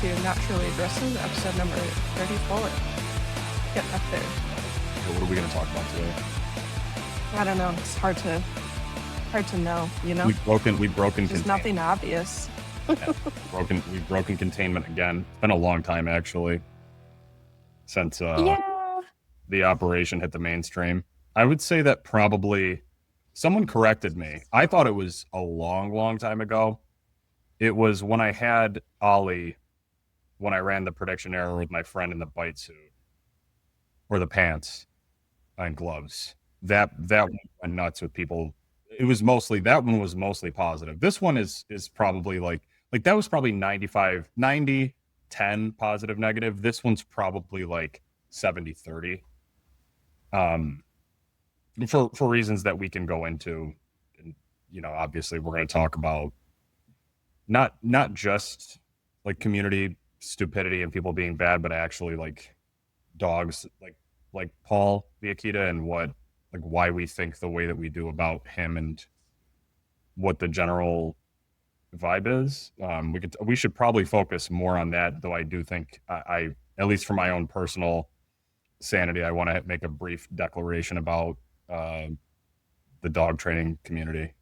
to Naturally Aggressive, episode number 34. Getting up there. What are we going to talk about today? I don't know. It's hard to know, you know? We've broken There's containment. nothing obvious. We've broken containment again. It's been a long time, actually, since Yeah. the operation hit the mainstream. I would say that probably someone corrected me. I thought it was a long time ago. It was when I had Ollie, when I ran the prediction error with my friend in the bite suit or the pants and gloves. That one went nuts with people. It was mostly, that one was mostly positive. This one is probably like that was probably 90 10 positive negative. This one's probably like 70 30. For reasons that we can go into. And, you know, obviously we're going to talk about not just like community stupidity and people being bad, but actually like dogs like Paul the Akita, and why we think the way that we do about him and what the general vibe is. We should probably focus more on that, though. I do think I at least for my own personal sanity, I want to make a brief declaration about the dog training community,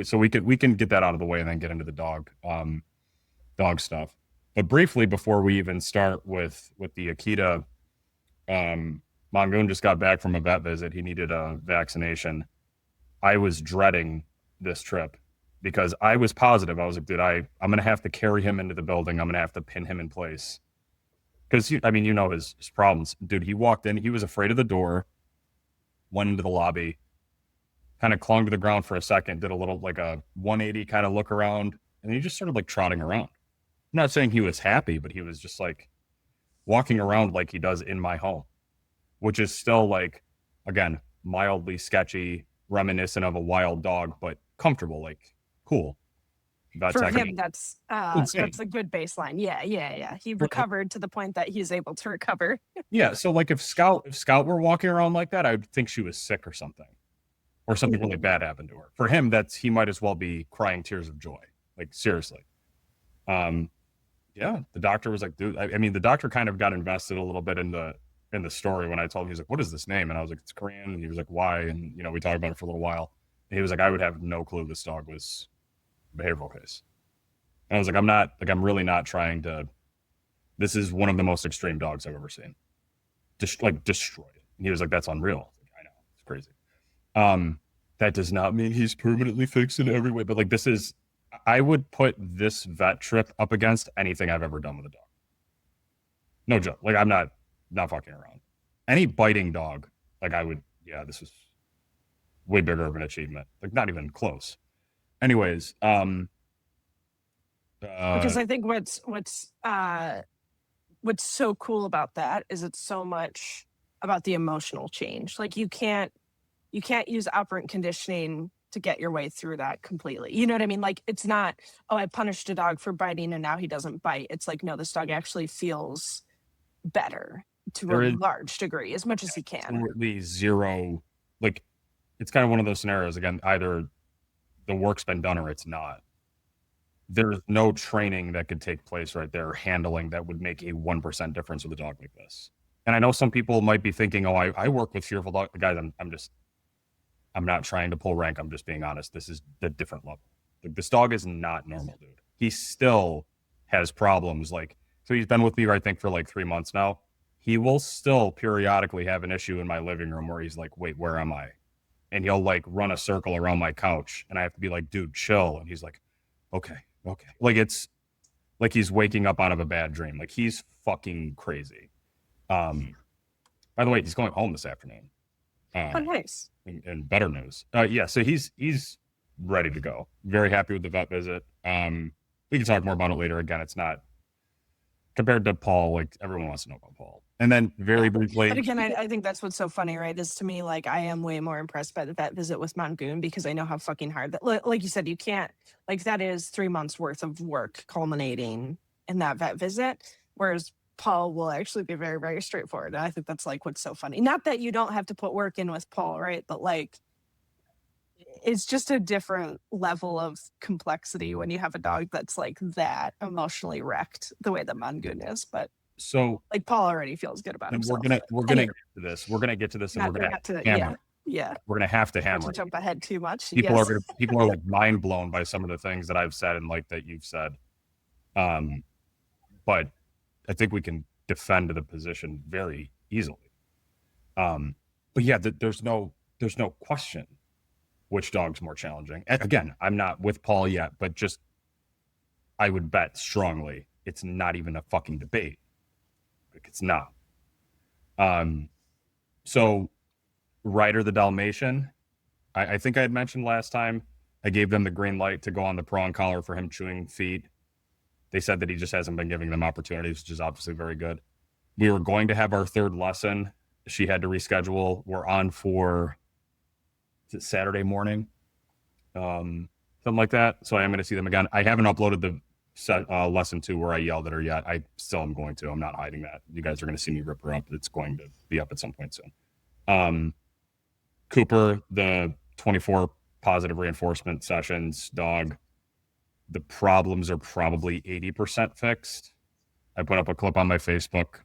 so we can get that out of the way and then get into the dog stuff. But briefly, before we even start with the Akita, Mongoon just got back from a vet visit. He needed a vaccination. I was dreading this trip because I was positive. I was like, dude, I'm going to have to carry him into the building. I'm going to have to pin him in place. Because, you know his problems. Dude, he walked in. He was afraid of the door, went into the lobby, kind of clung to the ground for a second, did a little like a 180 kind of look around, and he just started like trotting around. I'm not saying he was happy, but he was just like walking around like he does in my home, which is still like, again, mildly sketchy, reminiscent of a wild dog, but comfortable, like cool. For him, that's a good baseline. Yeah. He recovered to the point that he's able to recover. Yeah. So like if Scout were walking around like that, I would think she was sick or something really bad happened to her. For him, he might as well be crying tears of joy. Like seriously. Yeah. The doctor was like, dude, I mean, the doctor kind of got invested a little bit in the story when I told him. He's like, what is this name? And I was like, it's Korean. And he was like, why? And, you know, we talked about it for a little while. And he was like, I would have no clue this dog was a behavioral case. And I was like, I'm really not trying to, this is one of the most extreme dogs I've ever seen. Destroyed it. And he was like, that's unreal. I was like, I know, it's crazy. That does not mean he's permanently fixed in every way, but like I would put this vet trip up against anything I've ever done with a dog. No joke. Like I'm not fucking around. Any biting dog, like this was way bigger of an achievement. Like not even close. Anyways, because I think what's so cool about that is it's so much about the emotional change. Like you can't use operant conditioning to get your way through that completely. You know what I mean? Like it's not, oh, I punished a dog for biting and now he doesn't bite. It's like, no, this dog actually feels better to a large degree, as much as he can. Absolutely zero. Like it's kind of one of those scenarios. Again, either the work's been done or it's not. There's no training that could take place right there, handling that would make a 1% difference with a dog like this. And I know some people might be thinking, oh, I work with fearful dogs. Guys, I'm not trying to pull rank. I'm just being honest. This is the different level. Like, this dog is not normal, dude. He still has problems. Like, so he's been with me, I think, for like 3 months now. He will still periodically have an issue in my living room where he's like, wait, where am I? And he'll like run a circle around my couch. And I have to be like, dude, chill. And he's like, okay. Like it's like he's waking up out of a bad dream. Like he's fucking crazy. By the way, he's going home this afternoon. Oh, nice. And better news. Yeah, so he's ready to go. Very happy with the vet visit. We can talk more about it later. Again, it's not compared to Paul. Like everyone wants to know about Paul. And then very briefly. But again, I think that's what's so funny, right? Is to me, like I am way more impressed by the vet visit with Mongoon because I know how fucking hard that. Like you said, you can't. Like that is 3 months worth of work culminating in that vet visit, whereas Paul will actually be very, very straightforward. And I think that's like what's so funny. Not that you don't have to put work in with Paul, right? But like it's just a different level of complexity when you have a dog that's like that emotionally wrecked the way that Mangoon is. But So like Paul already feels good about and we're himself. gonna we're gonna Anyway, get to this. We're gonna get to this, and not we're gonna not to hammer it. yeah. We're gonna have to Not hammer to it. jump ahead too much. People Yes. are people are like mind blown by some of the things that I've said and like that you've said. Um, but I think we can defend the position very easily. But yeah, there's no question which dog's more challenging. Again, I'm not with Paul yet, but just I would bet strongly it's not even a fucking debate. Like it's not. So Ryder the Dalmatian, I think I had mentioned last time I gave them the green light to go on the prong collar for him chewing feet. They said that he just hasn't been giving them opportunities, which is obviously very good. We were going to have our third lesson. She had to reschedule. We're on for Saturday morning, something like that. So I am going to see them again. I haven't uploaded the lesson 2 where I yelled at her yet. I still am going to. I'm not hiding that. You guys are going to see me rip her up. It's going to be up at some point soon. Cooper, the 24 positive reinforcement sessions dog, the problems are probably 80% fixed. I put up a clip on my Facebook.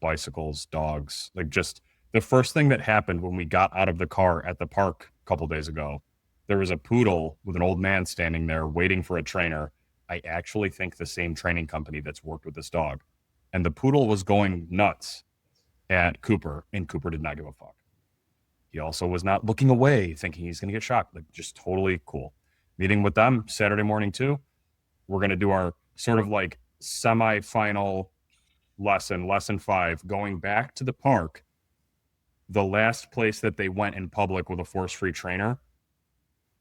Bicycles, dogs, like just the first thing that happened when we got out of the car at the park a couple days ago, there was a poodle with an old man standing there waiting for a trainer. I actually think the same training company that's worked with this dog. And the poodle was going nuts at Cooper, and Cooper did not give a fuck. He also was not looking away, thinking he's going to get shocked. Like, just totally cool. Meeting with them Saturday morning, too. We're going to do our sort of like semi-final lesson 5, going back to the park, the last place that they went in public with a force-free trainer,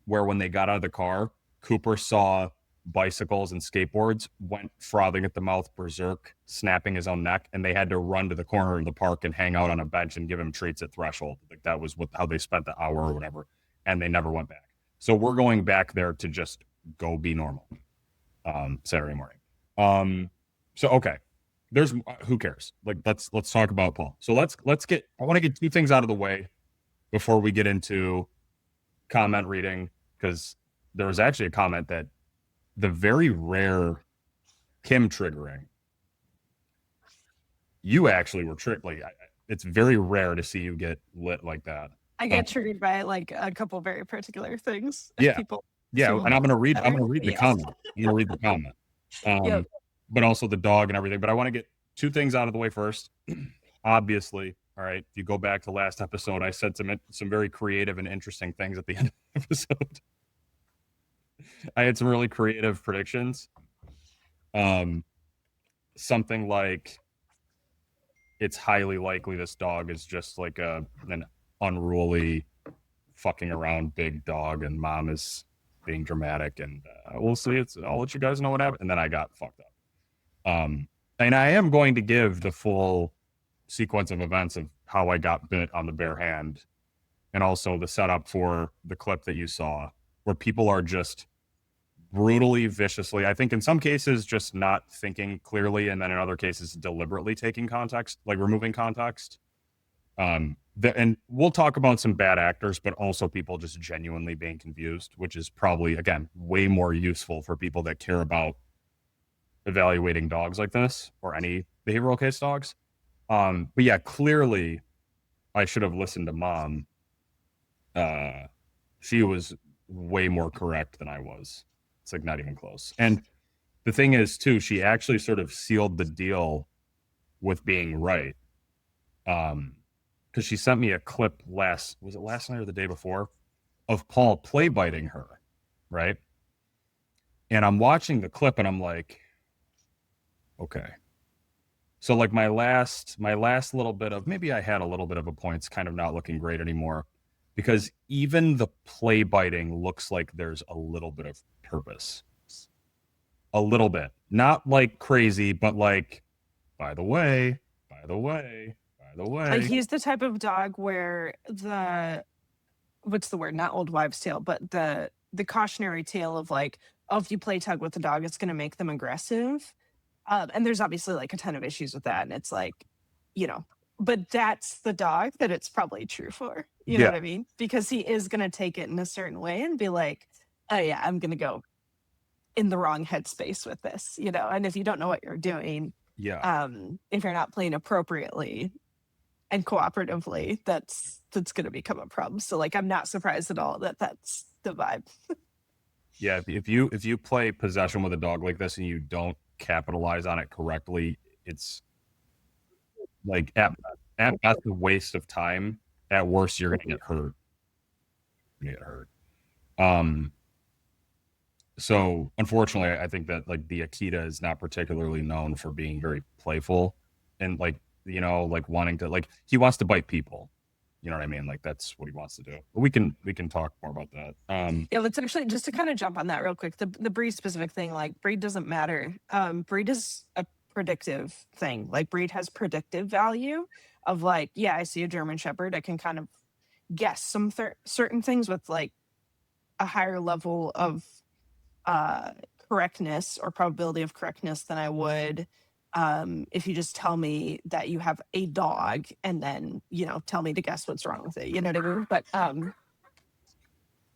where when they got out of the car, Cooper saw bicycles and skateboards, went frothing at the mouth, berserk, snapping his own neck, and they had to run to the corner of the park and hang out on a bench and give him treats at Threshold. Like that was how they spent the hour or whatever, and they never went back. So we're going back there to just go be normal Saturday morning. So okay. There's who cares? Like let's talk about Paul. So let's get I want to get 2 things out of the way before we get into comment reading, because there was actually a comment that the very rare Kim triggering, you actually were tricked. Like it's very rare to see you get lit like that. I get triggered by like a couple very particular things. Yeah. People Yeah, and I'm gonna read the comment. I'm gonna read the comment. Yep. But also the dog and everything. But I want to get 2 things out of the way first. Obviously, all right. If you go back to last episode, I said some very creative and interesting things at the end of the episode. I had some really creative predictions. Something like it's highly likely this dog is just like an unruly, fucking around big dog, and mom is being dramatic, and we'll see. I'll let you guys know what happened. And then I got fucked up. And I am going to give the full sequence of events of how I got bit on the bare hand, and also the setup for the clip that you saw, where people are just brutally, viciously, I think in some cases just not thinking clearly, and then in other cases deliberately taking context, like removing context. And we'll talk about some bad actors, but also people just genuinely being confused, which is probably, again, way more useful for people that care about evaluating dogs like this or any behavioral case dogs. But yeah, clearly I should have listened to mom. She was way more correct than I was. It's like not even close. And the thing is too, she actually sort of sealed the deal with being right. Because she sent me a clip last night or the day before of Paul play biting her, right? And I'm watching the clip and I'm like, okay. So like my last little bit of, maybe I had a little bit of a point. It's kind of not looking great anymore, because even the play biting looks like there's a little bit of purpose. A little bit. Not like crazy, but like, by the way. Like he's the type of dog where what's the word? Not old wives' tale, but the cautionary tale of like, oh, if you play tug with the dog, it's going to make them aggressive. And there's obviously like a ton of issues with that. And it's like, but that's the dog that it's probably true for. You know what I mean? Because he is going to take it in a certain way and be like, oh yeah, I'm going to go in the wrong headspace with this, you know? And if you don't know what you're doing, if you're not playing appropriately and cooperatively, that's going to become a problem. So like, I'm not surprised at all that that's the vibe. Yeah, if you play possession with a dog like this and you don't capitalize on it correctly, it's like at best a waste of time. At worst, you're gonna get hurt. You're gonna get hurt. So unfortunately, I think that like the Akita is not particularly known for being very playful and like like wanting to like he wants to bite people. You know what I mean? Like that's what he wants to do. But we can talk more about that. Yeah, let's actually just to kind of jump on that real quick. The breed specific thing, like breed doesn't matter. Breed is a predictive thing. Like breed has predictive value of like, yeah, I see a German Shepherd. I can kind of guess some certain things with like a higher level of correctness or probability of correctness than I would if you just tell me that you have a dog and then tell me to guess what's wrong with it. You know what I mean? But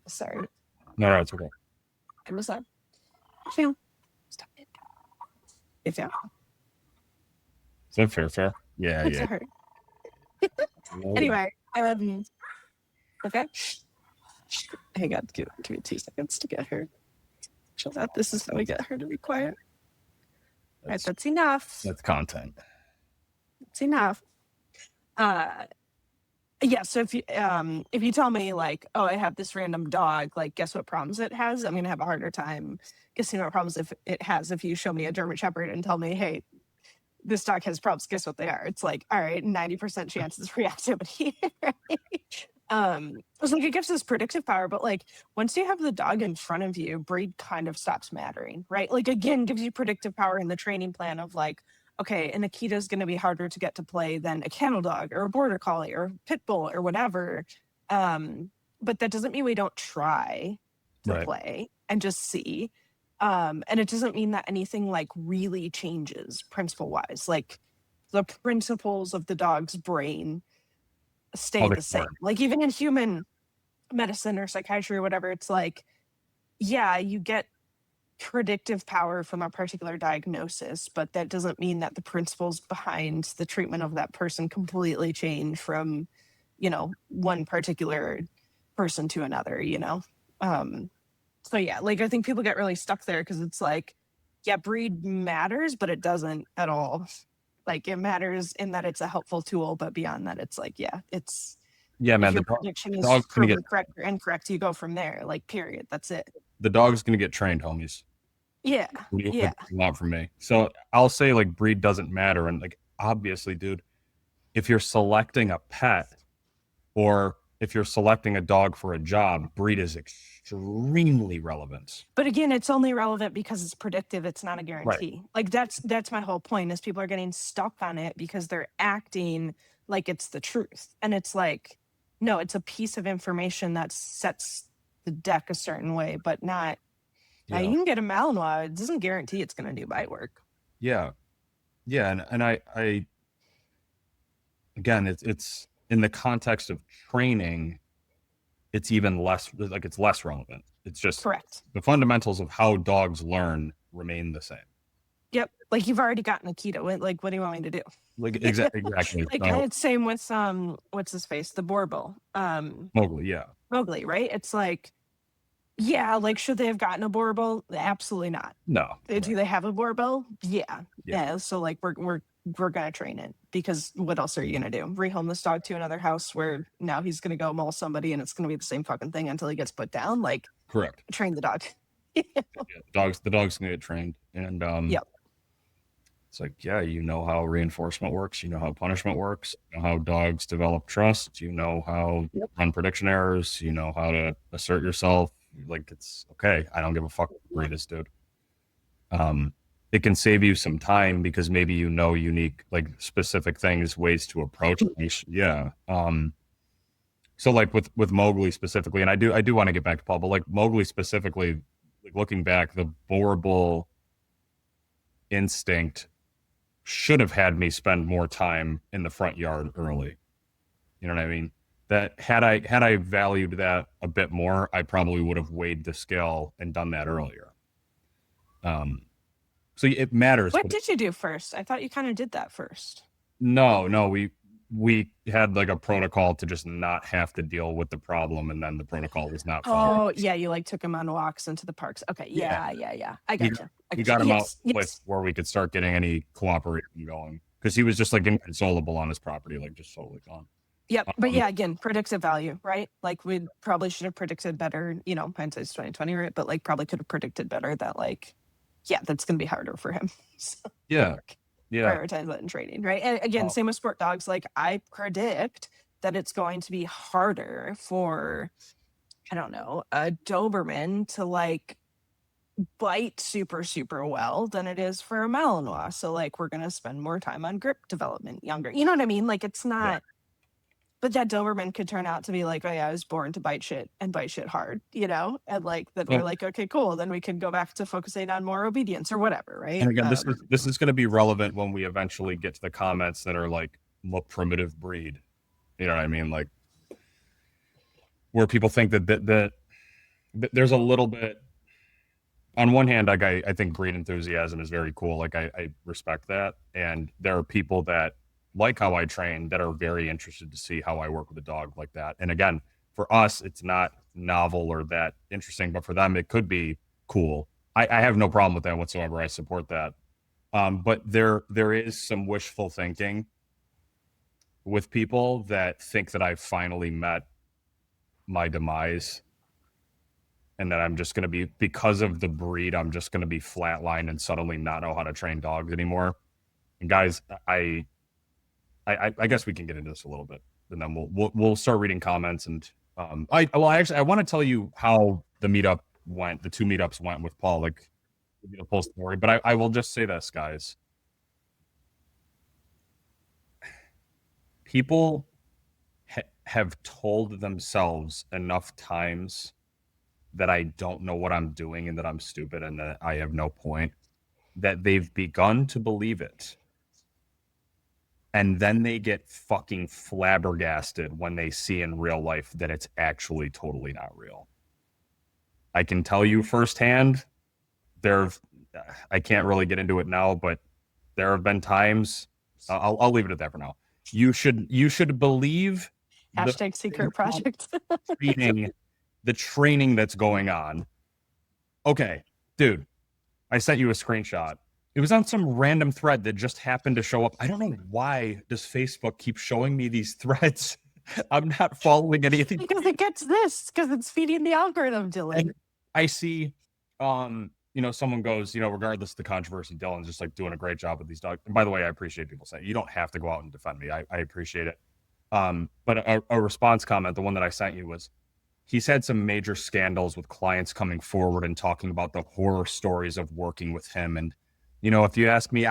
sorry. No, it's okay. I missed that. Stop it. If yeah. Is that fair? Yeah, It's yeah. Anyway, okay. Hang on, give me 2 seconds to get her. Show that this is how we get her to be quiet. All right, that's enough. That's content. It's enough. Yeah, so if you tell me like, oh, I have this random dog, like guess what problems it has, I'm gonna have a harder time guessing what problems it has if you show me a German Shepherd and tell me, hey, this dog has problems, guess what they are. It's like, all right, 90% chance is reactivity. Right? It's like it gives us predictive power, but like once you have the dog in front of you, breed kind of stops mattering, right? Like again, gives you predictive power in the training plan of like, okay, an Akita is going to be harder to get to play than a kennel dog or a border collie or pit bull or whatever. But that doesn't mean we don't try to play and just see. And it doesn't mean that anything like really changes principle wise. Like the principles of the dog's brain stay the same. Like even in human medicine or psychiatry or whatever, it's like, yeah, you get predictive power from a particular diagnosis, but that doesn't mean that the principles behind the treatment of that person completely change from, one particular person to another, So yeah, like I think people get really stuck there because it's like, yeah, breed matters, but it doesn't at all. Like it matters in that it's a helpful tool, but beyond that, it's like, yeah, it's man. If your prediction is proven correct or incorrect, you go from there. Like period. That's it. The dog's gonna get trained, homies. Yeah. Yeah. Not from me. So I'll say like breed doesn't matter, and like obviously, dude, if you're selecting a pet or if you're selecting a dog for a job, breed is extremely relevant. But again, it's only relevant because it's predictive. It's not a guarantee. Right. Like that's my whole point is people are getting stuck on it because they're acting like it's the truth. And it's like, no, it's a piece of information that sets the deck a certain way, but not. Now you can get a Malinois. It doesn't guarantee it's going to do bite work. Yeah. And I again, it's in the context of training, it's even less like it's less relevant. It's just correct. The fundamentals of how dogs learn remain the same. Yep. Like you've already gotten a keto. Like, what do you want me to do? Like exactly. Like it's same with what's his face? The Borbal. Mowgli, yeah. Mowgli, right? It's like, yeah, like should they have gotten a Borbal? Absolutely not. No. Do they have a Borbal? Yeah. So like we're gonna train it because what else are you gonna do? Rehome this dog to another house where now he's gonna go maul somebody and it's gonna be the same fucking thing until he gets put down. Like correct. Train the dog. The dog's gonna get trained. And yep. It's like, yeah, you know how reinforcement works, you know how punishment works, you know how dogs develop trust, you know how to run prediction errors, you know how to assert yourself. Like it's okay. I don't give a fuck what breed is, dude. It can save you some time because maybe unique, like specific things, ways to approach it. Yeah. So like with Mowgli specifically, and I do want to get back to Paul, but like Mowgli specifically, like looking back, the Borbal instinct should have had me spend more time in the front yard early. You know what I mean? that had I valued that a bit more, I probably would have weighed the scale and done that earlier. Um, so it matters, What but did you do first? I thought you kind of did that first. no, we had like a protocol to just not have to deal with the problem, and then the protocol was not followed. Oh, yeah, you like took him on walks into the parks. Okay, Yeah, yeah. I we gotcha. I we gotcha. got him out Yes, with yes. where we could start getting any cooperation going because he was just like inconsolable on his property, like just totally gone. Yep. But Um, yeah, again, predictive value, right? Like we probably should have predicted better, hindsight's 2020, right? But like probably could have predicted better that like, yeah, that's gonna be harder for him. So yeah, like, yeah. prioritize that in training, right? And again, same with sport dogs. Like I predict that it's going to be harder for, I don't know, a Doberman to like bite super, super well than it is for a Malinois. So like we're gonna spend more time on grip development younger. You know what I mean? Like it's Yeah. not, but that Doberman could turn out to be like, oh yeah, I was born to bite shit and bite shit hard, and like then we're So, like, okay, cool. Then we can go back to focusing on more obedience or whatever, right? and again, this is going to be relevant when we eventually get to the comments that are like the primitive breed. You know what I mean? Like where people think that there's a little bit. On one hand, like I think breed enthusiasm is very cool. Like I respect that, and there are people that like how I train that are very interested to see how I work with a dog like that. And again, for us, it's not novel or that interesting, but for them, it could be cool. I have no problem with that whatsoever. I support that. But there is some wishful thinking with people that think that I've finally met my demise and that I'm just going to be, because of the breed, I'm just going to be flatlined and suddenly not know how to train dogs anymore. And guys, I guess we can get into this a little bit, and then we'll start reading comments. And I want to tell you how the meetup went. The two meetups went with Paul. Like give you the full story, but I will just say this, guys. People have told themselves enough times that I don't know what I'm doing and that I'm stupid and that I have no point, that they've begun to believe it. And then they get fucking flabbergasted when they see in real life that it's actually totally not real. I can tell you firsthand, there, I can't really get into it now, but there have been times. I'll leave it at that for now. You should believe the Hashtag secret project. training, the training that's going on. Okay, dude, I sent you a screenshot. It was on some random thread that just happened to show up. I don't know why does Facebook keep showing me these threads. I'm not following anything. Because it gets this, because it's feeding the algorithm, Dylan. And I see, someone goes, regardless of the controversy, Dylan's just like doing a great job with these dogs. And by the way, I appreciate people saying you don't have to go out and defend me. I appreciate it. But a response comment, the one that I sent you was, he's had some major scandals with clients coming forward and talking about the horror stories of working with him. And, if you ask me,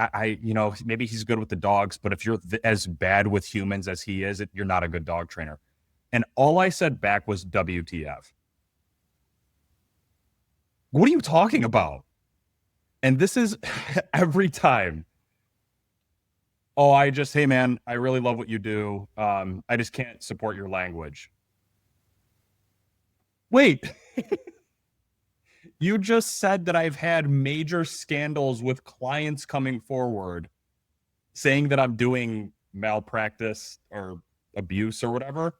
maybe he's good with the dogs, but if you're as bad with humans as he is, you're not a good dog trainer. And all I said back was WTF. What are you talking about? And this is every time. Oh, hey man, I really love what you do. I just can't support your language. Wait, you just said that I've had major scandals with clients coming forward saying that I'm doing malpractice or abuse or whatever.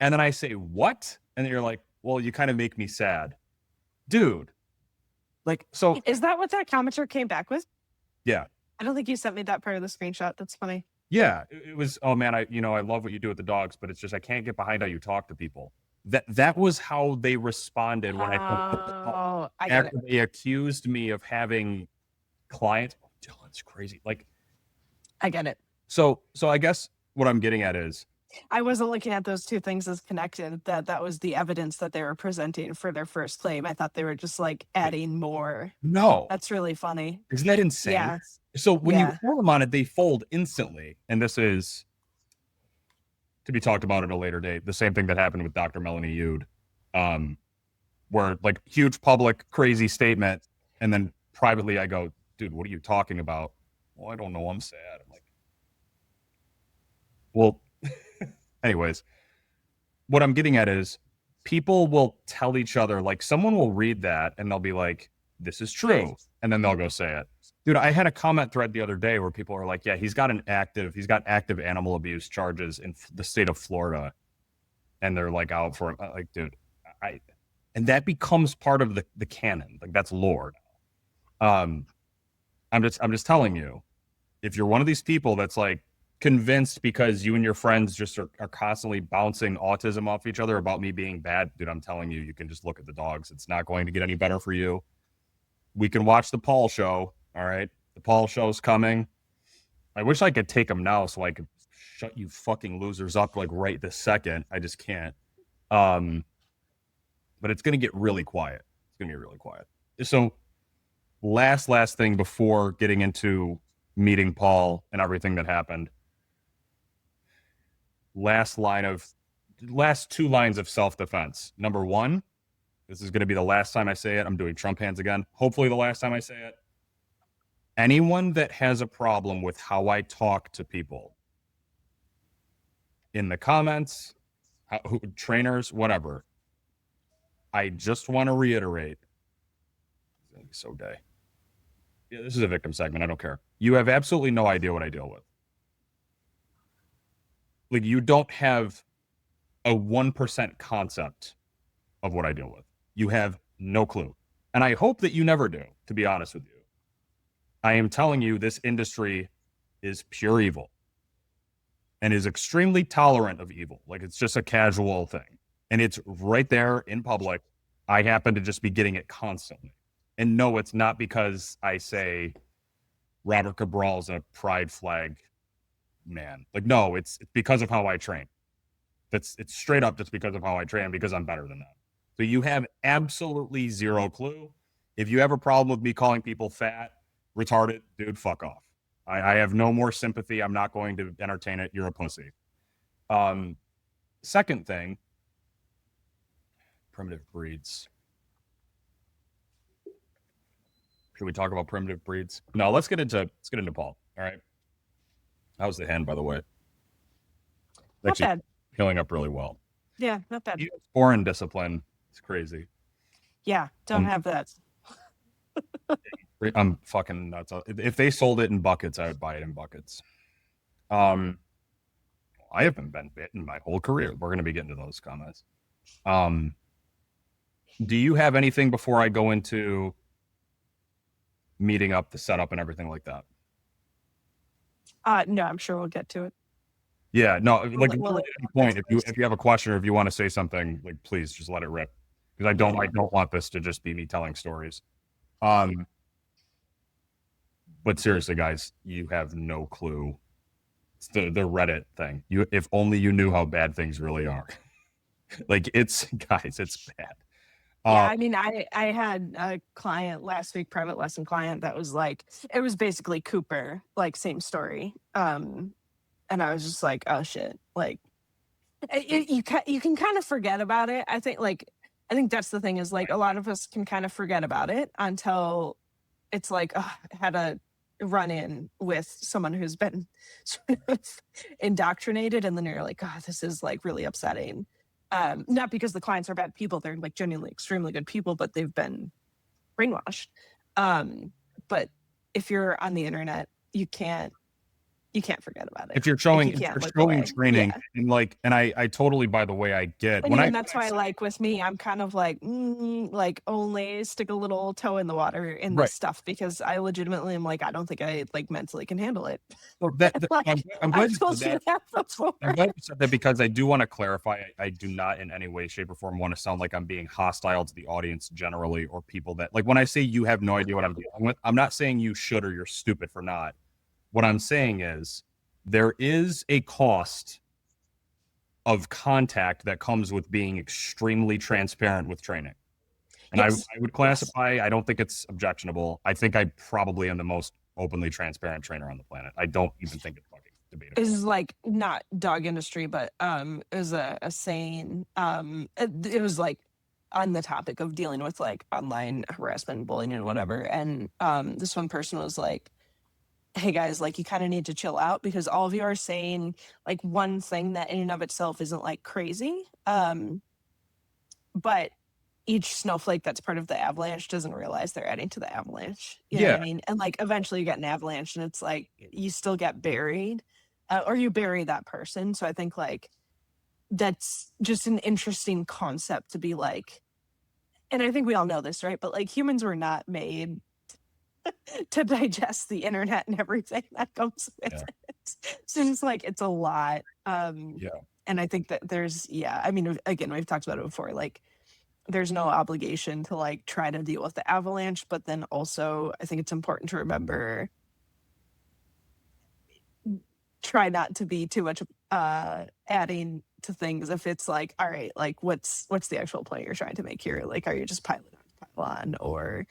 And then I say, what? And then you're like, well, you kind of make me sad. Dude. Like, so. Is that what that commenter came back with? Yeah. I don't think you sent me that part of the screenshot. That's funny. Yeah. It was, oh man, I love what you do with the dogs, but it's just, I can't get behind how you talk to people. That was how they responded when I after they accused me of having clients. Oh, Dylan's crazy. Like, I get it. So I guess what I'm getting at is, I wasn't looking at those two things as connected. That was the evidence that they were presenting for their first claim. I thought they were just like adding more. No, that's really funny. Isn't that insane? Yeah. So when you pull them on it, they fold instantly, and this is to be talked about at a later date. The same thing that happened with Dr. Melanie Yude, where like huge public crazy statement, and then privately I go, dude, what are you talking about? Well, I don't know. I'm sad. I'm like, well, anyways, what I'm getting at is people will tell each other, like someone will read that and they'll be like, this is true. And then they'll go say it. Dude, I had a comment thread the other day where people are like, yeah, he's got active animal abuse charges in the state of Florida. And they're like out for like, dude, and that becomes part of the canon. Like that's lore. I'm just telling you, if you're one of these people that's like convinced because you and your friends just are constantly bouncing autism off each other about me being bad, dude, I'm telling you, you can just look at the dogs. It's not going to get any better for you. We can watch the Paul show. All right. The Paul show's coming. I wish I could take them now so I could shut you fucking losers up like right this second. I just can't. But it's going to get really quiet. It's going to get really quiet. So last thing before getting into meeting Paul and everything that happened. Last two lines of self-defense. Number one, this is going to be the last time I say it. I'm doing Trump hands again. Hopefully the last time I say it. Anyone that has a problem with how I talk to people in the comments, trainers, whatever, I just want to reiterate. It's going to be so gay. Yeah, this is a victim segment. I don't care. You have absolutely no idea what I deal with. Like, you don't have a 1% concept of what I deal with. You have no clue. And I hope that you never do, to be honest with you. I am telling you, this industry is pure evil and is extremely tolerant of evil. Like, it's just a casual thing. And it's right there in public. I happen to just be getting it constantly. And no, it's not because I say Robert Cabral's a pride flag man. Like, no, it's because of how I train. It's straight up just because of how I train, because I'm better than that. So you have absolutely zero clue. If you have a problem with me calling people fat, retarded, dude, fuck off. I have no more sympathy. I'm not going to entertain it. You're a pussy. Second thing, primitive breeds. Should we talk about primitive breeds? No, let's get into Paul. All right. How's the hand, by the way? Not bad. Healing up really well. Yeah, not bad. Foreign discipline. It's crazy. Yeah, don't have that. I'm fucking nuts. If they sold it in buckets, I would buy it in buckets. I haven't been bitten my whole career. We're going to be getting to those comments. Do you have anything before I go into meeting up, the setup, and everything like that? No, I'm sure we'll get to it. Yeah, no, like at any point, if you have a question or if you want to say something, like please just let it rip, because I don't want this to just be me telling stories. But seriously, guys, you have no clue. It's the Reddit thing. If only you knew how bad things really are. Like, it's bad. Yeah, I mean, I had a client last week, private lesson client, that was like, it was basically Cooper, like same story. And I was just like, oh shit, like you can kind of forget about it. I think that's the thing, is like a lot of us can kind of forget about it until it's like, I had a run in with someone who's been sort of indoctrinated, and then you're like, oh, this is like really upsetting. Not because the clients are bad people, they're like genuinely extremely good people, but they've been brainwashed. But if you're on the internet, you can't forget about it. If you're showing training, and I totally, by the way, I get and that's why, like with me, I'm kind of like only stick a little toe in the water in this stuff, because I legitimately am like, I don't think I like mentally can handle it. Well, I'm glad you said that. I'm glad you said that, because I do want to clarify. I do not in any way, shape, or form want to sound like I'm being hostile to the audience generally, or people that, like, when I say you have no idea what I'm dealing with, I'm not saying you should or you're stupid for not. What I'm saying is there is a cost of contact that comes with being extremely transparent with training. And yes. I would classify, I don't think it's objectionable. I think I probably am the most openly transparent trainer on the planet. I don't even think it's fucking debatable. This is like not dog industry, but it was a saying. It was like on the topic of dealing with like online harassment, bullying, and whatever. And this one person was like, hey guys, like you kind of need to chill out because all of you are saying like one thing that in and of itself isn't like crazy. But each snowflake that's part of the avalanche doesn't realize they're adding to the avalanche. You know what Yeah, I mean? And like eventually you get an avalanche and it's like you still get buried or you bury that person. So I think like that's just an interesting concept to be like, and I think we all know this, right? But like humans were not made to digest the internet and everything that comes with yeah, it. Seems like it's a lot. yeah. And I think that there's, yeah, I mean, again, we've talked about it before. Like, there's no obligation to like try to deal with the avalanche, but then also I think it's important to remember try not to be too much adding to things if it's like, all right, like what's the actual point you're trying to make here? Like, are you just piling on to pile on? Or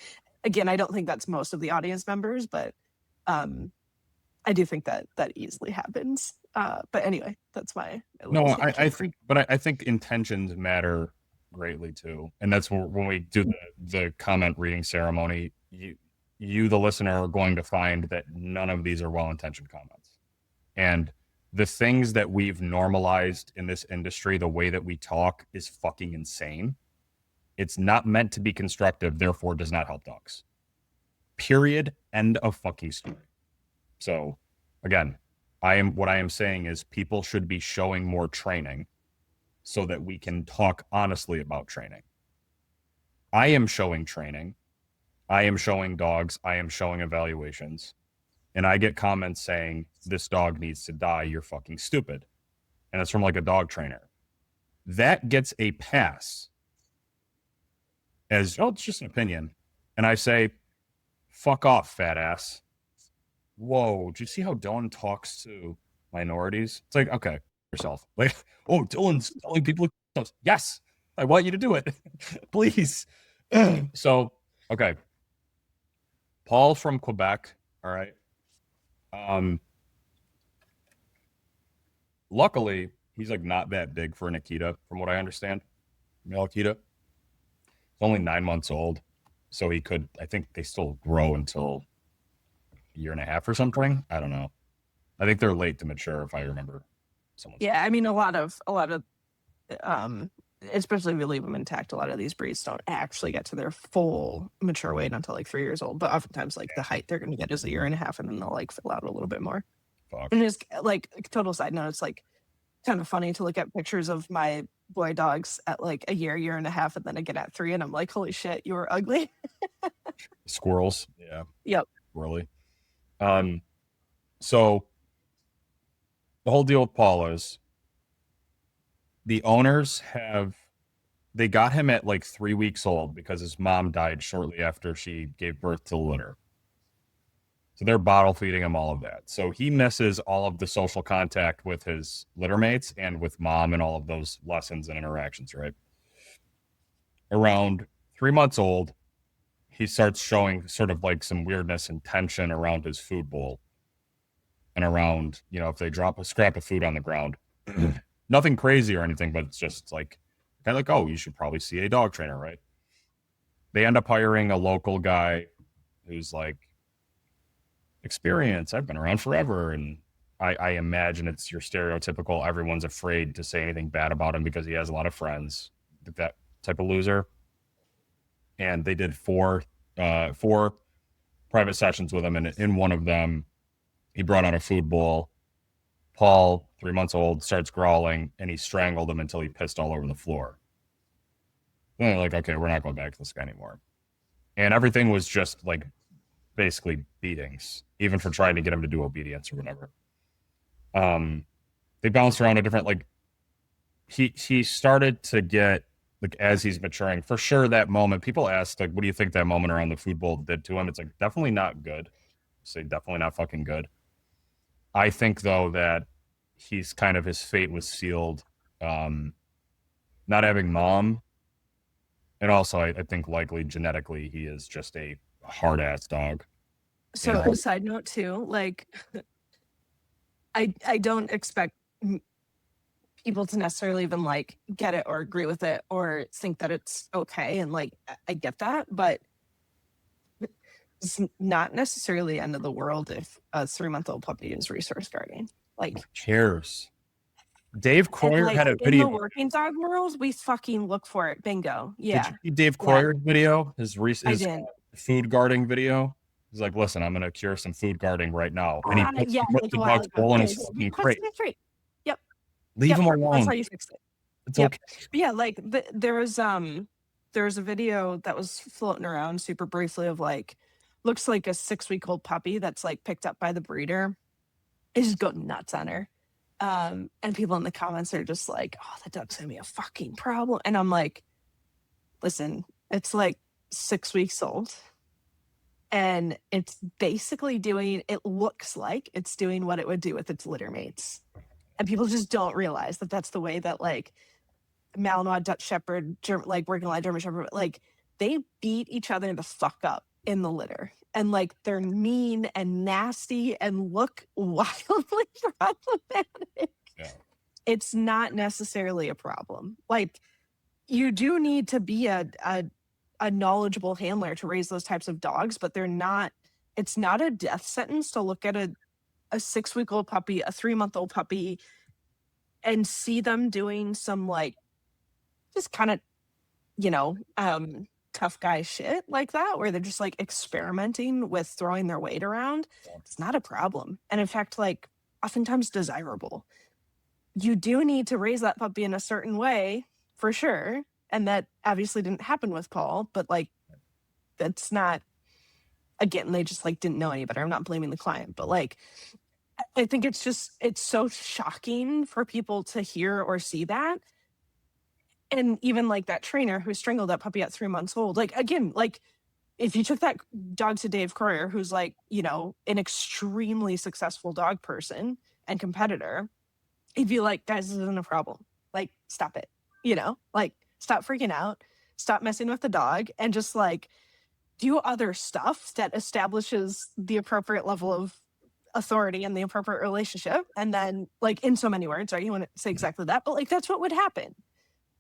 again, I don't think that's most of the audience members, but I do think that that easily happens. But anyway, that's my No, little I tangent. think, but I think intentions matter greatly too, and that's when we do the comment reading ceremony. You, the listener, are going to find that none of these are well-intentioned comments, and the things that we've normalized in this industry, the way that we talk, is fucking insane. It's not meant to be constructive, therefore, does not help dogs. Period. End of fucking story. So, again, what I am saying is people should be showing more training so that we can talk honestly about training. I am showing training. I am showing dogs. I am showing evaluations. And I get comments saying, this dog needs to die. You're fucking stupid. And it's from like a dog trainer. That gets a pass as, oh, it's just an opinion. And I say, fuck off, fat ass. Whoa, do you see how Dylan talks to minorities? It's like, okay, yourself. Like, oh, Dylan's telling people. Yes, I want you to do it. Please. So, okay. Paul from Quebec. All right. Um, luckily, he's like not that big for an Akita, from what I understand. Male Akita. He's only 9 months old. So he could, I think they still grow until a year and a half or something. I don't know. I think they're late to mature, if I remember someone saying. Yeah, I mean, a lot of um especially if you leave them intact, a lot of these breeds don't actually get to their full mature weight until like 3 years old, but oftentimes like the height they're going to get is a year and a half and then they'll like fill out a little bit more. Fuck. And just like total side note, it's like kind of funny to look at pictures of my boy dogs at like a year and a half and then again at 3 and I'm like, holy shit, you were ugly. Squirrels. Yeah. Yep. Really. So the whole deal with Paul is the owners they got him at like 3 weeks old because his mom died shortly after she gave birth to the litter. So they're bottle feeding him all of that. So he misses all of the social contact with his litter mates and with mom and all of those lessons and interactions, right? Around 3 months old, he starts showing sort of like some weirdness and tension around his food bowl and around, if they drop a scrap of food on the ground. Nothing crazy or anything, but it's just like, kind of like, oh, you should probably see a dog trainer, right? They end up hiring a local guy who's like, experience, I've been around forever. And I imagine it's your stereotypical, everyone's afraid to say anything bad about him because he has a lot of friends, that type of loser. And they did four private sessions with him. And in one of them, he brought out a food bowl. Paul, 3 months old, starts growling and he strangled him until he pissed all over the floor. Then they're like, okay, we're not going back to this guy anymore. And everything was just like basically beatings, even for trying to get him to do obedience or whatever. They bounced around a different, like, he started to get, like, as he's maturing, for sure that moment, people asked, like, what do you think that moment around the food bowl did to him? It's like, definitely not good. Say definitely not fucking good. I think, though, that he's kind of, his fate was sealed. Not having mom, and also I think likely genetically he is just a hard ass dog. So a side note too, like I don't expect people to necessarily even like get it or agree with it or think that it's okay. And like I get that, but It's not necessarily the end of the world if a 3-month-old puppy is resource guarding. Like, Who cares? Dave and Croyer like had a in the video. working dog world, we fucking look for it. Bingo. Did Yeah. you see Dave Yeah. Croyer's video? I His didn't. food guarding video. He's like, listen, I'm gonna cure some food guarding right now, and Yeah, he puts like the a while dog's ago. bowl in Yeah, his you fucking put crate. it straight. Yep. Leave Yep. him That's how alone. you fix it. It's Yep. okay. But yeah, like there was a video that was floating around super briefly of like looks like a 6-week-old puppy that's like picked up by the breeder. It's just going nuts on her. And people in the comments are just like, oh, that dog's gonna be a fucking problem. And I'm like, listen, it's like 6 weeks old. And it's basically it looks like it's doing what it would do with its litter mates. And people just don't realize that that's the way that like Malinois, Dutch Shepherd, like working line German Shepherd, like they beat each other the fuck up in the litter. And like they're mean and nasty and look wildly problematic. Yeah. It's not necessarily a problem. Like you do need to be a knowledgeable handler to raise those types of dogs, but it's not a death sentence to look at a 6-week-old puppy, a 3-month-old puppy, and see them doing some like just kind of, tough guy shit like that, where they're just like experimenting with throwing their weight around. It's not a problem. And in fact, like oftentimes desirable. You do need to raise that puppy in a certain way for sure. And that obviously didn't happen with Paul, but like, that's not, again, they just like didn't know any better. I'm not blaming the client, but like, I think it's so shocking for people to hear or see that. And even like that trainer who strangled that puppy at 3 months old, like, again, like if you took that dog to Dave Croyer, who's like, an extremely successful dog person and competitor, he'd be like, guys, this isn't a problem. Like, stop it. Like, stop freaking out, stop messing with the dog, and just like do other stuff that establishes the appropriate level of authority and the appropriate relationship. And then, like, in so many words, right? You want to say exactly that, but like, that's what would happen.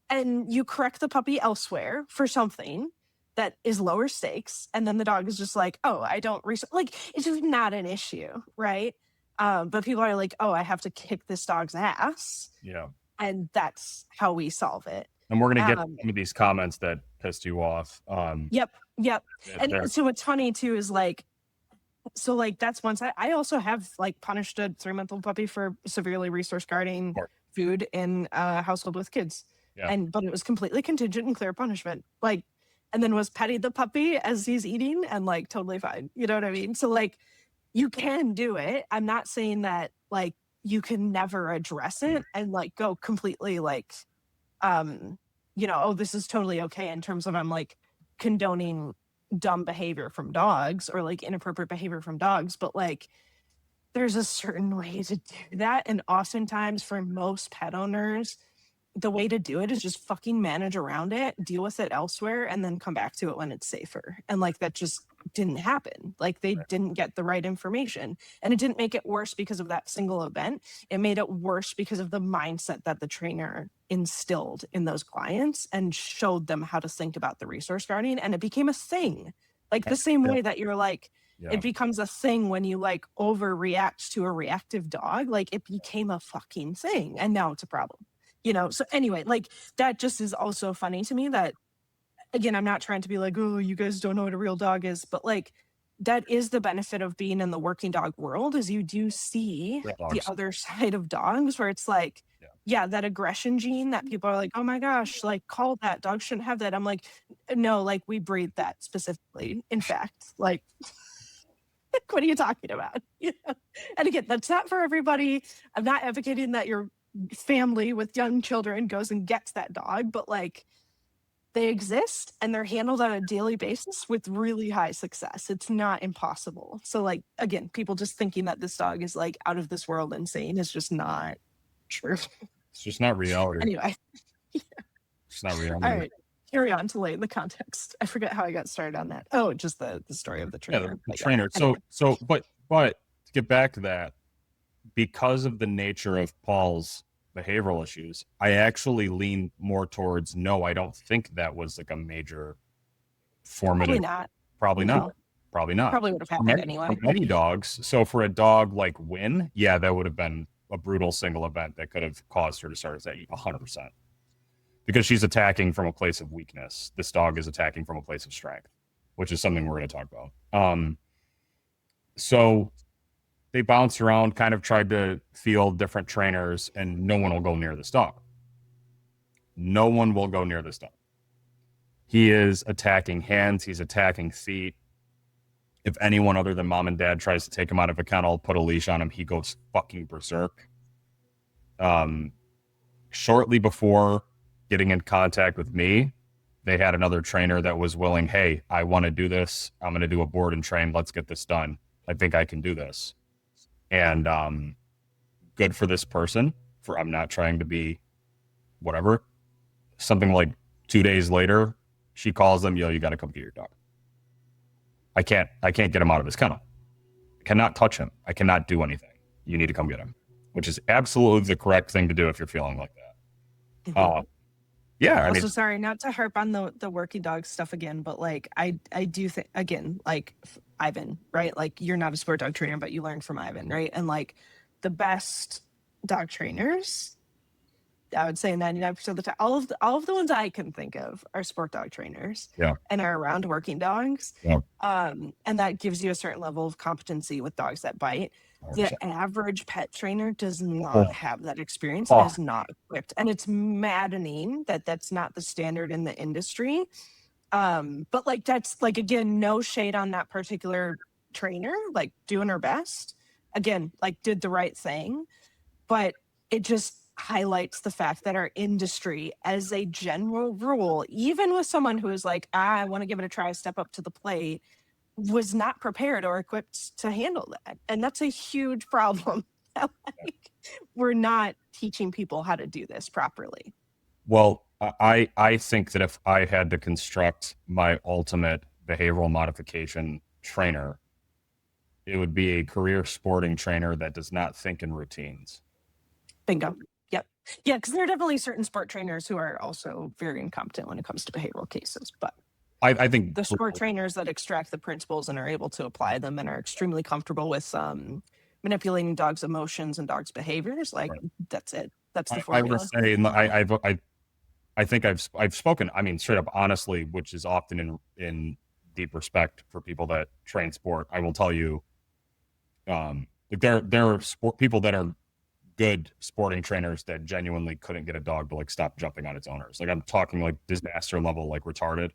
And you correct the puppy elsewhere for something that is lower stakes. And then the dog is just like, oh, I don't, like, it's just not an issue, right? But people are like, oh, I have to kick this dog's ass. Yeah. And that's how we solve it. And we're gonna get some of these comments that pissed you off. Yep. And so what's funny too is like, so like that's one side. I also have like punished a 3-month-old puppy for severely resource guarding food in a household with kids. Yeah. But it was completely contingent and clear punishment. Like, and then was petting the puppy as he's eating and like totally fine. You know what I mean? So like you can do it. I'm not saying that like you can never address it and like go completely like, oh, this is totally okay in terms of I'm like condoning dumb behavior from dogs or like inappropriate behavior from dogs. But like there's a certain way to do that. And oftentimes for most pet owners, the way to do it is just fucking manage around it, deal with it elsewhere, and then come back to it when it's safer. And like that just didn't happen. Like they didn't get the right information. And it didn't make it worse because of that single event. It made it worse because of the mindset that the trainer instilled in those clients and showed them how to think about the resource guarding. And it became a thing. Like the same way that you're like, it becomes a thing when you like overreact to a reactive dog. Like it became a fucking thing. And now it's a problem. So anyway, like that just is also funny to me that, again, I'm not trying to be like, oh, you guys don't know what a real dog is, but like that is the benefit of being in the working dog world is you do see the other side of dogs where it's like, that aggression gene that people are like, oh my gosh, like call that, dogs shouldn't have that. I'm like, no, like we breed that specifically. In fact, like, what are you talking about? And again, that's not for everybody. I'm not advocating that your family with young children goes and gets that dog, but like they exist and they're handled on a daily basis with really high success. It's not impossible. So like, again, people just thinking that this dog is like out of this world insane is just not true. It's just not reality. Anyway. It's not reality. All right. Carry on to lay the context. I forget how I got started on that. Oh, just the story of the trainer. Yeah, the trainer. Anyway. But to get back to that, because of the nature of Paul's behavioral issues, I actually lean more towards no, I don't think that was like a major formative. Probably not. Probably not. Probably not. Probably would have For happened many, anyway. for many dogs, so for a dog like Win, yeah, that would have been a brutal single event that could have caused her to start as a 100%. Because she's attacking from a place of weakness. This dog is attacking from a place of strength, which is something we're going to talk about. So they bounced around, kind of tried to field different trainers, and no one will go near this dog. No one will go near this dog. He is attacking hands, he's attacking feet. If anyone other than mom and dad tries to take him out of a kennel, put a leash on him, he goes fucking berserk. Shortly before getting in contact with me, they had another trainer that was willing, hey, I want to do this. I'm going to do a board and train. Let's get this done. I think I can do this. And good for this person. For I'm not trying to be whatever. Something like 2 days later, she calls them, yo, you got to come get your dog. I can't get him out of his kennel. I cannot touch him. I cannot do anything. You need to come get him, which is absolutely the correct thing to do if you're feeling like that. Mhm. Yeah, I Also, mean, sorry, not to harp on the working dog stuff again, but like I do think again, like Ivan, right? Like you're not a sport dog trainer, but you learned from Ivan, right? And like the best dog trainers, I would say 99% of the time, all of the ones I can think of are sport dog trainers, yeah, and are around working dogs. yeah, And that gives you a certain level of competency with dogs that bite. The 100%. average pet trainer does Oh, not have that experience and oh, is not equipped. And it's maddening that that's not the standard in the industry. But like, that's like, again, no shade on that particular trainer, like doing her best. Again, like, did the right thing. But it just highlights the fact that our industry, as a general rule, even with someone who is like, I want to give it a try, step up to the plate, was not prepared or equipped to handle that. And that's a huge problem. Like, we're not teaching people how to do this properly. well, I think that if I had to construct my ultimate behavioral modification trainer, it would be a career sporting trainer that does not think in routines. Bingo. Yep. Yeah, because there are definitely certain sport trainers who are also very incompetent when it comes to behavioral cases. But I think the sport trainers that extract the principles and are able to apply them and are extremely comfortable with manipulating dogs' emotions and dogs' behaviors, like right. that's it. That's the I would formula. say, and I think I've spoken. I mean, straight up, honestly, which is often in deep respect for people that train sport. I will tell you, like there are sport people that are good sporting trainers that genuinely couldn't get a dog to like stop jumping on its owners. Like I'm talking like disaster level, like retarded.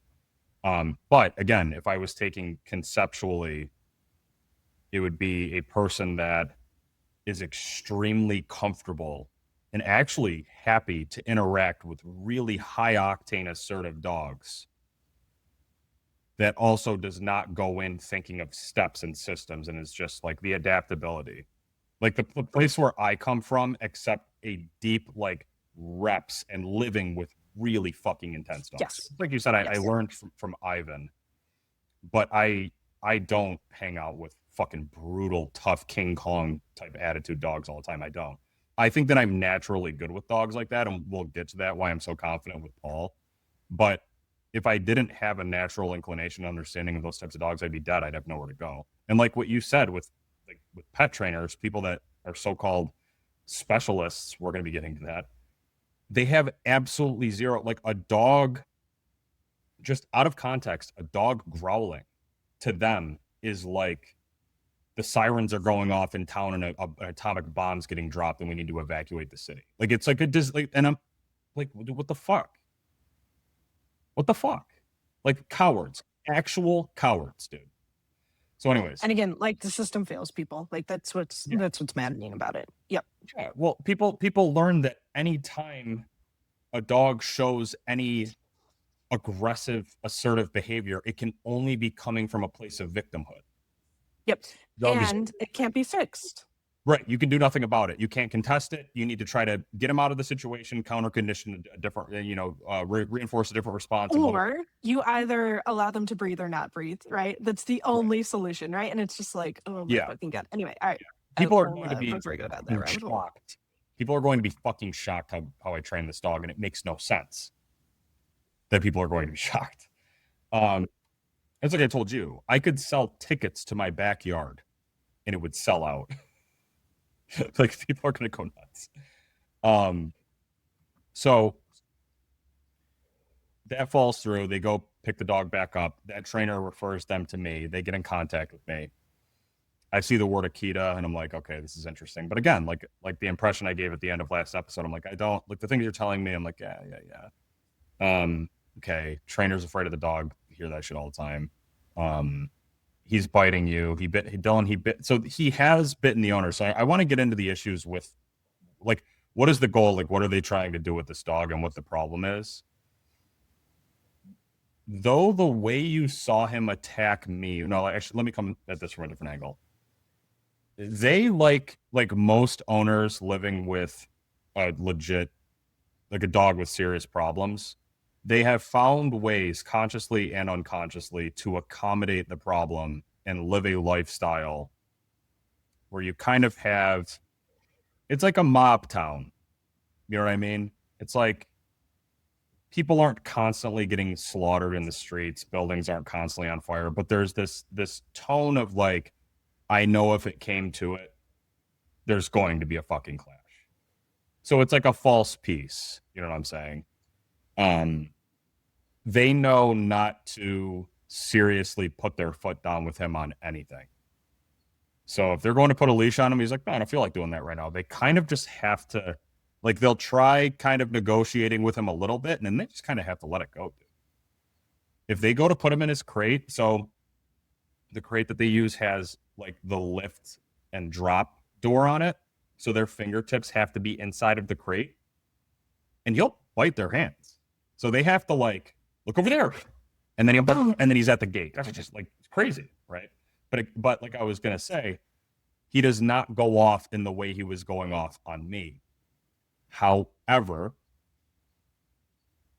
But again, if I was taking conceptually, it would be a person that is extremely comfortable and actually happy to interact with really high octane assertive dogs that also does not go in thinking of steps and systems and is just like the adaptability. Like the place where I come from, except a deep like reps and living with really fucking intense dogs. Yes. Like you said, I Yes. learned from Ivan, but I don't hang out with fucking brutal, tough King Kong type attitude dogs all the time. I don't. I think that I'm naturally good with dogs like that, and we'll get to that. Why I'm so confident with Paul, but if I didn't have a natural inclination and understanding of those types of dogs, I'd be dead. I'd have nowhere to go. And like what you said with like with pet trainers, people that are so-called specialists, we're going to be getting to that. They have absolutely zero. Like a dog, just out of context, a dog growling to them is like the sirens are going off in town and an atomic bomb's getting dropped and we need to evacuate the city. Like it's like like, and I'm like, what the fuck? What the fuck? Like cowards, actual cowards, dude. So, anyways, And again, like the system fails people. Like yeah, that's what's maddening about it. Yep. yeah. Well, people learn that anytime a dog shows any aggressive, assertive behavior, it can only be coming from a place of victimhood. Yep. Dog is And it can't be fixed. right. You can do nothing about it. You can't contest it. You need to try to get him out of the situation, counter condition a different, reinforce a different response. And Or you either allow them to breathe or not breathe, right? That's the only solution, right? And it's just like, oh my yeah, fucking God. Anyway, all right. people are I'll, going to be before we go down that fucking rabbit hole. shocked. People are going to be fucking shocked how I train this dog, and it makes no sense that people are going to be shocked. It's like I told you, I could sell tickets to my backyard and it would sell out. Like people are gonna go nuts. Um, so that falls through. They go pick the dog back up. That trainer refers them to me. They get in contact with me. I see the word Akita and I'm like, okay, this is interesting. But again, like the impression I gave at the end of last episode, I'm like, I don't like the things you're telling me. I'm like, yeah. Okay. Trainer's afraid of the dog. I hear that shit all the time. He's biting you. He bit. So he has bitten the owner. So I want to get into the issues with like, what is the goal? Like, what are they trying to do with this dog and what the problem is? Though the way you saw him attack me, no, actually, let me come at this from a different angle. They like most owners living with a legit like a dog with serious problems, they have found ways consciously and unconsciously to accommodate the problem and live a lifestyle where you kind of have it's like a mob town. You know what I mean? It's like people aren't constantly getting slaughtered in the streets, buildings aren't constantly on fire, but there's this tone of like I know if it came to it, there's going to be a fucking clash. So it's like a false peace. You know what I'm saying? Um, they know not to seriously put their foot down with him on anything. So if they're going to put a leash on him, he's like, no, I don't feel like doing that right now. They kind of just have to, like, they'll try kind of negotiating with him a little bit, and then they just kind of have to let it go. Dude. If they go to put him in his crate, so the crate that they use has like the lift and drop door on it. So their fingertips have to be inside of the crate and you'll bite their hands. So they have to like look over there. And then he's at the gate. That's just like it's crazy, right? But like I was gonna say, he does not go off in the way he was going off on me. However,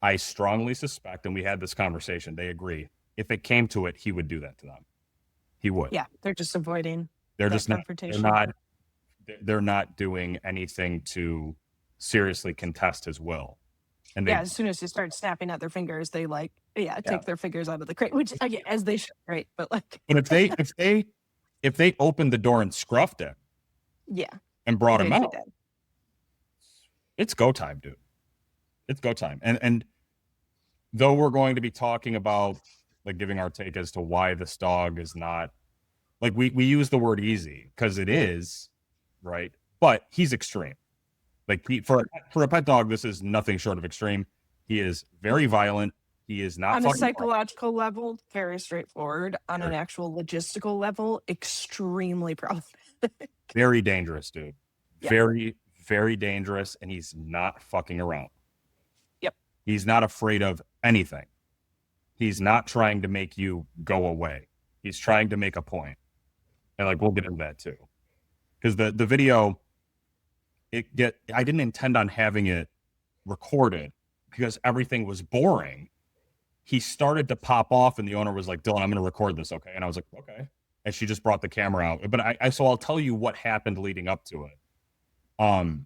I strongly suspect, and we had this conversation, they agree, if it came to it, he would do that to them. He would. Yeah, they're just avoiding They're that just not confrontation. they're not doing anything to seriously contest his will. And they Yeah, as soon as you start snapping at their fingers, they like take their fingers out of the crate, which again, as they should, right? But like, but if they opened the door and scruffed him yeah, and brought him they'd be out, dead. it's go time, dude. It's go time. And though we're going to be talking about like giving our take as to why this dog is not like we use the word easy because it is, right? But he's extreme. Like for a pet dog, this is nothing short of extreme. He is very violent. He is not On a fucking psychological level, very straightforward. On an actual logistical level, extremely problematic. very dangerous, dude. Yeah. Very, very dangerous, and he's not fucking around. Yep. He's not afraid of anything. He's not trying to make you go away. He's trying to make a point. And like we'll get into that too. Because the video I didn't intend on having it recorded because everything was boring. He started to pop off and the owner was like, Dylan, I'm going to record this. Okay. And I was like, okay. And she just brought the camera out, but so I'll tell you what happened leading up to it.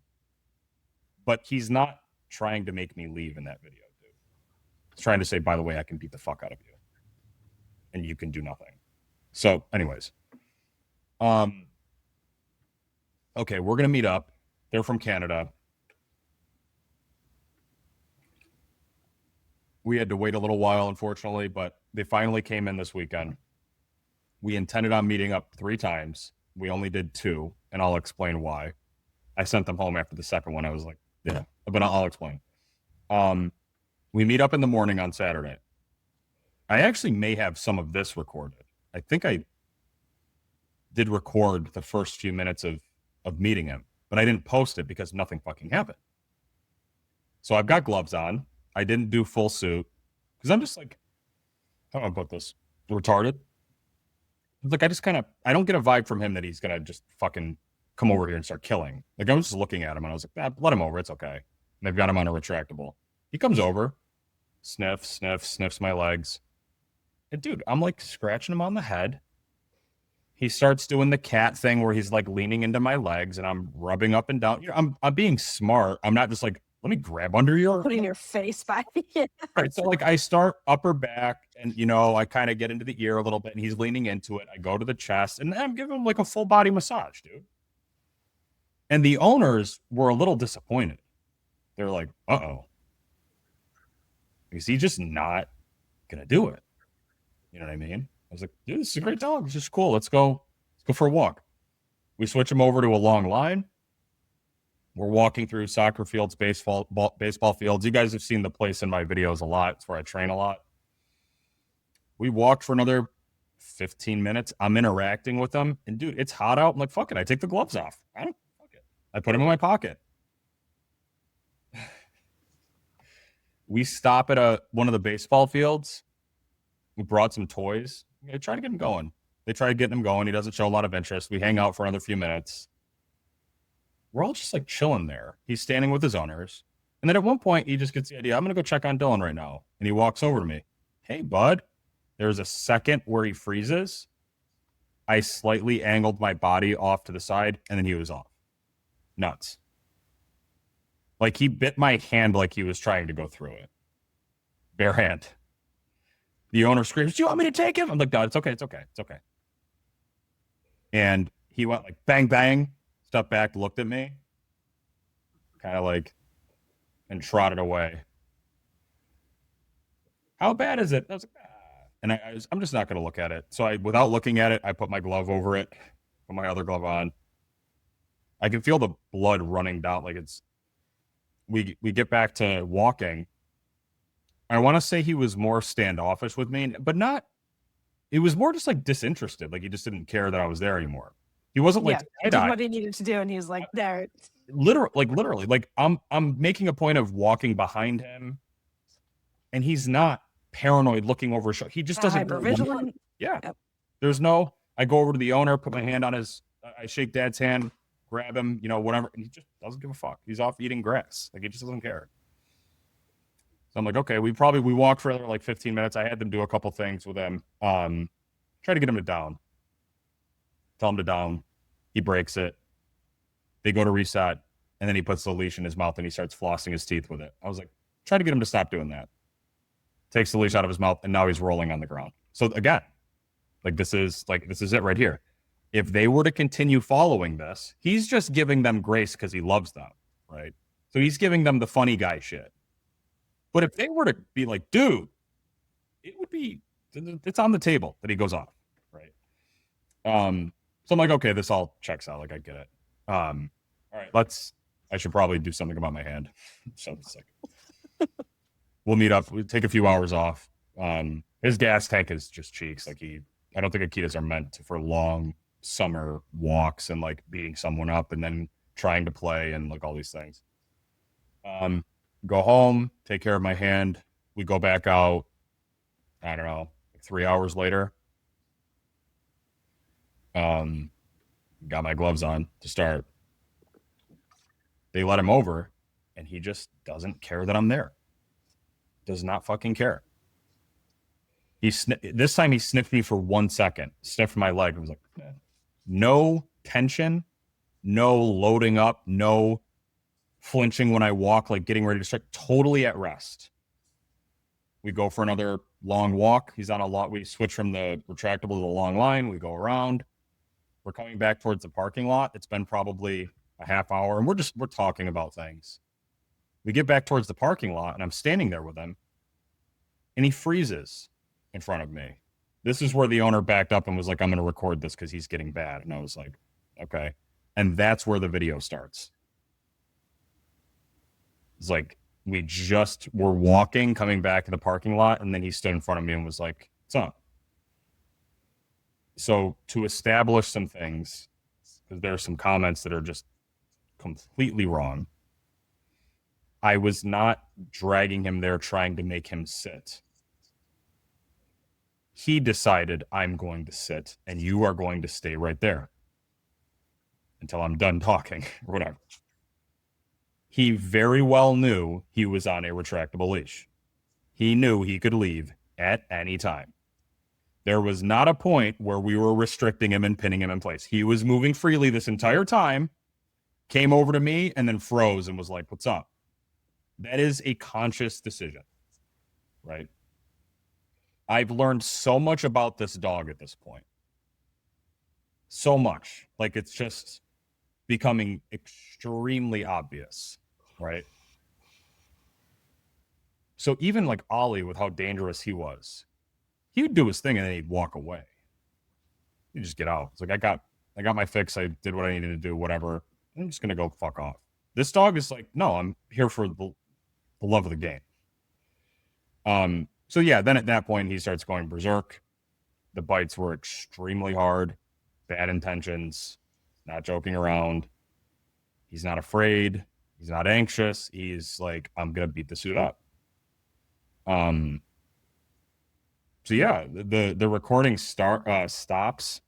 But he's not trying to make me leave in that video, dude. He's trying to say, by the way, I can beat the fuck out of you and you can do nothing. So anyways, okay, we're going to meet up. They're from Canada. We had to wait a little while, unfortunately, but they finally came in this weekend. We intended on meeting up 3 times. We only did 2, and I'll explain why. I sent them home after the second one. I was like, yeah, but I'll explain. We meet up in the morning on Saturday. I actually may have some of this recorded. I think I did record the first few minutes of meeting him, but I didn't post it because nothing fucking happened. So I've got gloves on. I didn't do full suit because I'm just like, how do I put this? Retarded. Like I don't get a vibe from him that he's gonna just fucking come over here and start killing. Like I was just looking at him and I was like, let him over. It's okay. And they've got him on a retractable. He comes over, sniffs my legs. And dude, I'm like scratching him on the head. He starts doing the cat thing where he's like leaning into my legs and I'm rubbing up and down. You know, I'm being smart. I'm not just like let me grab under your Putting your face by it. right. So like I start upper back and I kind of get into the ear a little bit and he's leaning into it. I go to the chest and then I'm giving him like a full body massage, dude. And the owners were a little disappointed. They're like, uh-oh. Is he just not gonna do it? You know what I mean? I was like, dude, this is a great dog. It's just cool. Let's go for a walk. We switch him over to a long line. We're walking through soccer fields, baseball fields. You guys have seen the place in my videos a lot. It's where I train a lot. We walked for another 15 minutes. I'm interacting with them. And dude, it's hot out. I'm like, fuck it. I take the gloves off. Fuck it. I put them in my pocket. We stop at one of the baseball fields. We brought some toys. They try to get him going. They try to get him going. He doesn't show a lot of interest. We hang out for another few minutes. We're all just like chilling there. He's standing with his owners. And then at one point, he just gets the idea, I'm going to go check on Dylan right now. And he walks over to me. Hey, bud. There's a second where he freezes. I slightly angled my body off to the side, and then he was off. Nuts. Like he bit my hand like he was trying to go through it. Bare hand. The owner screams, do you want me to take him? I'm like, no, it's okay. It's okay. It's okay. And he went like bang, bang, stepped back, looked at me, kind of like, and trotted away. How bad is it? I was like, and I'm just not going to look at it. So without looking at it, I put my glove over it, put my other glove on. I can feel the blood running down. Like we get back to walking. I want to say he was more standoffish with me, but not, it was more just like disinterested. Like he just didn't care that I was there anymore. He wasn't like, he did what he needed to do. And he was like, there. Literally, like I'm making a point of walking behind him and he's not paranoid looking over his shoulder. He just doesn't. Hypervigilant. Yeah. Yep. I go over to the owner, put my hand on I shake dad's hand, grab him, whatever. And he just doesn't give a fuck. He's off eating grass. Like he just doesn't care. So I'm like, okay, we walked for another like 15 minutes. I had them do a couple things with him. Try to get him to down. Tell him to down. He breaks it. They go to reset. And then he puts the leash in his mouth and he starts flossing his teeth with it. I was like, try to get him to stop doing that. Takes the leash out of his mouth and now he's rolling on the ground. So again, this is it right here. If they were to continue following this, he's just giving them grace because he loves them, right? So he's giving them the funny guy shit. But if they were to be like, dude, it's on the table that he goes off, right? So I'm like, okay, this all checks out. Like I get it. All right, I should probably do something about my hand. So it's like, we'll meet up. We'll take a few hours off. His gas tank is just cheeks. Like I don't think Akitas are meant for long summer walks and like beating someone up and then trying to play and like all these things. Go home, take care of my hand. We go back out, I don't know, 3 hours later. Got my gloves on to start. They let him over, and he just doesn't care that I'm there. Does not fucking care. This time he sniffed me for 1 second, sniffed my leg, and was like, no tension, no loading up, no flinching when I walk, like getting ready to strike, totally at rest. We go for another long walk. He's on a lot. We switch from the retractable to the long line. We go around. We're coming back towards the parking lot. It's been probably a half hour, and we're talking about things. We get back towards the parking lot, and I'm standing there with him, and he freezes in front of me. This is where the owner backed up and was like, I'm going to record this because he's getting bad. And I was like, okay. And that's where the video starts. It's like, we just were walking, coming back to the parking lot, and then he stood in front of me and was like, what's up? So to establish some things, because there are some comments that are just completely wrong, I was not dragging him there trying to make him sit. He decided, I'm going to sit, and you are going to stay right there until I'm done talking, or whatever. He very well knew he was on a retractable leash. He knew he could leave at any time. There was not a point where we were restricting him and pinning him in place. He was moving freely this entire time, came over to me, and then froze and was like, what's up? That is a conscious decision, right? I've learned so much about this dog at this point. So much. Like it's just becoming extremely obvious, right? So even like Ollie, with how dangerous he was, he would do his thing and then he'd walk away. He'd just get out. It's like I got my fix. I did what I needed to do. Whatever. I'm just gonna go fuck off. This dog is like, no, I'm here for the love of the game. So yeah, then at that point he starts going berserk. The bites were extremely hard, bad intentions, not joking around. He's not afraid. He's not anxious. He's like, I'm gonna beat this dude up. Um. So yeah, the recording stops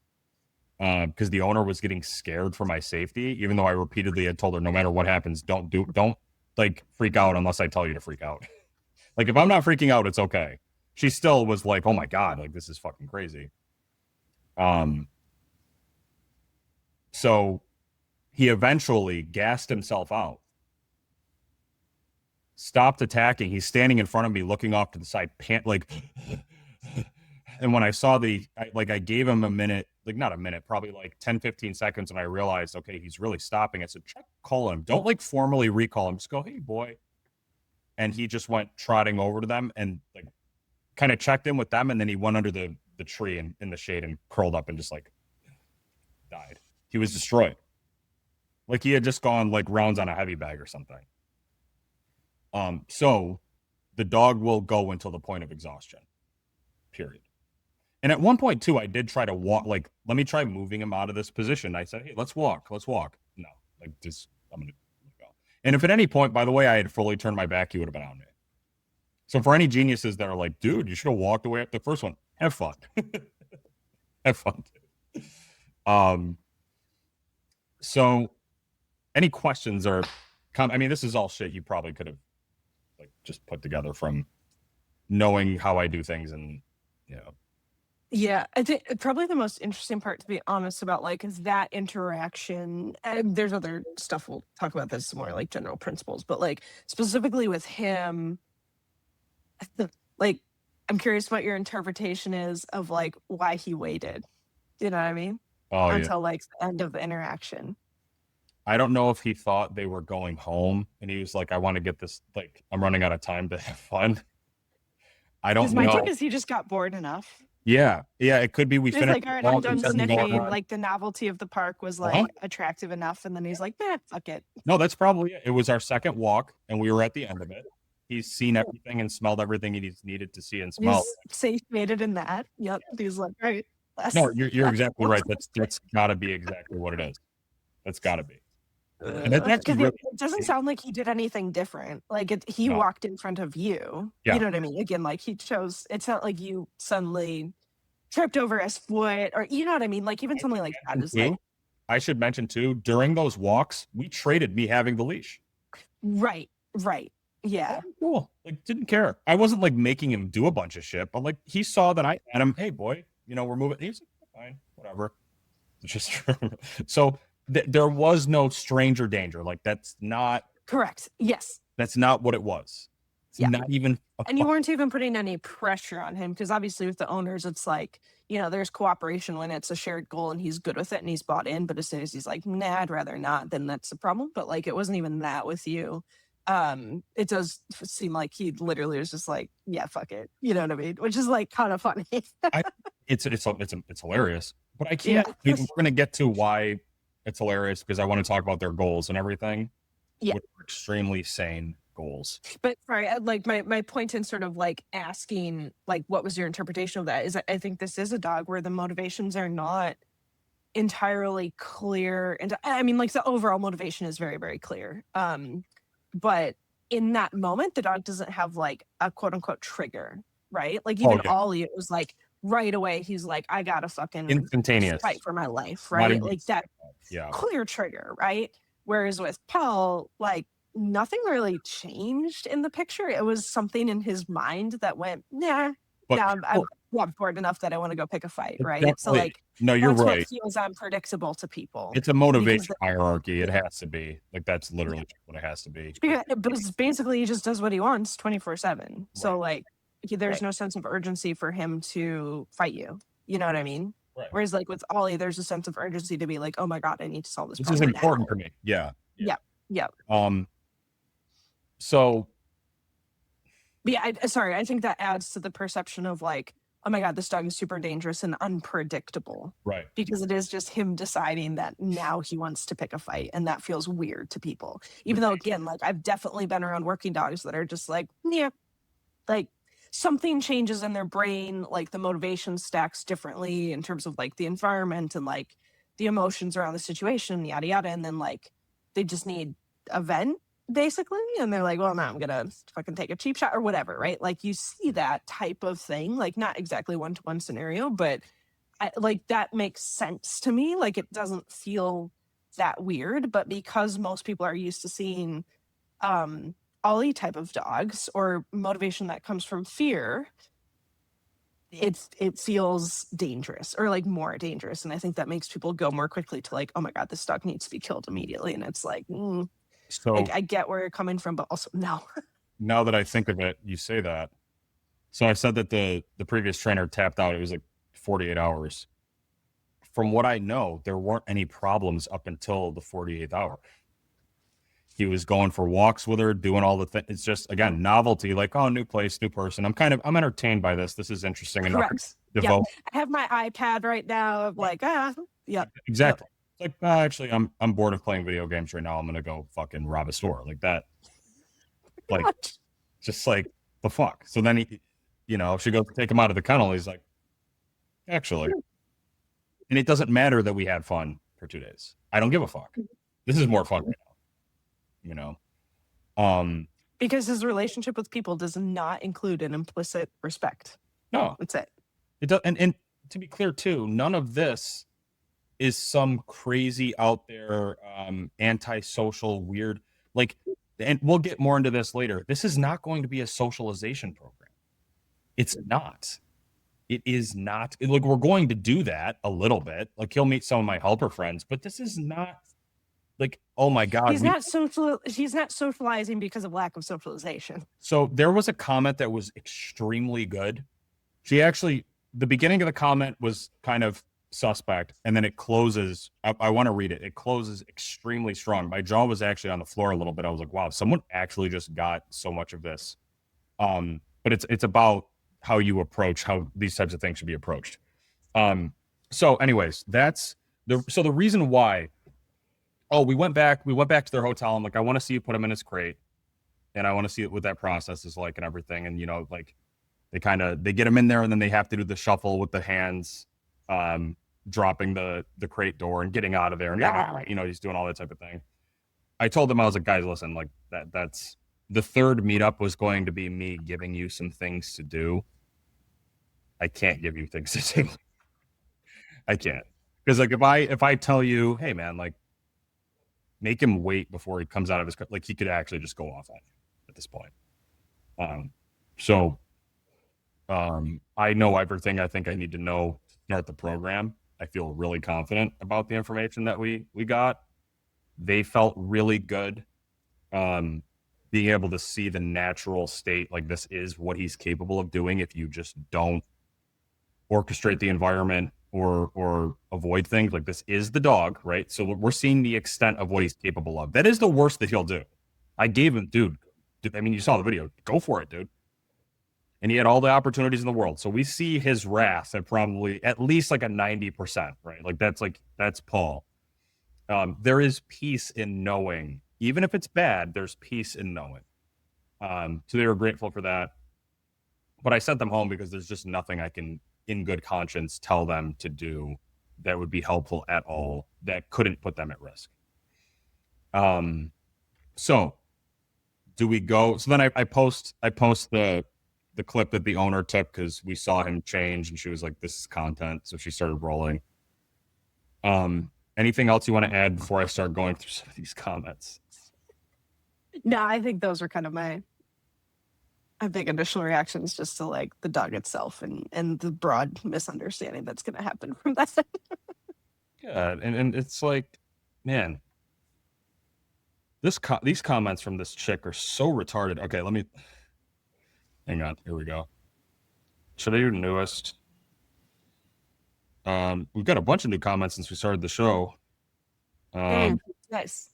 because the owner was getting scared for my safety, even though I repeatedly had told her, no matter what happens, don't like freak out unless I tell you to freak out. Like if I'm not freaking out, it's okay. She still was like, oh my god, like this is fucking crazy. So he eventually gassed himself out, stopped attacking. He's standing in front of me, looking off to the side, like. And when I saw I gave him a minute, like not a minute, probably like 10, 15 seconds. And I realized, okay, he's really stopping. I said, check, call him. Don't like formally recall him. Just go, hey, boy. And he just went trotting over to them and like kind of checked in with them. And then he went under the tree in the shade and curled up and just like died. He was destroyed. Like he had just gone like rounds on a heavy bag or something. So the dog will go until the point of exhaustion, period. And at one point too, I did try to walk, like, let me try moving him out of this position. I said, hey, let's walk. No, like just, I'm going to go. And if at any point, by the way, I had fully turned my back, he would have been on me. So for any geniuses that are like, dude, you should have walked away at the first one, have fun. Have fun. So any questions or I mean, this is all shit you probably could have like just put together from knowing how I do things and, you know. Yeah, I think probably the most interesting part, to be honest, about like is that interaction. And there's other stuff we'll talk about this more, like general principles, but like specifically with him, like I'm curious what your interpretation is of like why he waited. You know what I mean? Oh yeah. Until like the end of the interaction. I don't know if he thought they were going home and he was like, I want to get this, like, I'm running out of time to have fun. I don't My know. take is he just got bored enough. Yeah. It could be we He's finished. like, all right, I'm done sniffing. Like the novelty of the park was like attractive enough. And then he's like, nah, fuck it. No, that's probably it. It was our second walk and we were at the end of it. He's seen everything and smelled everything he's needed to see and smell. He's satiated in that. Yep. He's like, all right. No, you're exactly right. That's gotta be exactly what it is. That's gotta be. And that's actually really it doesn't sound like he did anything different. Like he walked in front of you. Yeah. You know what I mean? Again, like he chose. It's not like you suddenly tripped over his foot, or you know what I mean? Like even something like that is like. I should mention too, during those walks, we traded me having the leash. Right. Yeah. Oh, cool. Like didn't care. I wasn't like making him do a bunch of shit, but like he saw that I had him. Hey boy, you know we're moving. He's like, fine, whatever. It's just so. There was no stranger danger. Like that's not correct. Yes, that's not what it was. It's not even. And you weren't even putting any pressure on him because obviously with the owners, it's like there's cooperation when it's a shared goal and he's good with it and he's bought in. But as soon as he's like, nah, I'd rather not, then that's a problem. But like it wasn't even that with you. It does seem like he literally was just like, yeah, fuck it. You know what I mean? Which is like kind of funny. It's hilarious, but I can't. We're gonna get to why. It's hilarious because I want to talk about their goals and everything. Yeah. Which are extremely sane goals. But sorry, like my point in sort of like asking like what was your interpretation of that is I think this is a dog where the motivations are not entirely clear. And I mean like the overall motivation is very, very clear. But in that moment, the dog doesn't have like a quote unquote trigger, right? Like even Ollie, it was like right away, he's like, I gotta fucking instantaneous fight for my life, right? Like that clear trigger, right? Whereas with Paul, like nothing really changed in the picture. It was something in his mind that went, nah. But I'm I'm bored enough that I want to go pick a fight, It's right? So definitely, like no, you're that's what right. feels unpredictable to people It's a because motivation hierarchy. It has to be. Like, that's literally what it has to be. basically he just does what he wants 24/7. Right. So like there's no sense of urgency for him to fight you. You know what I mean? Right. Whereas like with Ollie, there's a sense of urgency to be like, oh my god, I need to solve this This is problem important now. for me. Yeah. Yeah, yeah. So But yeah, sorry, I think that adds to the perception of like, oh my god, this dog is super dangerous and unpredictable. right. Because it is just him deciding that now he wants to pick a fight, and that feels weird to people. Even though, again, like I've definitely been around working dogs that are just like, yeah, like something changes in their brain, like the motivation stacks differently in terms of like the environment and like the emotions around the situation, yada yada, and then like they just need a vent basically, and they're like, well, now I'm gonna fucking take a cheap shot or whatever, right? Like you see that type of thing, like not exactly one to one scenario, but like that makes sense to me. Like it doesn't feel that weird, but because most people are used to seeing um ollie type of dogs or motivation that comes from fear, it feels dangerous or like more dangerous, and I think that makes people go more quickly to like, oh my god, this dog needs to be killed immediately, and it's like So I get where you're coming from, but also no. now that I think of it, you say that. So I said that the previous trainer tapped out. It was like 48 hours. From what I know, there weren't any problems up until the 48th hour. He was going for walks with her, doing all the things. It's just, again, novelty, like, oh, new place, new person. I'm entertained by this. This is interesting enough to Correct. Yep. devote. I have my iPad right now of like, yep. Exactly. It's like, actually, I'm bored of playing video games right now. I'm gonna go fucking rob a store like that. Like, Yep. just like the fuck. So then she goes to take him out of the kennel. He's like, actually, and it doesn't matter that we had fun for 2 days. I don't give a fuck. This is more fun right now. Because his relationship with people does not include an implicit respect. No, That's it. it does. And to be clear too, none of this is some crazy out there antisocial weird, like, and we'll get more into this later. This is not going to be a socialization program. It's not. It is not. Like, we're going to do that a little bit. Like, he'll meet some of my helper friends, but this is not like, oh my god, He's not socializing because of lack of socialization. So there was a comment that was extremely good. She actually, the beginning of the comment was kind of suspect, and then it closes. I want to read it. It closes extremely strong. My jaw was actually on the floor a little bit. I was like, wow, someone actually just got so much of this. But it's about how you approach how these types of things should be approached. So anyways, that's the reason why. Oh, we went back to their hotel. I'm like, I want to see you put him in his crate, and I want to see what that process is like and everything. And like they get him in there, and then they have to do the shuffle with the hands, dropping the crate door and getting out of there, and he's doing all that type of thing. I told them, I was like, guys, listen, like that's the third meetup was going to be me giving you some things to do. I can't give you things to do. I can't, because like if I tell you, hey man, like, make him wait before he comes out of his, like, he could actually just go off on you at this point. I know everything I think I need to know to start the program. I feel really confident about the information that we got. They felt really good. Being able to see the natural state, like, this is what he's capable of doing if you just don't orchestrate the environment or avoid things. Like, this is the dog, right? So we're seeing the extent of what he's capable of. That is the worst that he'll do. I gave him, dude, I mean, you saw the video. Go for it, dude. And he had all the opportunities in the world. So we see his wrath at probably at least like a 90%, right? Like, that's Paul. There is peace in knowing, even if it's bad, there's peace in knowing. So they were grateful for that. But I sent them home because there's just nothing I can, in good conscience, tell them to do that would be helpful at all, that couldn't put them at risk. So do we go? So then I post the clip that the owner took, because we saw him change, and she was like, this is content. So she started rolling. Anything else you want to add before I start going through some of these comments? No, I think those are kind of a big initial reaction is just to like the dog itself and the broad misunderstanding that's going to happen from that. Yeah, and it's like, man, these comments from this chick are so retarded. Okay, let me hang on. Here we go. Should I do newest? We've got a bunch of new comments since we started the show. Nice.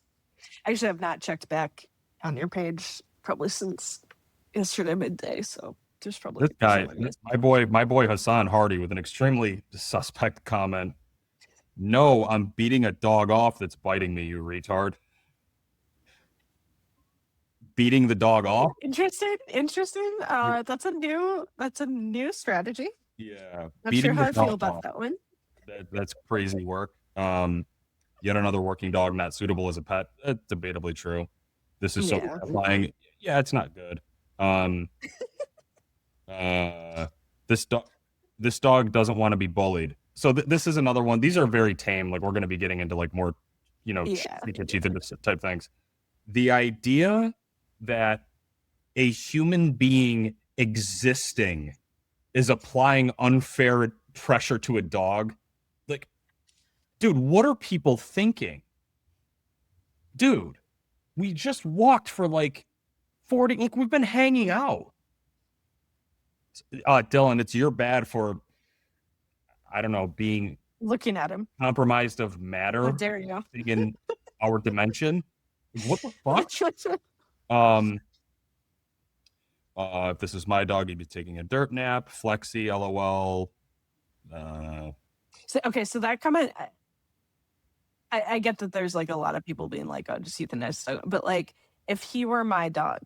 I actually have not checked back on your page probably since yesterday midday, so there's probably This guy, something missing. my boy Hassan Hardy, with an extremely suspect comment. No, I'm beating a dog off that's biting me, you retard. Beating the dog off? Interesting. That's a new strategy. Yeah, Not sure beating how the I feel dog about off. that one. That's crazy work. Yet another working dog not suitable as a pet. Debatably true. This is so Yeah. terrifying. Yeah, it's not good. Um, uh, this dog doesn't want to be bullied. So this is another one. These are very tame. Like we're going to be getting into like more, Yeah. teeth type things. The idea that a human being existing is applying unfair pressure to a dog, like, dude, what are people thinking? Dude, we just walked for like 40, like we've been hanging out. Dylan, it's your bad for, I don't know, being Looking at him. compromised of How matter dare you? in our dimension. What the fuck? Um, if this is my dog, he'd be taking a dirt nap. Flexi, LOL. So that comment, I get that there's like a lot of people being like, oh, just euthanize dog. But like, if he were my dog,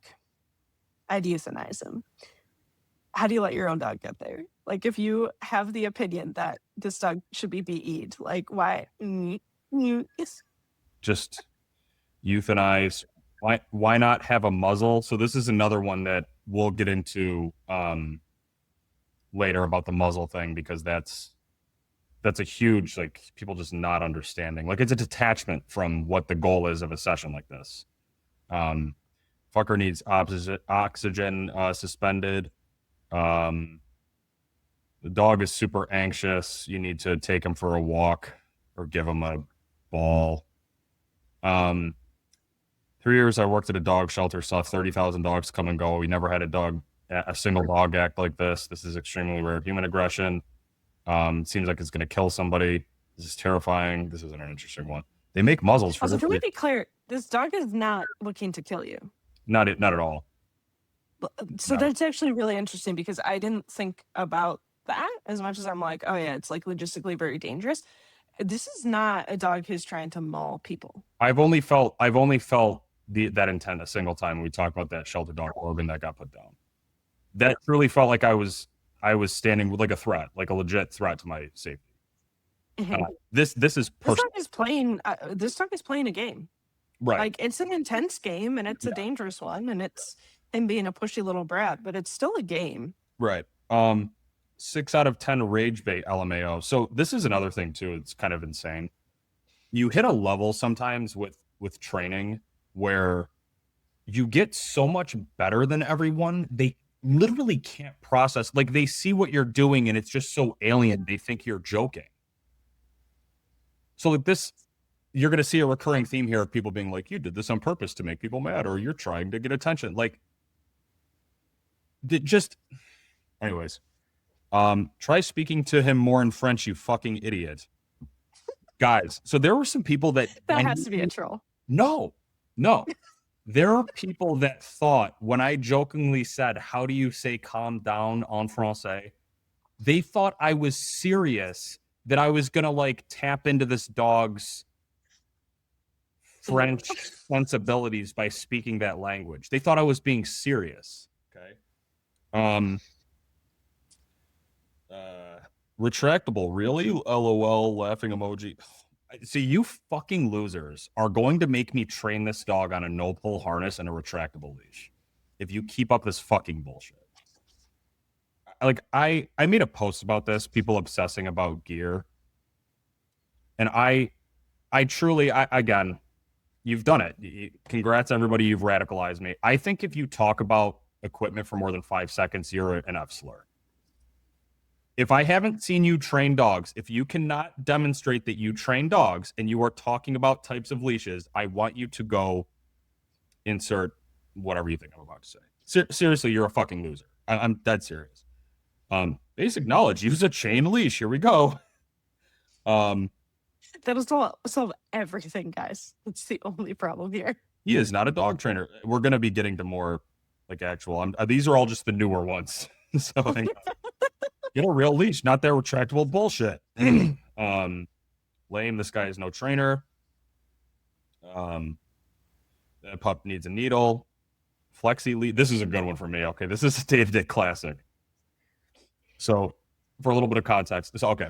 I'd euthanize him. How do you let your own dog get there? Like, if you have the opinion that this dog should be beat, like, why? Just euthanize. Why not have a muzzle? So this is another one that we'll get into later about the muzzle thing, because that's a huge, like, people just not understanding. Like, it's a detachment from what the goal is of a session like this. Fucker needs oxygen suspended. The dog is super anxious. You need to take him for a walk or give him a ball. 3 years I worked at a dog shelter, saw 30,000 dogs come and go. We never had a single dog act like this. This is extremely rare human aggression. Seems like it's going to kill somebody. This is terrifying. This isn't an interesting one. They make muzzles for Also, can we be clear? This dog is not looking to kill you. Not at all. So No. that's actually really interesting because I didn't think about that as much as I'm like, oh yeah, it's like logistically very dangerous. This is not a dog who's trying to maul people. I've only felt that intent a single time when we talked about that shelter dog organ that got put down. That truly felt like I was standing with like a threat, like a legit threat to my safety. This is personal. This dog is playing a game. Right. Like, it's an intense game and it's a dangerous one, and it's him being a pushy little brat, but it's still a game. Right. 6 out of 10 rage bait LMAO. So this is another thing too. It's kind of insane. You hit a level sometimes with training where you get so much better than everyone. They literally can't process. Like, they see what you're doing and it's just so alien. They think you're joking. So like this, you're going to see a recurring theme here of people being like, you did this on purpose to make people mad, or you're trying to get attention. Like, anyways, try speaking to him more in French, you fucking idiot. Guys, so there were some people that has to be a troll. No. There are people that thought when I jokingly said, how do you say calm down en français? They thought I was serious, that I was going to like tap into this dog's French sensibilities by speaking that language. They thought I was being serious. Okay. Retractable, really? LOL, laughing emoji. See, you fucking losers are going to make me train this dog on a no-pull harness and a retractable leash if you keep up this fucking bullshit. Like, I made a post about this, people obsessing about gear. And I truly, again, you've done it. Congrats, everybody. You've radicalized me. I think if you talk about equipment for more than 5 seconds, you're an F slur. If I haven't seen you train dogs, if you cannot demonstrate that you train dogs and you are talking about types of leashes, I want you to go insert whatever you think I'm about to say. Seriously, you're a fucking loser. I'm dead serious. Basic knowledge, use a chain leash. Here we go. That'll solve everything, guys. That's the only problem here. He is not a dog trainer. We're going to be getting to more like actual. These are all just the newer ones. So get a real leash, not their retractable bullshit. Lame. This guy is no trainer. That pup needs a needle. Flexi lead. This is a good one for me. Okay, this is a day-to-day classic. So, for a little bit of context, okay.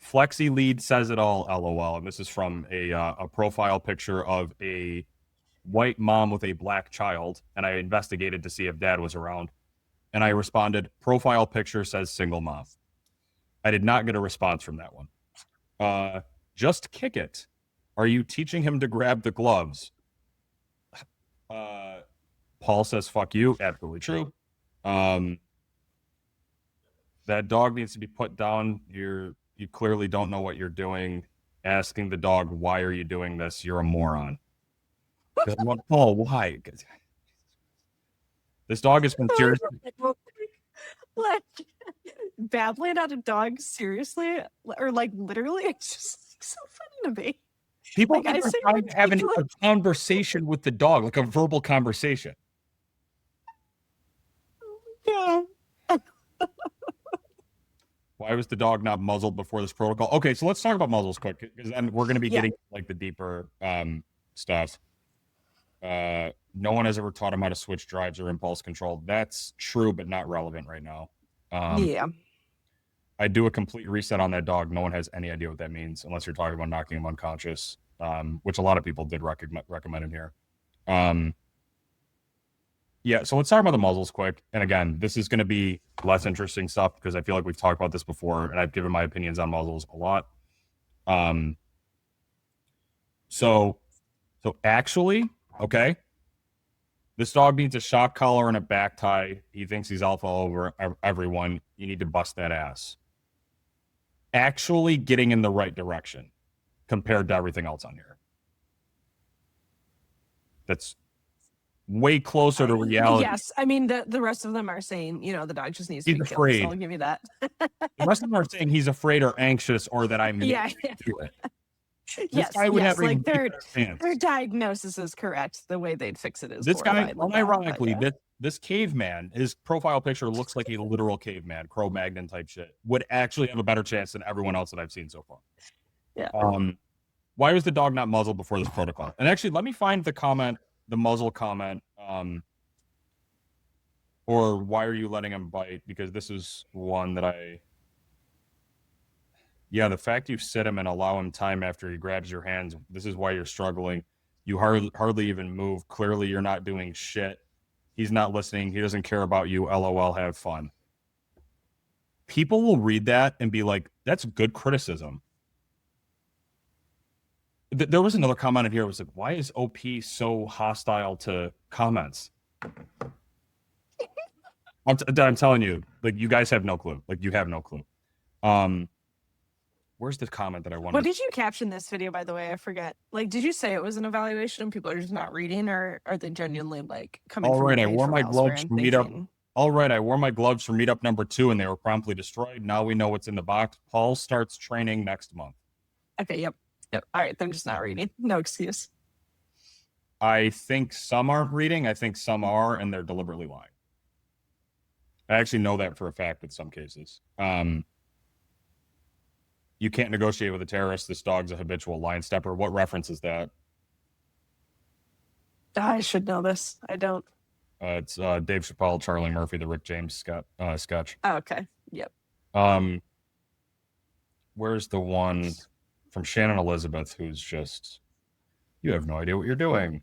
Flexi lead says it all. LOL. And this is from a profile picture of a white mom with a black child, and I investigated to see if dad was around. And I responded, profile picture says single mom. I did not get a response from that one. Just kick it. Are you teaching him to grab the gloves? Paul says, fuck you. Absolutely true. That dog needs to be put down. You clearly don't know what you're doing. Asking the dog, why are you doing this? You're a moron. Paul, why? This dog has been seriously. Like, babbling at a dog, seriously? Or like literally? It's just so funny to me. People like, are trying to have a conversation with the dog, like a verbal conversation. Yeah. Why was the dog not muzzled before this protocol? Okay, so let's talk about muzzles quick, because then we're going to be getting like the deeper stuff. No one has ever taught him how to switch drives or impulse control. That's true, but not relevant right now. I do a complete reset on that dog. No one has any idea what that means, unless you're talking about knocking him unconscious, which a lot of people did recommend in here. Yeah, so let's talk about the muzzles quick. And again, this is going to be less interesting stuff because I feel like we've talked about this before, and I've given my opinions on muzzles a lot. So actually, okay, this dog needs a shock collar and a back tie. He thinks he's alpha over everyone. You need to bust that ass. Actually getting in the right direction compared to everything else on here. That's way closer to reality. Yes, I mean the rest of them are saying, the dog just needs to be afraid. killed. So I'll give you that. The rest of them are saying he's afraid or anxious or that I'm yeah. do it. Yes, like their diagnosis is correct. The way they'd fix it is this guy. Unironically, this caveman, his profile picture looks like a literal caveman, Cro-Magnon type shit. Would actually have a better chance than everyone else that I've seen so far. Yeah. Why was the dog not muzzled before this protocol? And actually, let me find the comment. The muzzle comment, or why are you letting him bite? Because this is one that the fact you sit him and allow him time after he grabs your hands, this is why you're struggling. You hardly even move. Clearly, you're not doing shit. He's not listening. He doesn't care about you. LOL, have fun. People will read that and be like, that's good criticism. There was another comment in here. It was like, why is OP so hostile to comments? I'm telling you, like, you guys have no clue. Like, you have no clue. Where's the comment that I wanted? What did you caption this video, by the way? I forget. Like, did you say it was an evaluation and people are just not reading, or are they genuinely like coming? All right, I wore my gloves for meetup. All right, I wore my gloves for meetup number 2 and they were promptly destroyed. Now we know what's in the box. Paul starts training next month. Okay, yep. All right, they're just not reading. No excuse. I think some aren't reading. I think some are, and they're deliberately lying. I actually know that for a fact in some cases. You can't negotiate with a terrorist. This dog's a habitual line stepper. What reference is that? I should know this. I don't. It's Dave Chappelle, Charlie Murphy, the Rick James sketch. Oh, okay. Yep. Where's the one from Shannon Elizabeth, who's just, you have no idea what you're doing.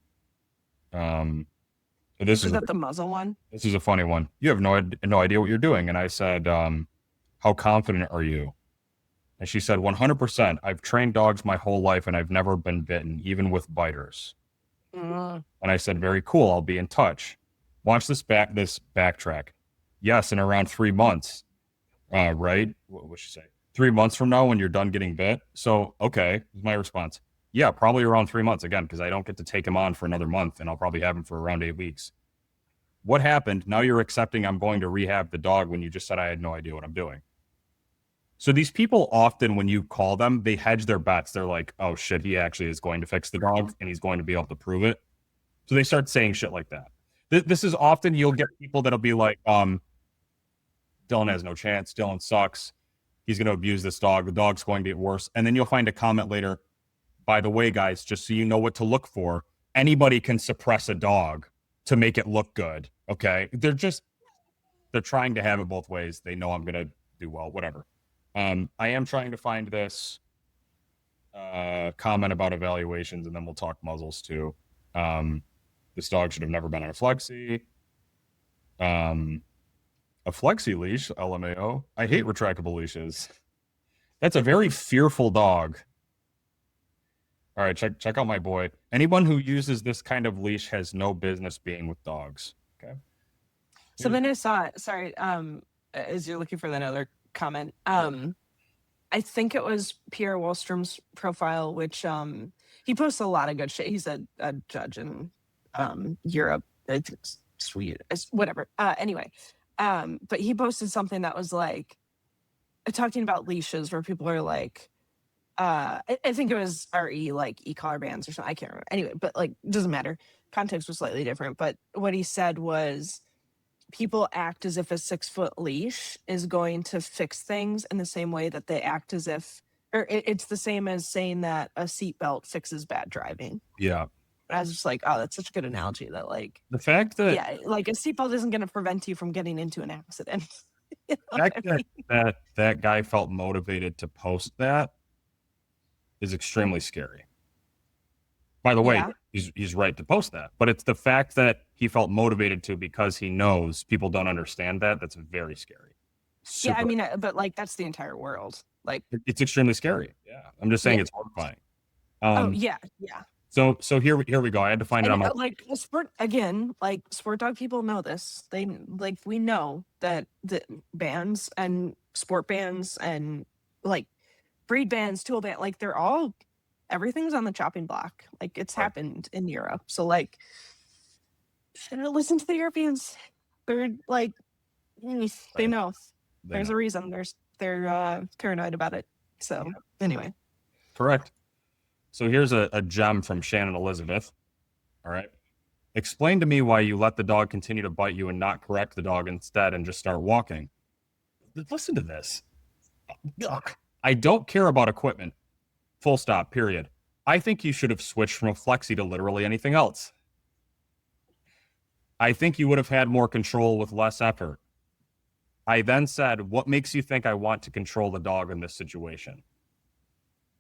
Is that the muzzle one? This is a funny one. You have no idea what you're doing. And I said, how confident are you? And she said, 100%. I've trained dogs my whole life and I've never been bitten, even with biters. And I said, very cool. I'll be in touch. Watch this backtrack. Yes, in around 3 months. Right? What should say? 3 months from now when you're done getting bit. So, okay, is my response. Yeah, probably around 3 months again, because I don't get to take him on for another month and I'll probably have him for around 8 weeks. What happened? Now you're accepting I'm going to rehab the dog when you just said I had no idea what I'm doing. So these people often, when you call them, they hedge their bets. They're like, oh shit, he actually is going to fix the dog and he's going to be able to prove it. So they start saying shit like that. This is often you'll get people that'll be like, Dylan has no chance. Dylan sucks. He's going to abuse this dog. The dog's going to get worse. And then you'll find a comment later. By the way, guys, just so you know what to look for, anybody can suppress a dog to make it look good. Okay. They're trying to have it both ways. They know I'm going to do well, whatever. I am trying to find this comment about evaluations, and then we'll talk muzzles too. This dog should have never been on a flexi. A flexi leash, LMAO. I hate retractable leashes. That's a very fearful dog. All right, check out my boy. Anyone who uses this kind of leash has no business being with dogs. Okay. Something I saw, sorry, as you're looking for that other comment, I think it was Pierre Wallstrom's profile, which he posts a lot of good shit. He's a judge in Europe, I think Sweden, whatever. Anyway, but he posted something that was like talking about leashes where people are like, I think it was RE, like e-collar bands or something. I can't remember. Anyway, but like, doesn't matter. Context was slightly different. But what he said was people act as if a 6-foot leash is going to fix things in the same way that they act as if, or it's the same as saying that a seatbelt fixes bad driving. Yeah. I was just like, oh, that's such a good analogy that like the fact that yeah, like a seatbelt isn't going to prevent you from getting into an accident. You know the fact what I mean? that guy felt motivated to post that is extremely scary. By the way, Yeah. he's right to post that, but it's the fact that he felt motivated to because he knows people don't understand that. That's very scary. Yeah, I mean, but like that's the entire world. Like It's extremely scary. Yeah, I'm just saying Yeah. it's horrifying. Oh yeah, yeah. So here we go. I had to find it on And my like sport again, like sport dog people know this. They like we know that the bands and sport bands and like breed bands, tool band, like they're all everything's on the chopping block. Like it's Right. happened in Europe. So like listen to the Europeans. They're like they know. There's a reason. They're paranoid about it. So anyway. Correct. So here's a gem from Shannon Elizabeth. All right. Explain to me why you let the dog continue to bite you and not correct the dog instead and just start walking. Listen to this. Ugh. I don't care about equipment. Full stop, period. I think you should have switched from a flexi to literally anything else. I think you would have had more control with less effort. I then said, what makes you think I want to control the dog in this situation?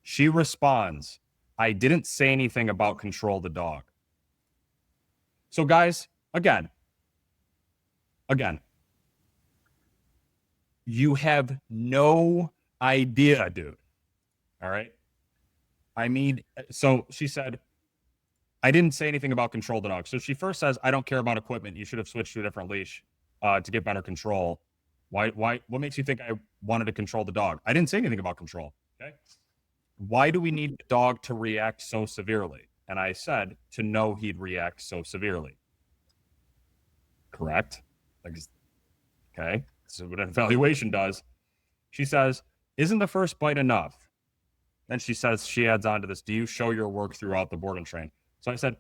She responds, I didn't say anything about control the dog. So guys, again, you have no idea, dude. All right. I mean, so she said, I didn't say anything about control the dog. So she first says, I don't care about equipment. You should have switched to a different leash to get better control. Why, what makes you think I wanted to control the dog? I didn't say anything about control. Okay. Why do we need the dog to react so severely? And I said, to know he'd react so severely. Correct. Like, okay. So what an evaluation does. She says, isn't the first bite enough? Then she says, she adds on to this, do you show your work throughout the board and train? So I said,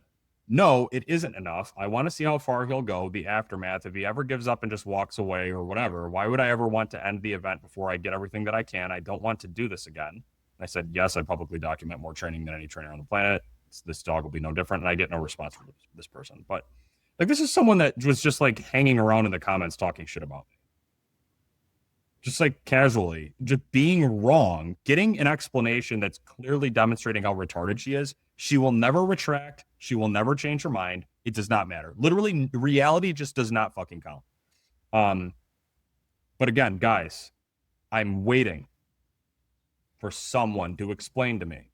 no, it isn't enough. I want to see how far he'll go, the aftermath. If he ever gives up and just walks away or whatever, why would I ever want to end the event before I get everything that I can? I don't want to do this again. And I said, yes, I publicly document more training than any trainer on the planet. This dog will be no different. And I get no response from this person. But like, this is someone that was just like hanging around in the comments talking shit about me. Just like casually, just being wrong, getting an explanation that's clearly demonstrating how retarded she is. She will never retract. She will never change her mind. It does not matter. Literally, reality just does not fucking count. But again, guys, I'm waiting for someone to explain to me.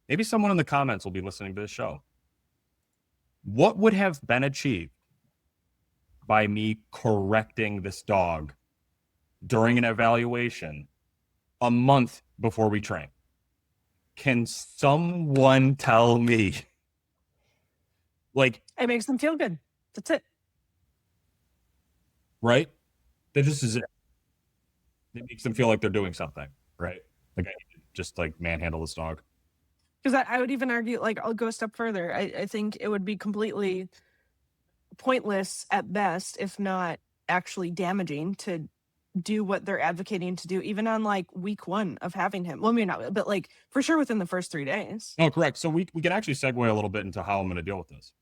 Maybe someone in the comments will be listening to this show. What would have been achieved by me correcting this dog during an evaluation a month before we train. Can someone tell me? Like, It makes them feel good. That's it. right? That just is it. It makes them feel like they're doing something, right? Like, I need to just like manhandle this dog. Because I would even argue, like, I'll go a step further. I think it would be completely pointless at best, if not actually damaging, to do what they're advocating to do, even on like week 1 of having him. Well, maybe not, but like for sure within the first 3 days. Oh, correct. So we can actually segue a little bit into how I'm going to deal with this,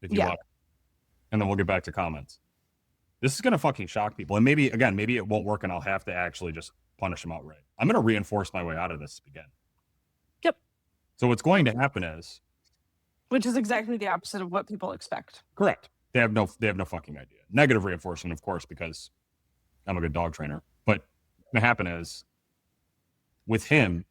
if you Yeah. want, and then we'll get back to comments. This is going to fucking shock people, and maybe it won't work, and I'll have to actually just punish him outright. I'm going to reinforce my way out of this again. Yep. So what's going to happen is, which is exactly the opposite of what people expect. Correct. They have no fucking idea. Negative reinforcement, of course, because I'm a good dog trainer. But what's going to happen is, with him,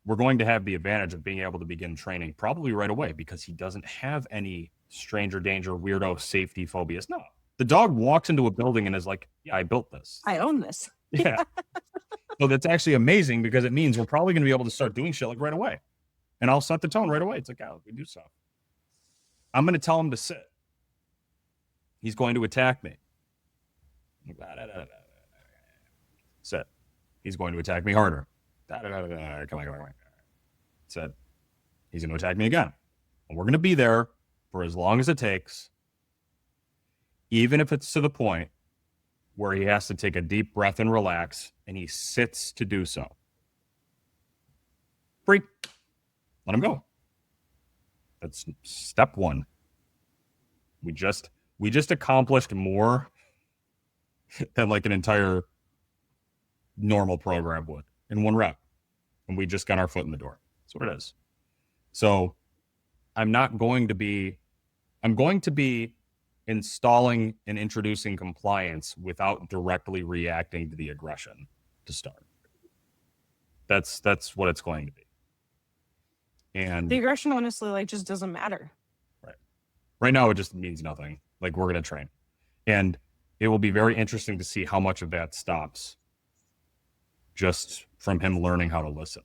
we're going to have the advantage of being able to begin training probably right away because he doesn't have any stranger danger, weirdo safety phobias. No. The dog walks into a building and is like, yeah, I built this. I own this. Yeah. So that's actually amazing because it means we're probably going to be able to start doing shit like right away. And I'll set the tone right away. It's like, oh, we do stuff. I'm going to tell him to sit. He's going to attack me. Sit. He's going to attack me harder. Come on. Sit. He's going to attack me again. And we're going to be there for as long as it takes, even if it's to the point where he has to take a deep breath and relax, and he sits to do so. Free. Let him go. That's step 1. We just accomplished more than like an entire normal program would in 1 rep. And we just got our foot in the door. That's what it is. So I'm going to be installing and introducing compliance without directly reacting to the aggression to start. That's what it's going to be. And the aggression, honestly, like, just doesn't matter. Right now, it just means nothing. Like, we're going to train. And it will be very interesting to see how much of that stops just from him learning how to listen.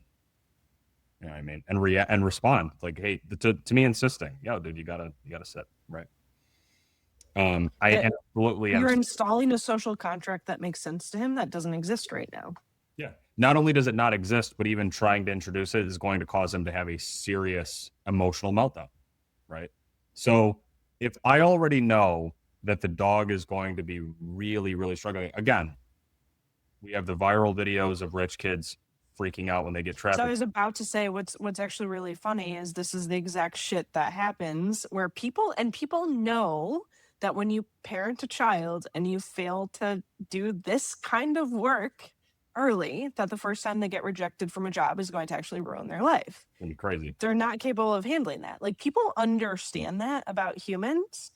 You know what I mean? And react and respond. Like, hey, to me insisting, yo, dude, you gotta sit. Right. I absolutely You're installing a social contract that makes sense to him that doesn't exist right now. Yeah. Not only does it not exist, but even trying to introduce it is going to cause him to have a serious emotional meltdown. Right. So if I already know that the dog is going to be really, really struggling, again, we have the viral videos of rich kids freaking out when they get trapped. So I was about to say, what's actually really funny is this is the exact shit that happens where people know that when you parent a child and you fail to do this kind of work early, that the first time they get rejected from a job is going to actually ruin their life. It's gonna be crazy. They're not capable of handling that. Like, people understand that about humans.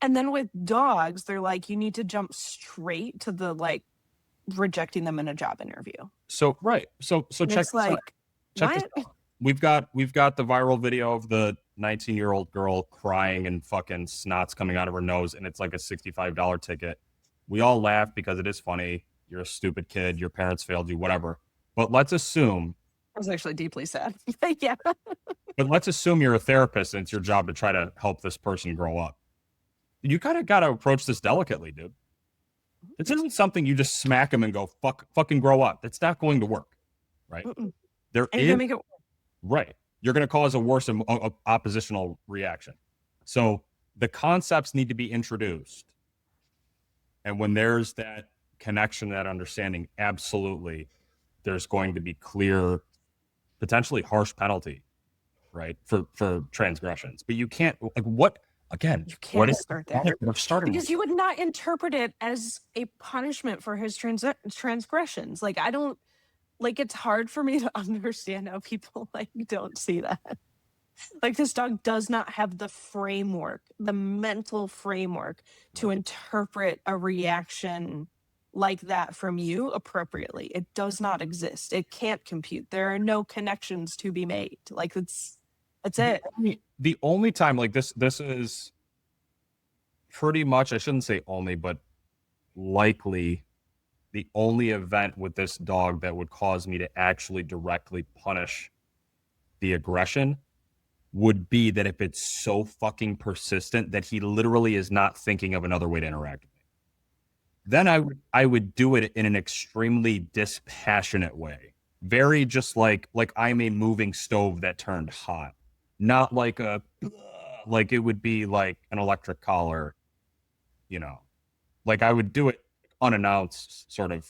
And then with dogs, they're like, you need to jump straight to the, like, rejecting them in a job interview. So right. So check this out. Check this out. We've got the viral video of the 19-year-old girl crying and fucking snots coming out of her nose, and it's like a $65 ticket. We all laugh because it is funny. You're a stupid kid. Your parents failed you, whatever. But let's assume I was actually deeply sad. Yeah. But let's assume you're a therapist and it's your job to try to help this person grow up. You kind of got to approach this delicately, dude. This isn't something you just smack them and go, fucking grow up. That's not going to work, right? Mm-mm. There And is, you're gonna make it right. You're going to cause a worse oppositional reaction. So the concepts need to be introduced. And when there's that connection, that understanding, absolutely, there's going to be clear, potentially harsh penalty, right, for transgressions. But you can't, like, what, again, you can't start that because you would not interpret it as a punishment for his transgressions. Like, I don't, like, it's hard for me to understand how people, like, don't see that. Like, this dog does not have the framework, the mental framework to interpret a reaction like that from you appropriately. It does not exist. It can't compute. There are no connections to be made. Like, that's it. The only time, like, this is, pretty much, I shouldn't say only, but likely the only event with this dog that would cause me to actually directly punish the aggression would be that if it's so fucking persistent that he literally is not thinking of another way to interact with me. Then I would do it in an extremely dispassionate way. Very just like I'm a moving stove that turned hot. Not like a like it would be like an electric collar, you know. Like I would do it unannounced, sort of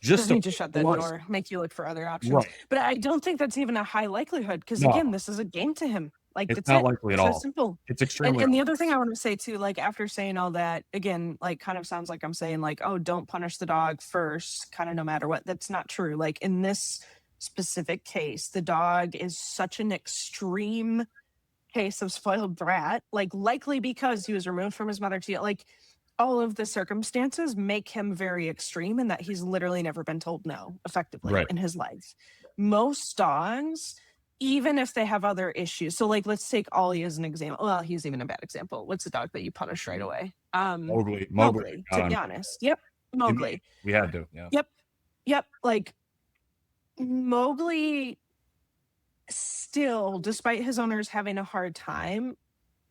just Doesn't to need to shut that door, make you look for other options. right. But I don't think that's even a high likelihood because No, again, this is a game to him. Like it's that's not it. likely at It's that all. simple. It's And extremely and the other thing I want to say too, like after saying all that, again, like kind of sounds like I'm saying like, oh, don't punish the dog first, kind of no matter what. That's not true. Like in this specific case, the dog is such an extreme case of spoiled brat, like likely because he was removed from his mother to like all of the circumstances make him very extreme in that he's literally never been told no effectively right. in his life. Most dogs, even if they have other issues, so like let's take Ollie as an example. Well, he's even a bad example. What's the dog that you punish right away? Mowgli Mowgli, got to on. be honest. Yep. And Mowgli. we had to, yeah. Yep. Yep. Like Mowgli still, despite his owners having a hard time,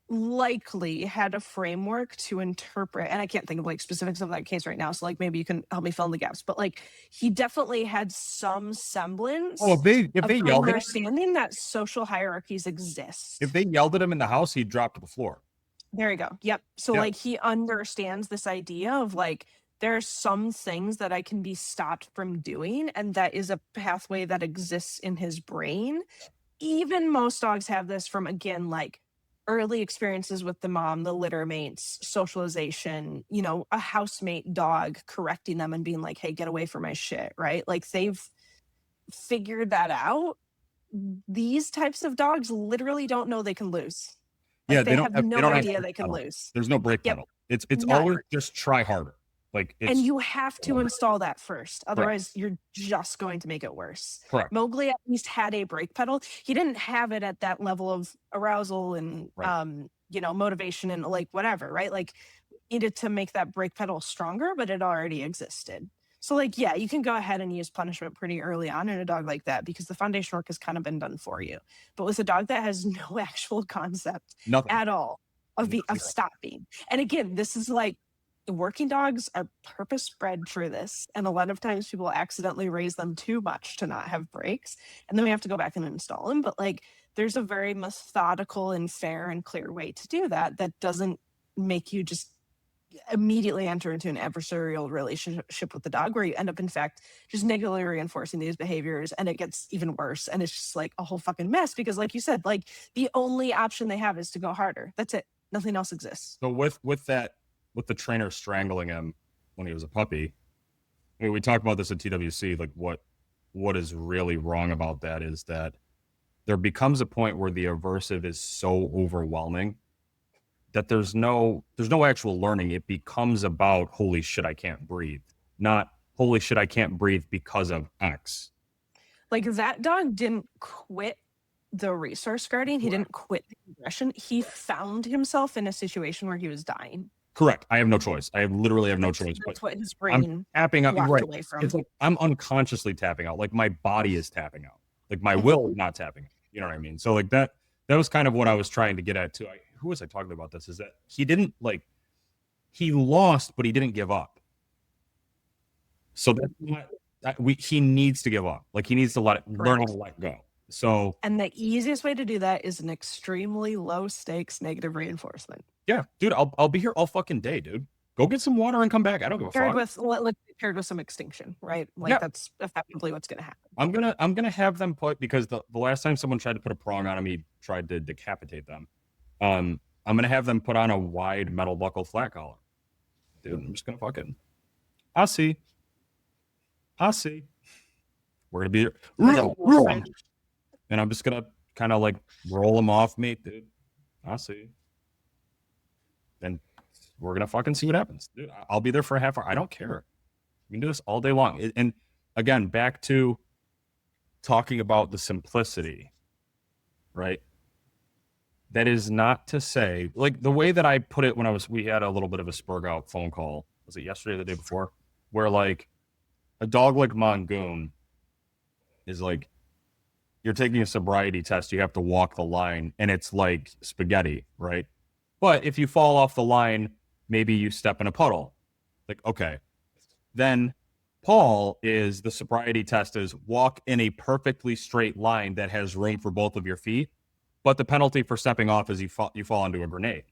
likely had a framework to interpret, and I can't think of like specifics of that case right now, so like maybe you can help me fill in the gaps, but like he definitely had some Oh, semblance if of they yelled at him, understanding that social hierarchies if exist. they yelled at him in the house, he'd drop to the floor. There you go. Yep. So Yeah. like he understands this idea of like there are some things that I can be stopped from doing, and that is a pathway that exists in his brain. Even most dogs have this from again like early experiences with the mom, the litter mates, socialization, you know, a housemate dog correcting them and being like, hey, get away from my shit, right? Like they've figured that out. These types of dogs literally don't know they can lose. Yeah, Like they have they no don't have idea brake they can pedal. lose. There's no brake Yep, pedal. It's none. always just try harder. Like And it's you have to install that first. correct. Otherwise, you're just going to make it worse. Correct. Mowgli at least had a brake pedal. He didn't have it at that level of arousal and Right. you know, motivation and like whatever, right? Like needed to make that brake pedal stronger, but it already existed. So like, yeah, you can go ahead and use punishment pretty early on in a dog like that because the foundation work has kind of been done for you. But with a dog that has no actual concept Nothing. at all of Nothing. stopping. And again, this is like working dogs are purpose bred for this. And a lot of times people accidentally raise them too much to not have brakes. And then we have to go back and install them. But like there's a very methodical and fair and clear way to do that that doesn't make you just immediately enter into an adversarial relationship with the dog where you end up in fact just negatively reinforcing these behaviors and it gets even worse and it's just like a whole fucking mess because like you said, like the only option they have is to go harder. That's it. Nothing else exists. So with the trainer strangling him when he was a puppy, I mean, we talked about this at TWC. Like what is really wrong about that is that there becomes a point where the aversive is so overwhelming that there's no actual learning. It becomes about holy shit, I can't breathe, not holy shit, I can't breathe because of X. Like that dog didn't quit the resource guarding. He didn't quit the aggression. He found himself in a situation where he was dying. Correct. I have no choice. I literally have no choice. That's But what his I'm brain tapping out. walked Right. away from. It's like I'm unconsciously tapping out. Like my body is tapping out. Like my will is not tapping out. You know what I mean? So like that was kind of what I was trying to get at too. Who was I talking about this? Is that he didn't like he lost, but he didn't give up. So that's not he needs to give up. Like he needs to learn how to let go. So and the easiest way to do that is an extremely low stakes negative reinforcement. Yeah, dude, I'll be here all fucking day, dude. Go get some water and come back. I don't give a paired fuck. with paired with some extinction, right? Like Yeah. that's effectively what's going to happen. I'm gonna have them put because the last time someone tried to put a prong on him, he tried to decapitate them. I'm gonna have them put on a wide metal buckle flat collar. Dude, I'm just gonna fucking. I see. We're gonna be and I'm just gonna kind of like roll them off me, dude. I see. And we're gonna fucking see what happens, dude. I'll be there for a half hour. I don't care. We can do this all day long. And again, back to talking about the simplicity, right? that is not to say, like the way that I put it when we had a little bit of a spurg out phone call. Was it yesterday or the day before? Where like a dog like Mongoon is like, you're taking a sobriety test, you have to walk the line, and it's like spaghetti, right? But if you fall off the line, maybe you step in a puddle. Like, okay. Then Paul is the sobriety test is walk in a perfectly straight line that has room for both of your feet. But the penalty for stepping off is you fall into a grenade.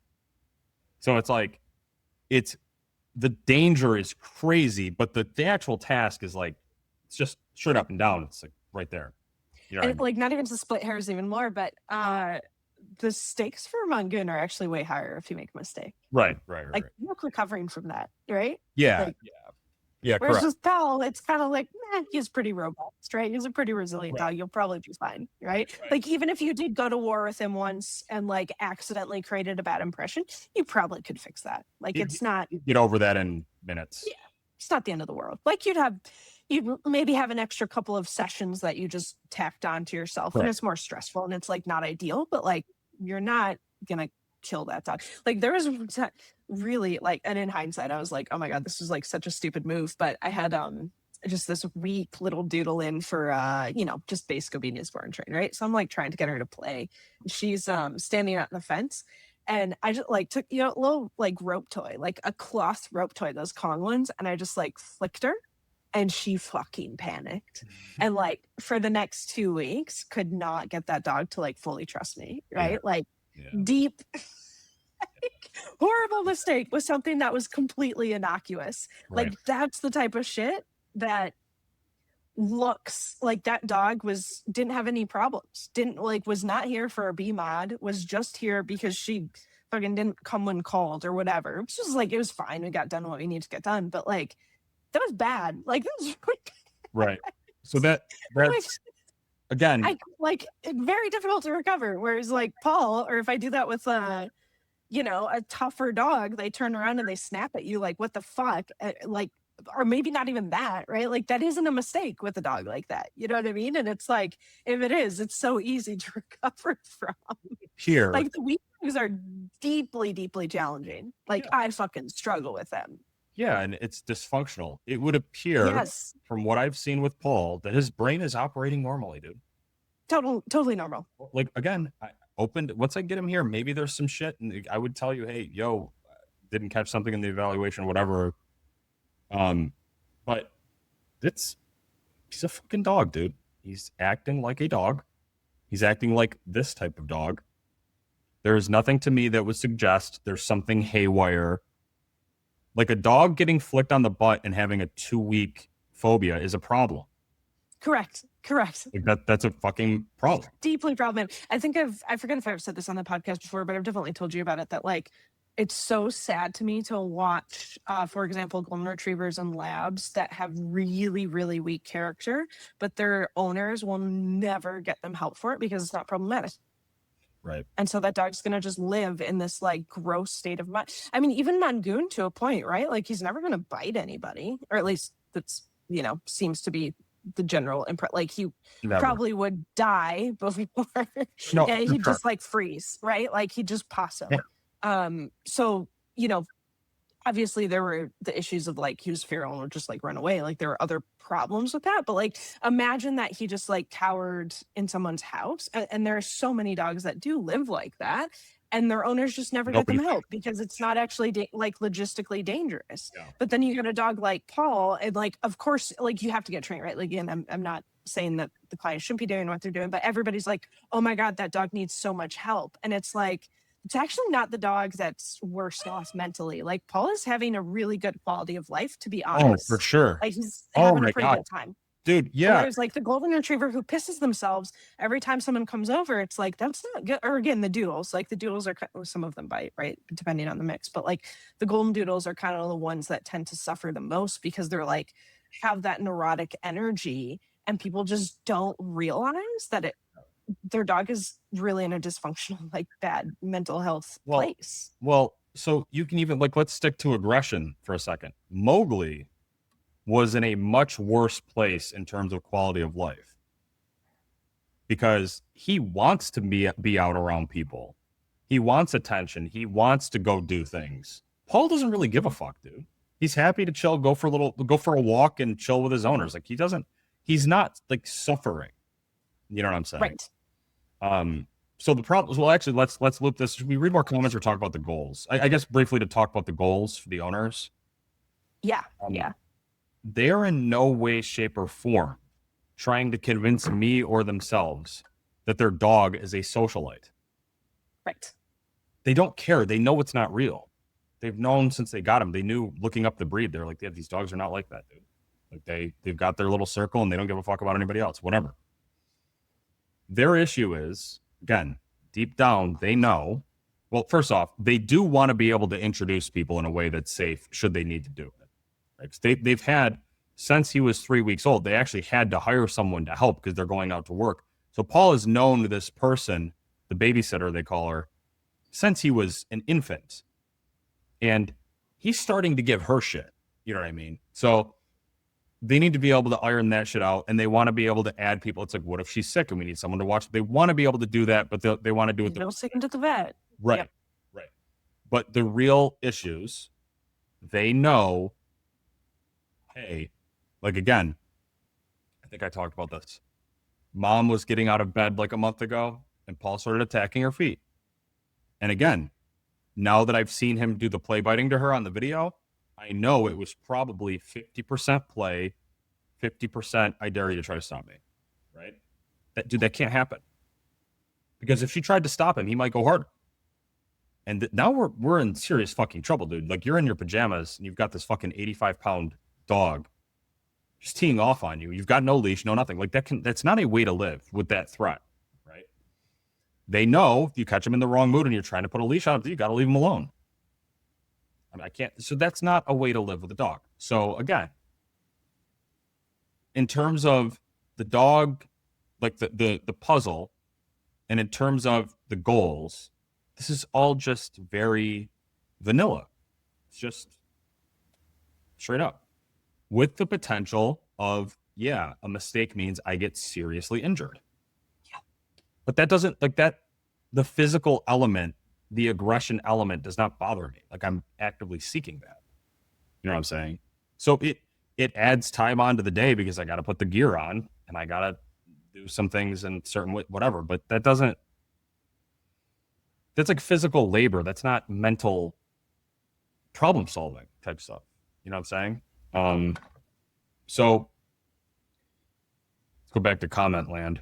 So it's like, it's the danger is crazy, but the actual task is like, it's just straight up and down. It's like right there. You know what I And mean? like not even to split hairs even more, but the stakes for Mongoon are actually way higher if you make a mistake. Right. Like you're recovering from that, right? Yeah. Like, yeah. whereas Correct. with Pal, it's kind of like, he's pretty robust, right? He's a pretty resilient Right. dog. You'll probably be fine, right? Right. Like even if you did go to war with him once and like accidentally created a bad impression, you probably could fix that. Like it's not Get over that in minutes. Yeah, it's not the end of the world. Like you'd maybe have an extra couple of sessions that you just tacked on to yourself, Right. and it's more stressful and it's like not ideal, but like you're not gonna kill that dog. Like there was really like, and in hindsight, I was like, oh my god, this was like such a stupid move. But I had just this weak little doodle in for just basic obedience board and train, right? So I'm like trying to get her to play. She's standing out in the fence. And I just like took, a little like rope toy, like a cloth rope toy, those Kong ones, and I just like flicked her and she fucking panicked. And like for the next 2 weeks, could not get that dog to like fully trust me, right? Yeah. Like deep horrible mistake was something that was completely innocuous. Right. Like that's the type of shit that looks like that dog didn't have any problems, was not here for a B mod, was just here because she fucking didn't come when called or whatever. It's just like it was fine, we got done what we needed to get done, but like that was bad. Like that was really right. So that's again, like very difficult to recover. Whereas like Paul, or if I do that with a tougher dog, they turn around and they snap at you like, what the fuck? Like, or maybe not even that, right? Like that isn't a mistake with a dog like that. You know what I mean? And it's like, if it is, it's so easy to recover from. Here. Like the weak dogs are deeply, deeply challenging. Like I fucking struggle with them. Yeah, and it's dysfunctional. It would appear from what I've seen with Paul that his brain is operating normally, dude. Totally normal. Like again, I opened once I get him here, maybe there's some shit, and I would tell you, hey, yo, didn't catch something in the evaluation, whatever. But he's a fucking dog, dude. He's acting like a dog. He's acting like this type of dog. There's nothing to me that would suggest there's something haywire. Like a dog getting flicked on the butt and having a 2-week phobia is a problem. Correct. Like that's a fucking problem. Deeply problematic. I think I forget if I've said this on the podcast before, but I've definitely told you about it, that like it's so sad to me to watch, for example, golden retrievers and labs that have really, really weak character, but their owners will never get them help for it because it's not problematic. Right. And so that dog's going to just live in this like gross state of mind. I mean, even Mongoon to a point, right? Like he's never going to bite anybody, or at least that's, seems to be the general impression. Like he probably would die before. Yeah, he'd just like freeze, right? Like he'd just possum. Yeah. So, obviously there were the issues of like he was feral or just like run away. Like there were other problems with that, but like imagine that he just like cowered in someone's house, and there are so many dogs that do live like that, and their owners just never get them help because it's not actually like logistically dangerous. Yeah. But then you get a dog like Paul, and like of course like you have to get trained, right? Like again, I'm not saying that the client shouldn't be doing what they're doing, but everybody's like, oh my god, that dog needs so much help, and it's like, it's actually not the dog that's worse off mentally. Like Paul is having a really good quality of life, to be honest. Oh, for sure. Like he's having a pretty good time. Dude, yeah. Whereas like the golden retriever who pisses themselves every time someone comes over, it's like, that's not good. Or again, the doodles, like the doodles are, some of them bite, right? Depending on the mix. But like the golden doodles are kind of the ones that tend to suffer the most because they're like, have that neurotic energy, and people just don't realize that their dog is really in a dysfunctional, like bad mental health place. Well, so you can even like, let's stick to aggression for a second. Mowgli was in a much worse place in terms of quality of life because he wants to be out around people. He wants attention. He wants to go do things. Paul doesn't really give a fuck, dude. He's happy to chill, go for a walk and chill with his owners. Like he's not like suffering. You know what I'm saying? Right. So the problem, well, actually, let's loop this. Should we read more comments or talk about the goals? I guess briefly to talk about the goals for the owners. Yeah. Um, Yeah. They are in no way, shape, or form trying to convince me or themselves that their dog is a socialite. Right. They don't care. They know it's not real. They've known since they got him. They knew looking up the breed. They're like, yeah, these dogs are not like that, dude. Like they've got their little circle and they don't give a fuck about anybody else. Whatever. Their issue is, again, deep down, they know. Well, first off, they do want to be able to introduce people in a way that's safe should they need to do it. Right? They've had, since he was 3 weeks old, they actually had to hire someone to help because they're going out to work. So Paul has known this person, the babysitter, they call her, since he was an infant. And he's starting to give her shit. You know what I mean? So they need to be able to iron that shit out, and they want to be able to add people. It's like, what if she's sick and we need someone to watch? They want to be able to do that, but they want to do it. They'll take him to the vet. Right. Yep. Right. But the real issues, they know, hey, like again, I think I talked about this. Mom was getting out of bed like a month ago, and Paul started attacking her feet. And again, now that I've seen him do the play biting to her on the video, I know it was probably 50% play, 50% I dare you to try to stop me. Right? That can't happen. Because if she tried to stop him, he might go harder. And now we're in serious fucking trouble, dude. Like you're in your pajamas and you've got this fucking 85-pound dog just teeing off on you. You've got no leash, no nothing. Like that's not a way to live with that threat, right? They know if you catch him in the wrong mood and you're trying to put a leash on him, you got to leave him alone. I mean, I can't. So that's not a way to live with a dog. So again, in terms of the dog, like the puzzle, and in terms of the goals, this is all just very vanilla. It's just straight up. With the potential of, yeah, a mistake means I get seriously injured. Yeah. But that doesn't, like that, the physical element, the aggression element does not bother me. Like I'm actively seeking that. You know what I'm saying? So it adds time onto the day because I got to put the gear on and I got to do some things in certain way, whatever. But that's like physical labor. That's not mental problem solving type stuff. You know what I'm saying? So let's go back to comment land.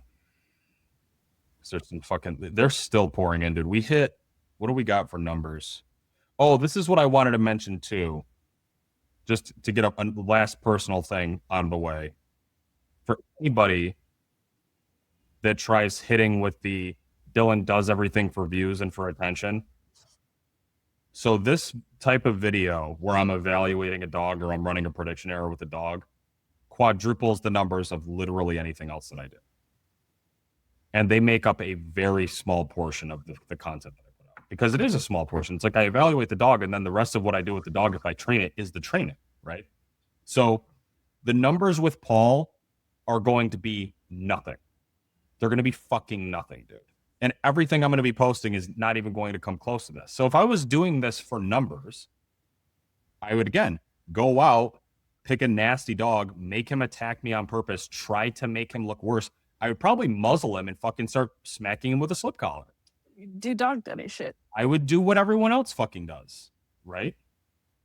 There's some they're still pouring in, dude. We hit, what do we got for numbers? Oh, this is what I wanted to mention too. Just to get a last personal thing on the way. For anybody that tries hitting with the Dylan does everything for views and for attention. So this type of video where I'm evaluating a dog or I'm running a prediction error with a dog quadruples the numbers of literally anything else that I do. And they make up a very small portion of the content that I put out because it is a small portion. It's like I evaluate the dog and then the rest of what I do with the dog, if I train it, is the training, right? So the numbers with Paul are going to be nothing. They're going to be fucking nothing, dude. And everything I'm going to be posting is not even going to come close to this. So if I was doing this for numbers, I would, again, go out, pick a nasty dog, make him attack me on purpose, try to make him look worse. I would probably muzzle him and fucking start smacking him with a slip collar. Do dog daddy shit. I would do what everyone else fucking does, right?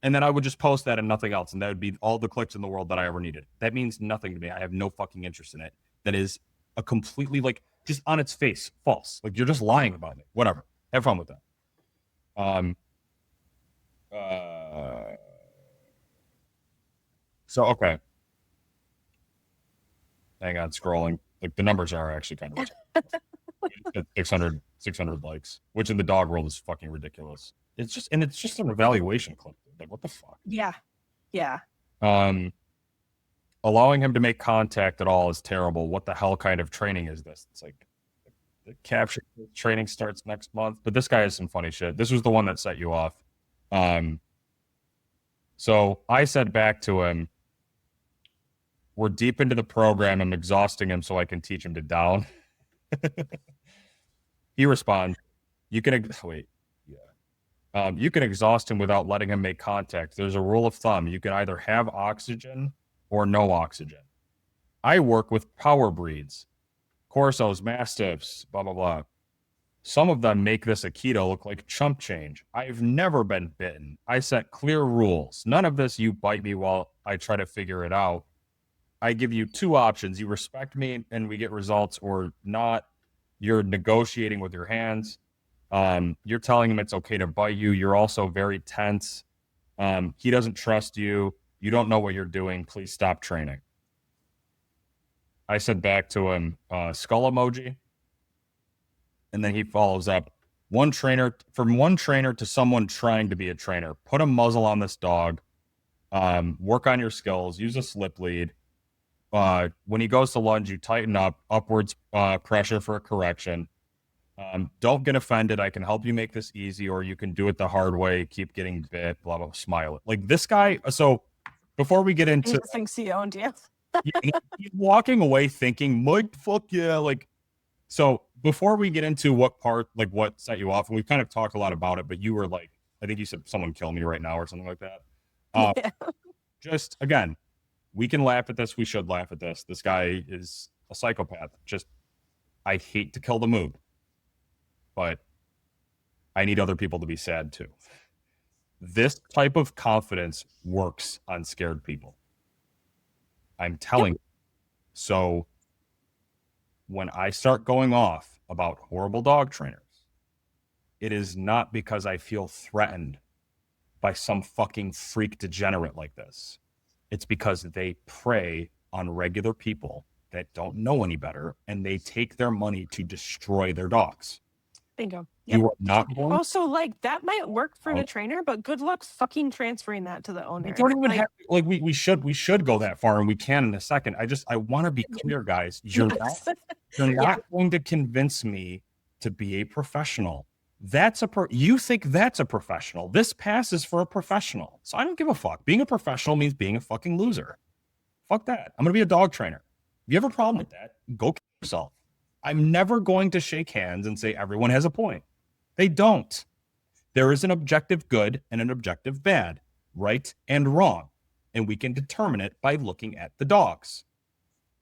And then I would just post that and nothing else. And that would be all the clicks in the world that I ever needed. That means nothing to me. I have no fucking interest in it. That is a completely, like, just on its face, false. Like, you're just lying about me. Whatever. Have fun with that. So, okay. Hang on, scrolling. Like, the numbers are actually kind of 600 likes, which in the dog world is fucking ridiculous. It's just an evaluation clip. Like, what the fuck? Yeah. Yeah. Allowing him to make contact at all is terrible. What the hell kind of training is this? It's like the capture training starts next month, but this guy has some funny shit. This was the one that set you off. So I said back to him, we're deep into the program. I'm exhausting him so I can teach him to down. He responds, You can wait. Yeah. You can exhaust him without letting him make contact. There's a rule of thumb. You can either have oxygen or no oxygen. I work with power breeds, Corsos, Mastiffs, blah, blah, blah. Some of them make this Aikido look like chump change. I've never been bitten. I set clear rules. None of this you bite me while I try to figure it out. I give you two options. You respect me and we get results, or not. You're negotiating with your hands. You're telling him it's okay to bite you. You're also very tense. He doesn't trust you. You don't know what you're doing. Please stop training. I said back to him, skull emoji. And then he follows up, from one trainer to someone trying to be a trainer. Put a muzzle on this dog. Work on your skills. Use a slip lead. When he goes to lunge, you tighten up, upwards pressure for a correction. Don't get offended. I can help you make this easy, or you can do it the hard way. Keep getting bit, blah, blah, smile. Like this guy. So before we get He into, just thinks he owned you. he's walking away thinking, Mike, fuck yeah. Like, so before we get into what part, like what set you off, and we've kind of talked a lot about it, but you were like, I think you said someone kill me right now or something like that. Yeah. Just again, we can laugh at this. We should laugh at this. This guy is a psychopath. Just, I hate to kill the mood, but I need other people to be sad too. This type of confidence works on scared people. I'm telling you. So when I start going off about horrible dog trainers, it is not because I feel threatened by some fucking freak degenerate like this. It's because they prey on regular people that don't know any better, and they take their money to destroy their dogs. Bingo. You are not going. Also, like that might work for the trainer, but good luck fucking transferring that to the owner. We don't even have like we should go that far, and we can in a second. I want to be clear, guys. You're not going to convince me to be a professional. You think that's a professional. This passes for a professional. So I don't give a fuck. Being a professional means being a fucking loser. Fuck that. I'm gonna be a dog trainer. If you have a problem with that, go kill yourself. I'm never going to shake hands and say everyone has a point. They don't. There is an objective good and an objective bad, right and wrong, and we can determine it by looking at the dogs.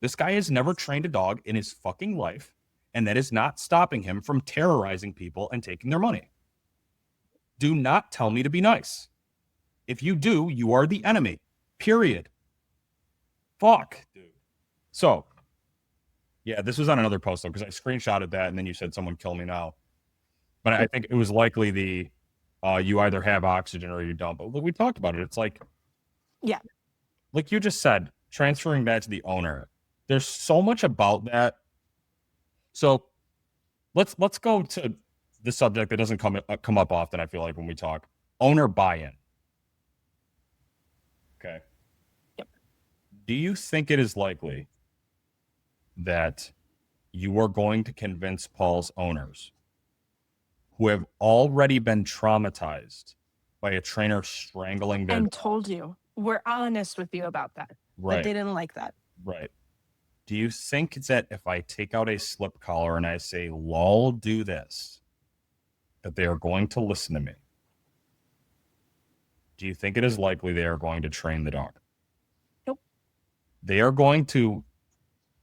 This guy has never trained a dog in his fucking life, and that is not stopping him from terrorizing people and taking their money. Do not tell me to be nice. If you do, you are the enemy. Period. Fuck, dude. So, yeah, this was on another post though, because I screenshotted that, and then you said someone kill me now. But I think it was likely the you either have oxygen or you don't. But we talked about it. It's like, yeah, like you just said, transferring that to the owner. There's so much about that. So let's go to the subject that doesn't come up often. I feel like when we talk owner buy-in. Okay. Yep. Do you think it is likely that you are going to convince Paul's owners, who have already been traumatized by a trainer strangling their and told you, we're honest with you about that. Right. But they didn't like that. Right. Do you think that if I take out a slip collar and I say, lol, do this, that they are going to listen to me? Do you think it is likely they are going to train the dog? Nope. They are going to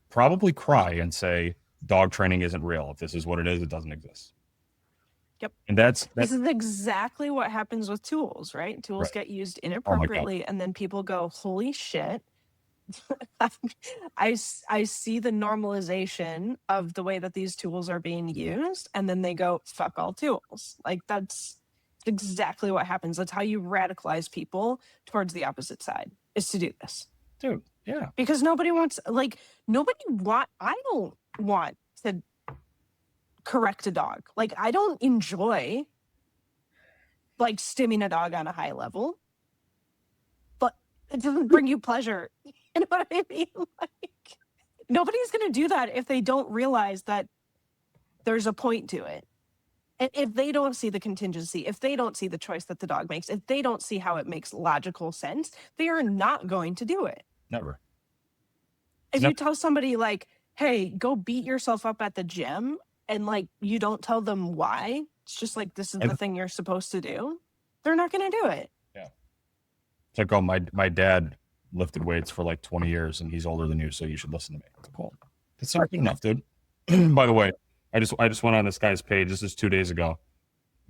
probably cry and say, dog training isn't real. If this is what it is, it doesn't exist. Yep. And this is exactly what happens with tools, right? Tools get used inappropriately, and then people go, holy shit. I see the normalization of the way that these tools are being used, and then they go, fuck all tools. Like that's exactly what happens. That's how you radicalize people towards the opposite side, is to do this. Dude, yeah. Because I don't want to correct a dog. Like I don't enjoy like stimming a dog on a high level, but it doesn't bring you pleasure. You know what I mean? Like nobody's gonna do that if they don't realize that there's a point to it. And if they don't see the contingency, if they don't see the choice that the dog makes, if they don't see how it makes logical sense, they are not going to do it. Never. If you tell somebody like, hey, go beat yourself up at the gym, and like you don't tell them why, it's just like this is And- the thing you're supposed to do, they're not going to do it. Yeah. It's like, oh, my dad lifted weights for like 20 years and he's older than you, so you should listen to me. It's like, cool. That's not good enough, dude. By the way, I just went on this guy's page. This is 2 days ago.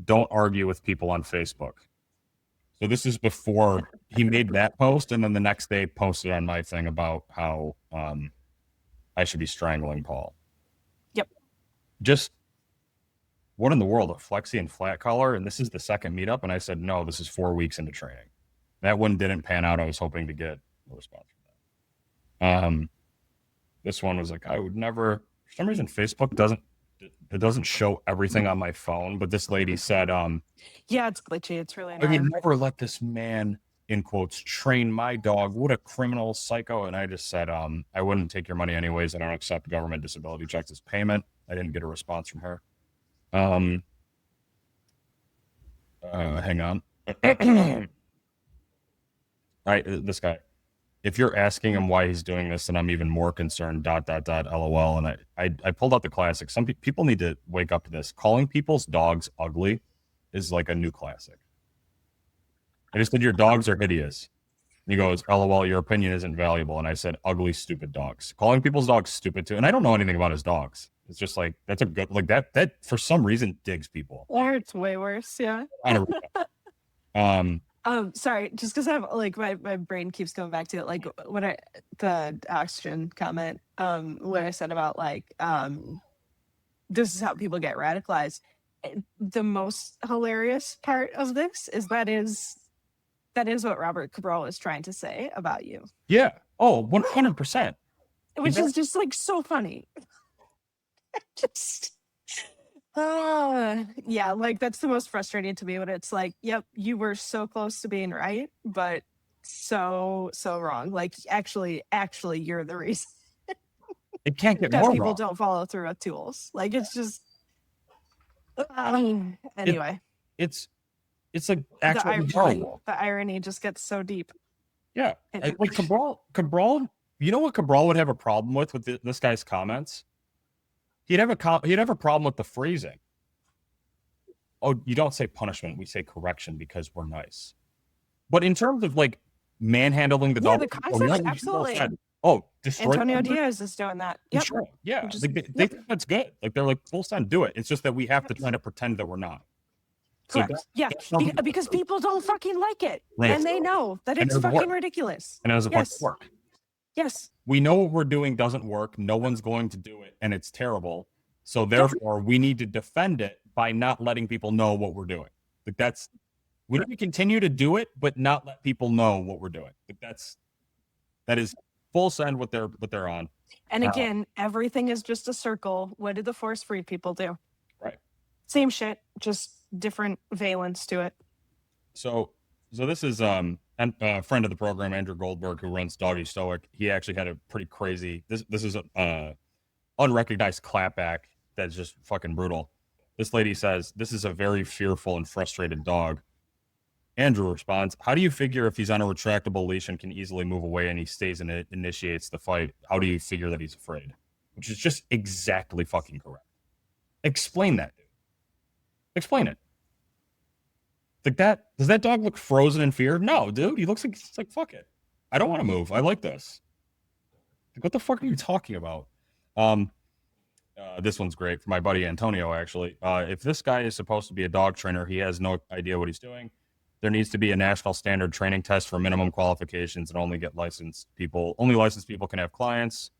Don't argue with people on Facebook. So this is before he made that post, and then the next day posted on my thing about how I should be strangling Paul. Yep. Just what in the world? A flexi and flat collar, and this is the second meetup, and I said no. This is 4 weeks into training. That one didn't pan out. I was hoping to get a response from that. This one was like, I would never. For some reason, Facebook doesn't show everything on my phone, but this lady said, yeah, it's glitchy. It's really I annoying. would never let this man, in quotes, train my dog. What a criminal psycho. And I just said, I wouldn't take your money anyways. I don't accept government disability checks as payment. I didn't get a response from her. Hang on. All right, this guy. If you're asking him why he's doing this, then I'm even more concerned. ... LOL. And I pulled out the classic. Some people need to wake up to this. Calling people's dogs ugly is like a new classic. I just said your dogs are hideous. And he goes, LOL, your opinion isn't valuable. And I said, ugly, stupid dogs. Calling people's dogs stupid too. And I don't know anything about his dogs. It's just like that's a good like that for some reason digs people. Or it's way worse. Yeah. Sorry, just because I'm like my brain keeps coming back to it. Like when the oxygen comment, when I said about like this is how people get radicalized. The most hilarious part of this is that is what Robert Cabral is trying to say about you. Yeah. Oh, 100%. Which is just like so funny. Just yeah, like that's the most frustrating to me when it's like, yep, you were so close to being right, but so wrong. Like actually you're the reason. It can't get because more people wrong. don't follow through with tools. Like it's just anyway. It's like actually horrible. The irony just gets so deep. Yeah. Like Cabral, you know what Cabral would have a problem with this guy's comments? He'd have a problem with the phrasing. Oh, you don't say punishment, we say correction because we're nice. But in terms of like manhandling the dog, the concept, absolutely. Destroy Antonio Diaz is doing that. Yep. Sure. Yeah. They think that's good. Like they're like full send, do it. It's just that we have to try to pretend that we're not. Correct. Because people don't fucking like it. Right. And they know that it's fucking ridiculous. And it doesn't work. Yes. We know what we're doing doesn't work. No one's going to do it, and it's terrible. So therefore, we need to defend it by not letting people know what we're doing. Like we need to continue to do it, but not let people know what we're doing. Like that is full send what they're on. And again, everything is just a circle. What did the force free people do? Right. Same shit, just different valence to it. So this is a friend of the program, Andrew Goldberg, who runs Doggy Stoic. He actually had a pretty crazy. This is a unrecognized clapback that's just fucking brutal. This lady says, this is a very fearful and frustrated dog. Andrew responds, how do you figure if he's on a retractable leash and can easily move away and he stays and it initiates the fight? How do you figure that he's afraid? Which is just exactly fucking correct. Explain that, dude. Explain it. Like that, does that dog look frozen in fear? No, dude. He looks like, it's like, fuck it. I don't want to move. I like this. Like, what the fuck are you talking about? This one's great for my buddy Antonio, actually. If this guy is supposed to be a dog trainer, he has no idea what he's doing. There needs to be a national standard training test for minimum qualifications and only licensed people can have clients,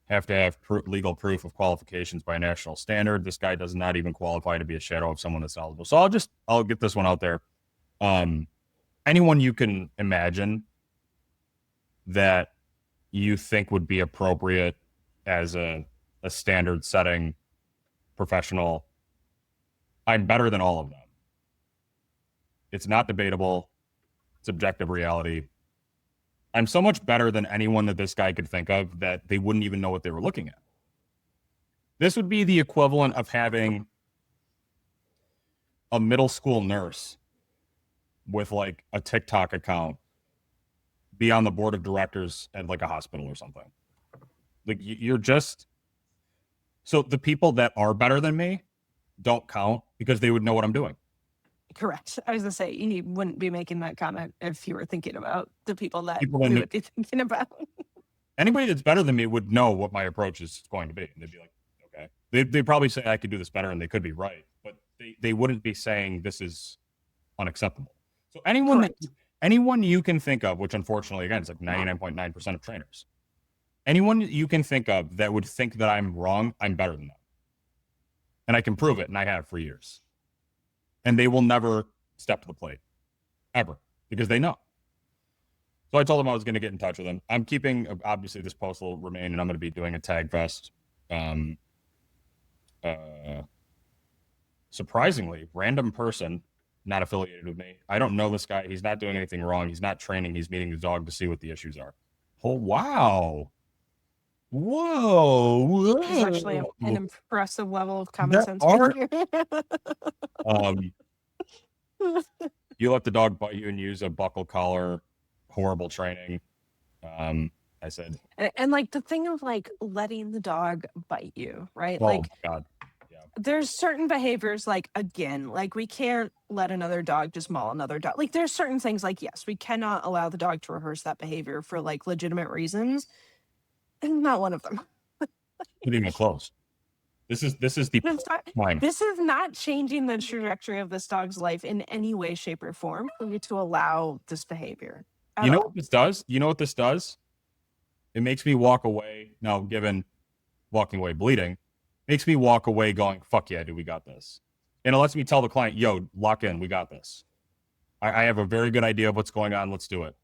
have to have legal proof of qualifications by a national standard. This guy does not even qualify to be a shadow of someone that's eligible. So I'll get this one out there. Anyone you can imagine that you think would be appropriate as a standard setting professional, I'm better than all of them. It's not debatable. It's objective reality. I'm so much better than anyone that this guy could think of that they wouldn't even know what they were looking at. This would be the equivalent of having a middle school nurse with like a TikTok account be on the board of directors at like a hospital or something. Like you're just, So the people that are better than me don't count because they would know what I'm doing. Correct. I was gonna say you wouldn't be making that comment if you were thinking about the people that People that we knew, would be thinking about. anybody that's better than me would know what my approach is going to be. And they'd be like, okay. They'd probably say I could do this better, and they could be right. But they wouldn't be saying this is unacceptable. So anyone you can think of, which unfortunately, again, it's like 99.9% of trainers, anyone you can think of that would think that I'm wrong, I'm better than them. And I can prove it, and I have for years. And they will never step to the plate, ever, because they know. So I told them I was going to get in touch with them. I'm keeping, obviously, this post will remain, and I'm going to be doing a tag fest. Surprisingly, random person, not affiliated with me. I don't know this guy. He's not doing anything wrong. He's not training. He's meeting the dog to see what the issues are. Oh, wow. Whoa. It's actually an impressive level of common There sense are- behavior. You let the dog bite you and use a buckle collar, horrible training. I said, and like the thing of like letting the dog bite you, right? oh Like my God. there's certain behaviors, like again, like we can't let another dog just maul another dog. Like there's certain things like, yes, we cannot allow the dog to rehearse that behavior for like legitimate reasons. And not one of them. Not even close. This is the point. This is not changing the trajectory of this dog's life in any way, shape, or form for you to allow this behavior. You know what this does? You know what this does? It makes me walk away. Now, given walking away bleeding, makes me walk away going, fuck yeah, dude, we got this. And it lets me tell the client, yo, lock in, we got this. I have a very good idea of what's going on. Let's do it.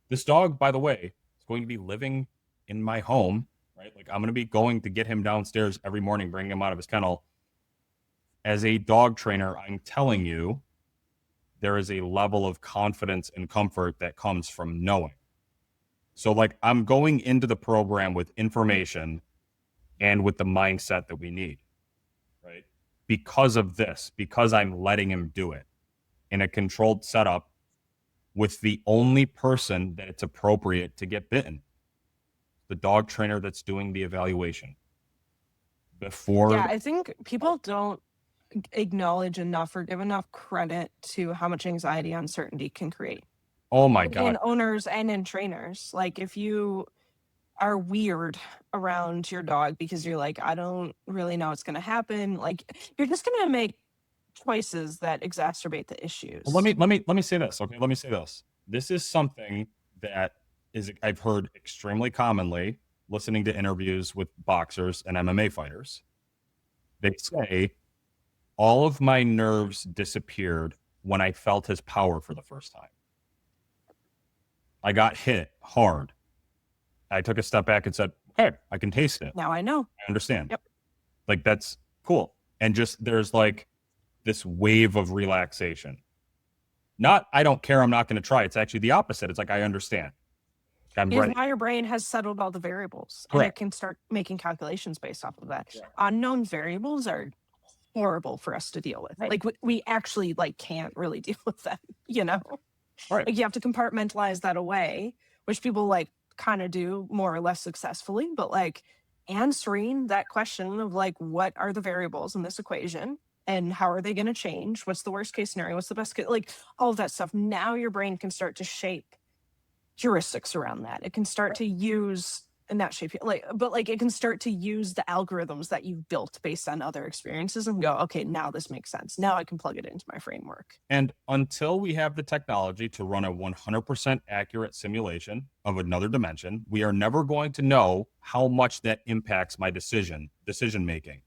This dog, by the way, is going to be living in my home, right? Like I'm going to be going to get him downstairs every morning, bringing him out of his kennel. As a dog trainer, I'm telling you, there is a level of confidence and comfort that comes from knowing. So like I'm going into the program with information and with the mindset that we need, right? Because of this, because I'm letting him do it in a controlled setup with the only person that it's appropriate to get bitten, the dog trainer that's doing the evaluation. Before, yeah, I think people don't acknowledge enough or give enough credit to how much anxiety uncertainty can create. Oh my God. In owners and in trainers. Like if you are weird around your dog because you're like, I don't really know what's going to happen, like you're just going to make choices that exacerbate the issues. Well, let me say this. Okay, let me say this. This is something that is I've heard extremely commonly listening to interviews with boxers and MMA fighters. They say all of my nerves disappeared when I felt his power for the first time. I got hit hard. I took a step back and said, hey, I can taste it. Now I know. I understand. Yep. Like that's cool. And just there's like this wave of relaxation. Not, I don't care, I'm not going to try. It's actually the opposite. It's like, I understand. I'm ready. Now your brain has settled all the variables. Correct. And it can start making calculations based off of that. Yeah. Unknown variables are horrible for us to deal with. Right. Like we actually like can't really deal with them, you know? Right. Like you have to compartmentalize that away, which people like kind of do more or less successfully, but like answering that question of like, what are the variables in this equation and how are they going to change? What's the worst case scenario? What's the best case? Like all of that stuff. Now your brain can start to shape heuristics around that. It can start to use, and not shape but like it can start to use the algorithms that you've built based on other experiences and go, okay, now this makes sense. Now I can plug it into my framework. And until we have the technology to run a 100% accurate simulation of another dimension, we are never going to know how much that impacts my decision making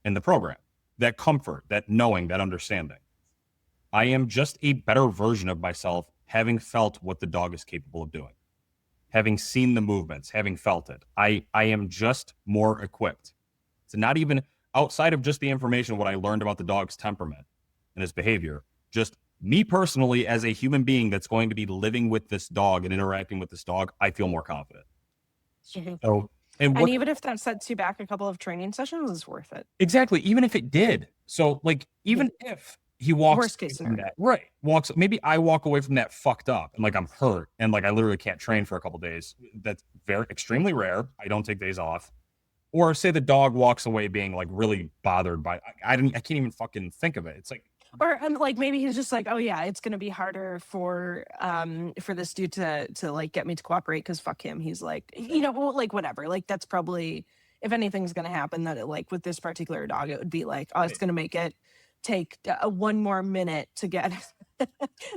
in the program. That comfort, that knowing, that understanding. I am just a better version of myself, having felt what the dog is capable of doing, having seen the movements, having felt it. I am just more equipped. It's not even outside of just the information, what I learned about the dog's temperament and his behavior, just me personally as a human being that's going to be living with this dog and interacting with this dog, I feel more confident. So, and even if that sets you back a couple of training sessions, it's worth it. Exactly. Even if it did. So like, even if he walks worst case scenario. that, right, maybe I walk away from that fucked up and like I'm hurt and like I literally can't train for a couple days. That's extremely rare. I don't take days off. Or say the dog walks away being like really bothered by I can't even fucking think of it. It's like Or like maybe he's just like, oh yeah, it's gonna be harder for this dude to like get me to cooperate because fuck him. He's like, well, like whatever. Like that's probably, if anything's gonna happen, that it, like with this particular dog, it would be like, oh, it's gonna make it take one more minute to get the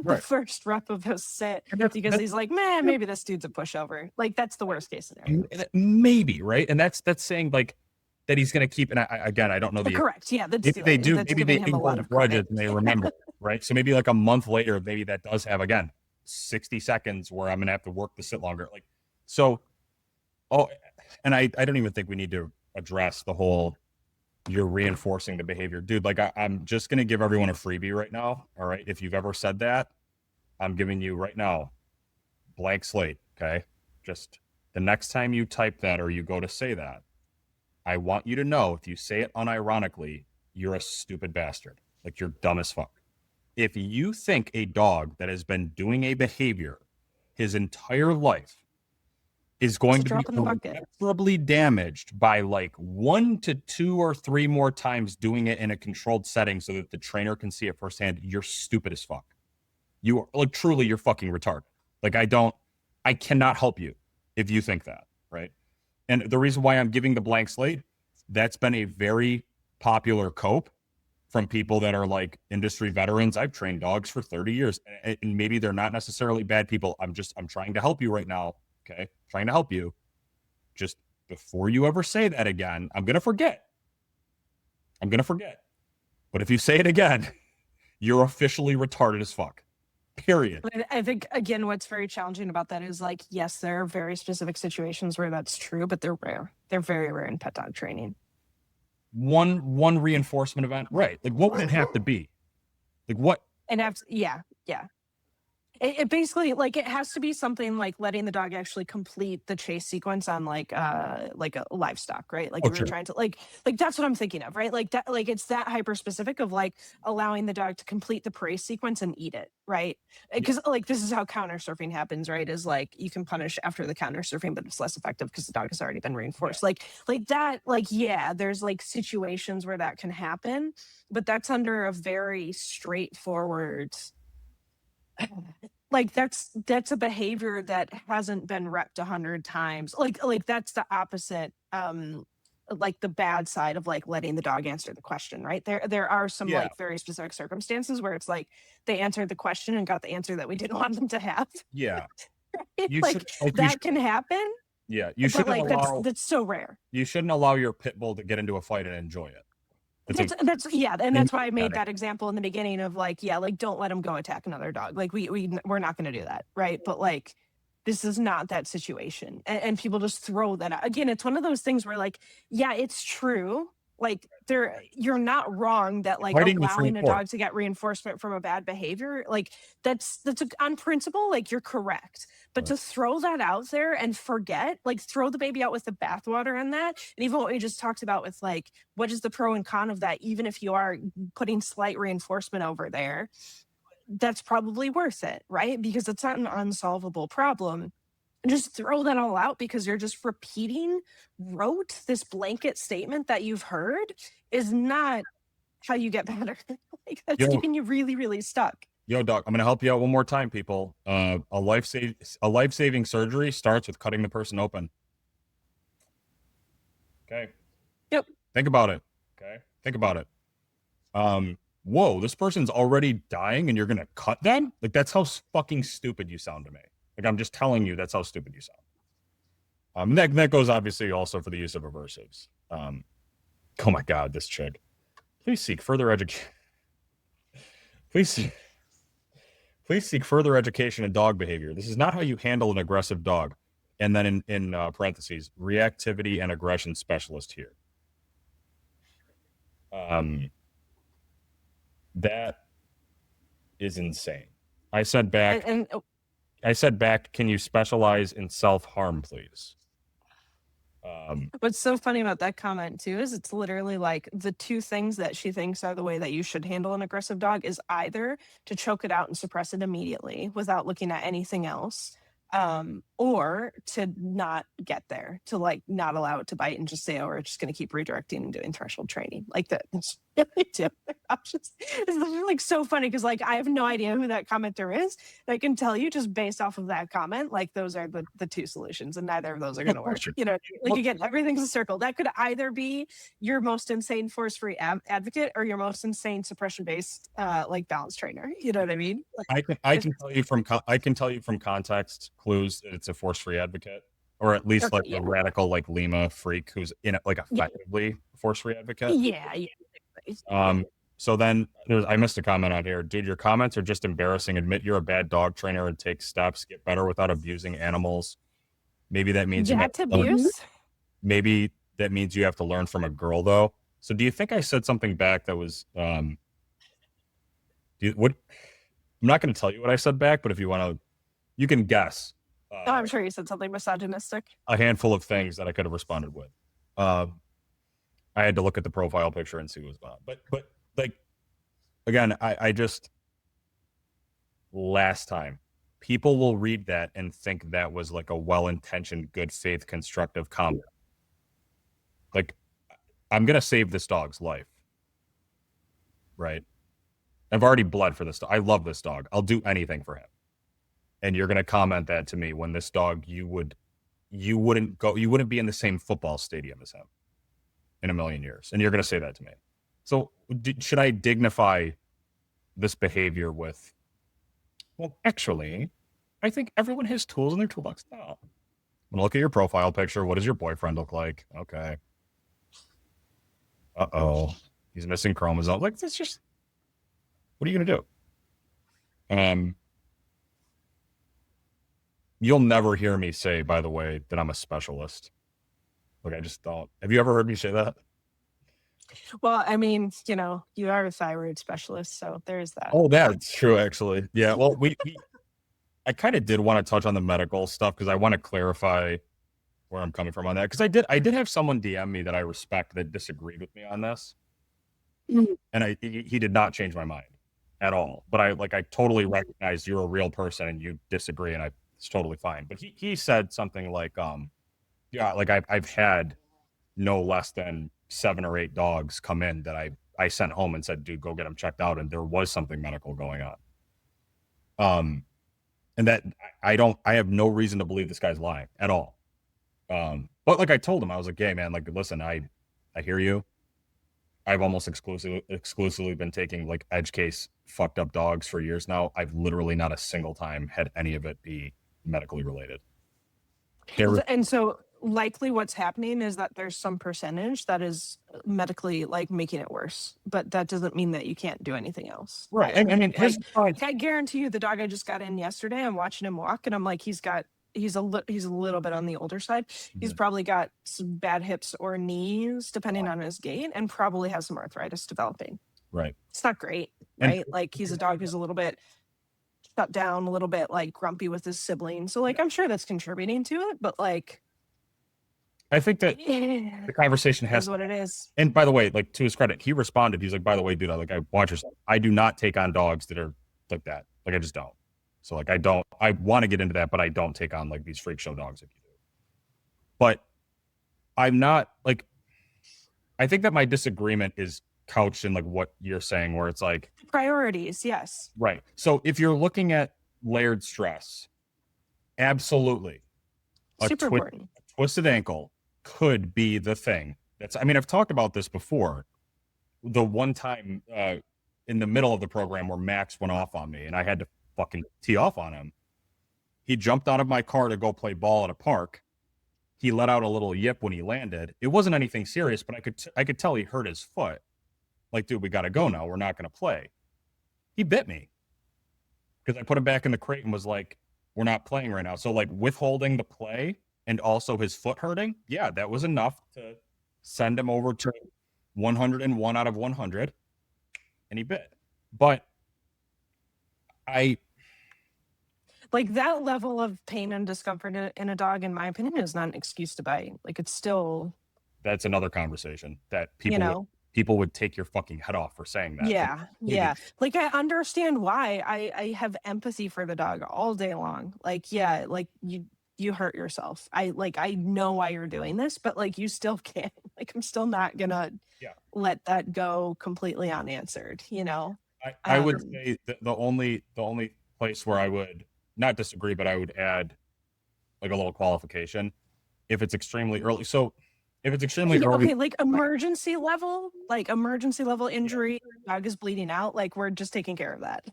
right. first rep of his sit And because he's like, man, maybe this dude's a pushover. Like that's the worst case scenario. maybe, right? And that's saying like that he's going to keep. And again, I don't know the Correct. Yeah, that's maybe they do. that's Maybe they giving him a hold lot of grudges credit. and they remember, right? So maybe like a month later, maybe that does have again 60 seconds where I'm going to have to work the sit longer. Like so. Oh, and I don't even think we need to address the whole you're reinforcing the behavior, dude. Like I'm just going to give everyone a freebie right now. All right, if you've ever said that, I'm giving you right now blank slate. Okay, just the next time you type that or you go to say that, I want you to know if you say it unironically, you're a stupid bastard. Like you're dumb as fuck. If you think a dog that has been doing a behavior his entire life is It's going a to be drop in the bucket. irreparably damaged by like 1 to 2 or 3 more times doing it in a controlled setting so that the trainer can see it firsthand, you're stupid as fuck. You are like truly you're fucking retarded. Like I cannot help you if you think that, right? And the reason why I'm giving the blank slate, that's been a very popular cope from people that are like industry veterans. I've trained dogs for 30 years and maybe they're not necessarily bad people. I'm trying to help you right now. Okay. Trying to help you. Just before you ever say that again, I'm going to forget. But if you say it again, you're officially retarded as fuck. Period. But I think again, what's very challenging about that is like, yes, there are very specific situations where that's true, but they're rare. They're very rare in pet dog training. One reinforcement event, right? Like what would it have to be? Like what? And yeah. It basically like it has to be something like letting the dog actually complete the chase sequence on like a livestock, right? Like if you're trying to like that's what I'm thinking of, right? Like that, like it's that hyper specific of like allowing the dog to complete the prey sequence and eat it, right? Because like this is how counter surfing happens, right? Is like you can punish after the counter surfing, but it's less effective because the dog has already been reinforced. Like that, like yeah, there's like situations where that can happen, but that's under a very straightforward like that's a behavior that hasn't been repped 100 times. Like that's the opposite like the bad side of like letting the dog answer the question, right? There are some like very specific circumstances where it's like they answered the question and got the answer that we didn't want them to have. Yeah. Right? Like that can happen. Yeah, you But shouldn't like allow that's so rare. you shouldn't allow your pit bull to get into a fight and enjoy it. That's yeah, and that's why I made that example in the beginning of like, yeah, like don't let him go attack another dog. Like we're not going to do that, right? But like this is not that situation, and people just throw that out. Again, it's one of those things where like, yeah, it's true. Like you're not wrong that like allowing a dog to get reinforcement from a bad behavior, like that's on principle, like you're correct. But to throw that out there and forget, like throw the baby out with the bathwater on that, and even what we just talked about with like what is the pro and con of that, even if you are putting slight reinforcement over there, that's probably worth it, right? Because it's not an unsolvable problem. And just throw that all out because you're just wrote this blanket statement that you've heard is not how you get better. Like that's keeping you really, really stuck. Yo, doc, I'm gonna help you out one more time, people. A life-saving surgery starts with cutting the person open. Okay. Yep. Think about it. Okay. Think about it. Whoa, this person's already dying and you're gonna cut them? Like that's how fucking stupid you sound to me. Like I'm just telling you, that's how stupid you sound. That goes obviously also for the use of aversives. Oh my god, this chick. Please seek further education. Please seek further education in dog behavior. This is not how you handle an aggressive dog. And then in parentheses, reactivity and aggression specialist here. That is insane. I said back. I said back. Can you specialize in self-harm, please? What's so funny about that comment too is it's literally like the two things that she thinks are the way that you should handle an aggressive dog is either to choke it out and suppress it immediately without looking at anything else, or to not get there, to like not allow it to bite and just say, oh, we're just going to keep redirecting and doing threshold training like that. That's really two other options. It's like so funny because like I have no idea who that commenter is. I can tell you just based off of that comment, like those are the two solutions, and neither of those are going to work. You know, like again, everything's a circle. That could either be your most insane force-free advocate or your most insane suppression-based like balance trainer. You know what I mean? Like, I can tell you from context clues that it's a force free advocate, or at least okay, like yeah, a radical like Lima freak who's in it like yeah, effectively force free advocate. yeah, yeah. So then I missed a comment on here. Dude, your comments are just embarrassing. Admit you're a bad dog trainer and take steps. Get better without abusing animals. Maybe that means you have That to learn. abuse. Maybe that means you have to learn from a girl though. So do you think I said something back that was what I'm not going to tell you what I said back, but if you want to, you can guess Oh, I'm sure you said something misogynistic. a handful of things that I could have responded with. I had to look at the profile picture and see what was going on. But like again, I just last time people will read that and think that was like a well-intentioned, good faith, constructive comment. Like I'm gonna save this dog's life, right? I've already bled for this dog. I love this dog. I'll do anything for him. And you're gonna comment that to me when this dog you wouldn't be in the same football stadium as him in a million years. And you're gonna say that to me. So should I dignify this behavior with, well, actually, I think everyone has tools in their toolbox now. I'm gonna look at your profile picture. What does your boyfriend look like? Okay. Uh-oh. He's missing chromosome. Like, that's just, what are you gonna do? You'll never hear me say, by the way, that I'm a specialist. Like, I just don't. Have you ever heard me say that? Well, I mean, you know, you are a thyroid specialist, so there's that. Oh, that's true, actually. Yeah. Well, I kind of did want to touch on the medical stuff because I want to clarify where I'm coming from on that. Because I did have someone DM me that I respect that disagreed with me on this, and he did not change my mind at all. But I totally recognize you're a real person and you disagree, and it's totally fine. But he said something like, yeah, like I've had no less than 7 or 8 dogs come in that I sent home and said, dude, go get them checked out, and there was something medical going on. And that I have no reason to believe this guy's lying at all. But like I told him, I was like, hey man, like listen, I hear you. I've almost exclusively been taking like edge case fucked up dogs for years now. I've literally not a single time had any of it be medically related. And so likely what's happening is that there's some percentage that is medically like making it worse, but that doesn't mean that you can't do anything else. Right. I mean, like I guarantee you the dog I just got in yesterday, I'm watching him walk and I'm like, he's a little bit on the older side. He's probably got some bad hips or knees, depending on his gait, and probably has some arthritis developing. Right. It's not great, right? Like he's a dog who's a little bit shut down, a little bit like grumpy with his siblings. So like I'm sure that's contributing to it, but like I think that the conversation has what it is. And by the way, like to his credit, he responded. He's like, by the way, dude, I watch yourself. I do not take on dogs that are like that. Like I just don't. So like I want to get into that, but I don't take on like these freak show dogs if you do. But I'm not like I think that my disagreement is couched in like what you're saying, where it's like priorities, yes. Right. So if you're looking at layered stress, absolutely. Super important. A twisted ankle could be the thing. I've talked about this before. The one time in the middle of the program where Max went off on me and I had to fucking tee off on him. He jumped out of my car to go play ball at a park. He let out a little yip when he landed. It wasn't anything serious, but I could tell he hurt his foot. Like, dude, we got to go now. We're not going to play. He bit me because I put him back in the crate and was like, we're not playing right now. So like withholding the play and also his foot hurting. Yeah, that was enough to send him over to 101 out of 100 and he bit. But like that level of pain and discomfort in a dog, in my opinion, is not an excuse to bite. Like it's still. That's another conversation that people people would take your fucking head off for saying that. Yeah, yeah. Like, I understand why. I have empathy for the dog all day long. Like, yeah, like you hurt yourself. I know why you're doing this, but like you still can't. Like, I'm still not gonna Yeah. let that go completely unanswered, you know? I would Um, say that the only place where I would not disagree, but I would add like a little qualification if it's extremely early. So if it's extremely yeah, early, okay, like emergency level yeah, injury, dog is bleeding out, like we're just taking care of that.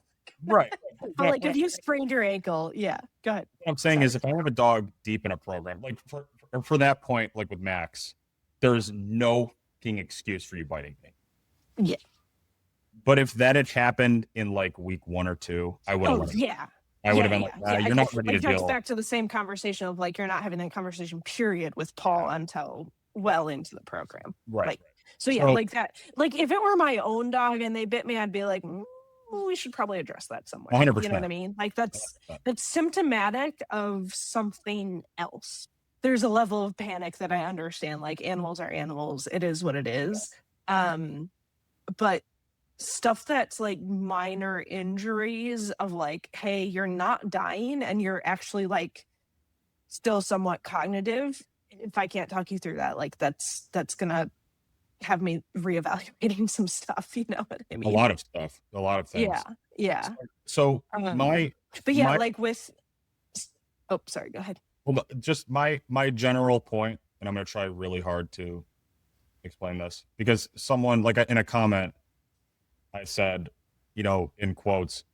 right. But But like if you sprained your ankle, yeah, go ahead. what I'm saying Sorry. is if I have a dog deep in a program, like for that point, like with Max, there's no fucking excuse for you biting me. Yeah. But if that had happened in like week 1 or 2, I would have Oh, let it. yeah. I would have been like, Yeah. you're not ready to Like, that's deal. back to the same conversation of, like, you're not having that conversation, period, with Paul until Right. well into the program. Right. Like, so, yeah, So like that. Like, if it were my own dog and they bit me, I'd be like, we should probably address that somewhere." You know what 100%. I mean? Like, that's symptomatic of something else. There's a level of panic that I understand. Like, animals are animals. It is what it is. But stuff that's like minor injuries of like, hey, you're not dying and you're actually like still somewhat cognitive. If I can't talk you through that, like that's gonna have me reevaluating some stuff. You know what I A mean? lot of stuff, a lot of Yeah, things. yeah. So Um, my but yeah, my like with. Oh, sorry. Go ahead. well, just my general point, and I'm going to try really hard to explain this because someone like in a comment, I said, in quotes,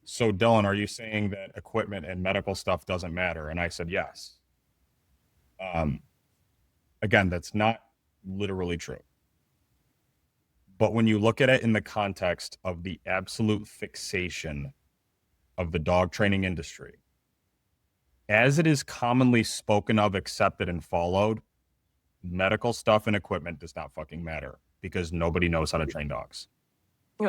so Dylan, are you saying that equipment and medical stuff doesn't matter? And I said yes. Um, again, that's not literally true. But when you look at it in the context of the absolute fixation of the dog training industry, as it is commonly spoken of, accepted, and followed, medical stuff and equipment does not fucking matter because nobody knows how to train dogs.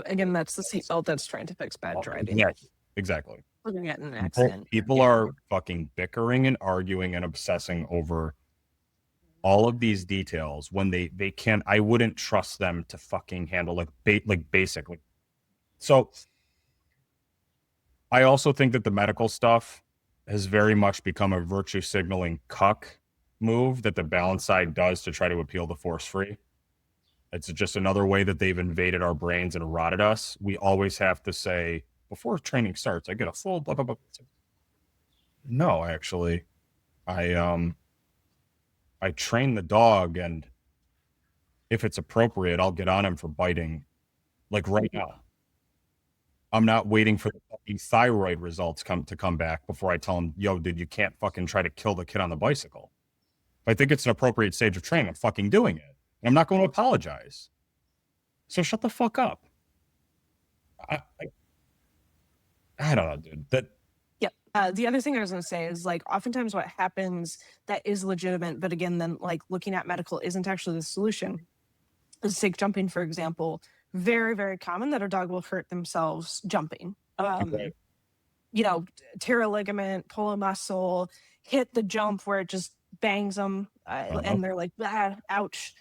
Again, that's the seatbelt that's trying to fix bad driving. Yeah, exactly. Looking at an People, accident. people are fucking bickering and arguing and obsessing over all of these details when they can. I wouldn't trust them to fucking handle like basically. So I also think that the medical stuff has very much become a virtue signaling cuck move that the balance side does to try to appeal to force free. It's just another way that they've invaded our brains and rotted us. We always have to say, before training starts, I get a full blah blah blah. No, actually, I I train the dog, and if it's appropriate, I'll get on him for biting, like right now. I'm not waiting for the fucking thyroid results to come back before I tell him, yo, dude, you can't fucking try to kill the kid on the bicycle. If I think it's an appropriate stage of training, I'm fucking doing it. And I'm not going to apologize. So shut the fuck up. I don't know, dude. Yep. The other thing I was going to say is like oftentimes what happens that is legitimate, but again, then like looking at medical isn't actually the solution. Let's take jumping, for example. Very, very common that a dog will hurt themselves jumping. Okay. Tear a ligament, pull a muscle, hit the jump where it just bangs them, and they're like, ouch.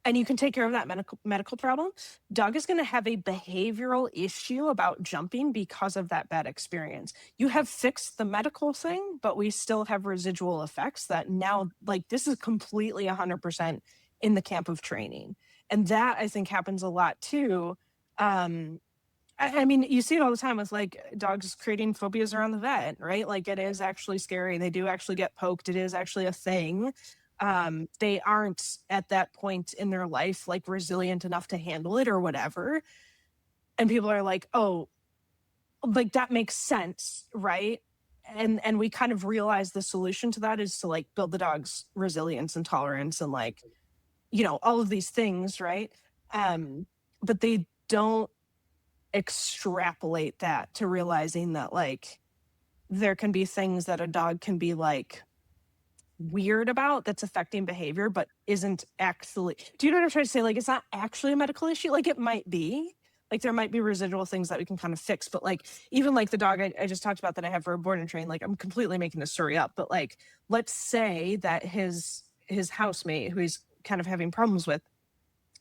And you can take care of that medical problem. Dog is going to have a behavioral issue about jumping because of that bad experience. You have fixed the medical thing, but we still have residual effects that now, like, this is completely 100% in the camp of training. And that I think happens a lot too. I mean, you see it all the time with like dogs creating phobias around the vet, right? Like, it is actually scary. They do actually get poked. It is actually a thing. They aren't at that point in their life like resilient enough to handle it or whatever. And people are like, oh, like that makes sense, right? And we kind of realize the solution to that is to like build the dog's resilience and tolerance and like, all of these things, right? But they don't extrapolate that to realizing that like there can be things that a dog can be like weird about that's affecting behavior but isn't actually, do you know what I'm trying to say? Like, it's not actually a medical issue. Like, it might be, like, there might be residual things that we can kind of fix, but like even like the dog I just talked about that I have for a board and train, like I'm completely making this story up, but like let's say that his housemate who he's kind of having problems with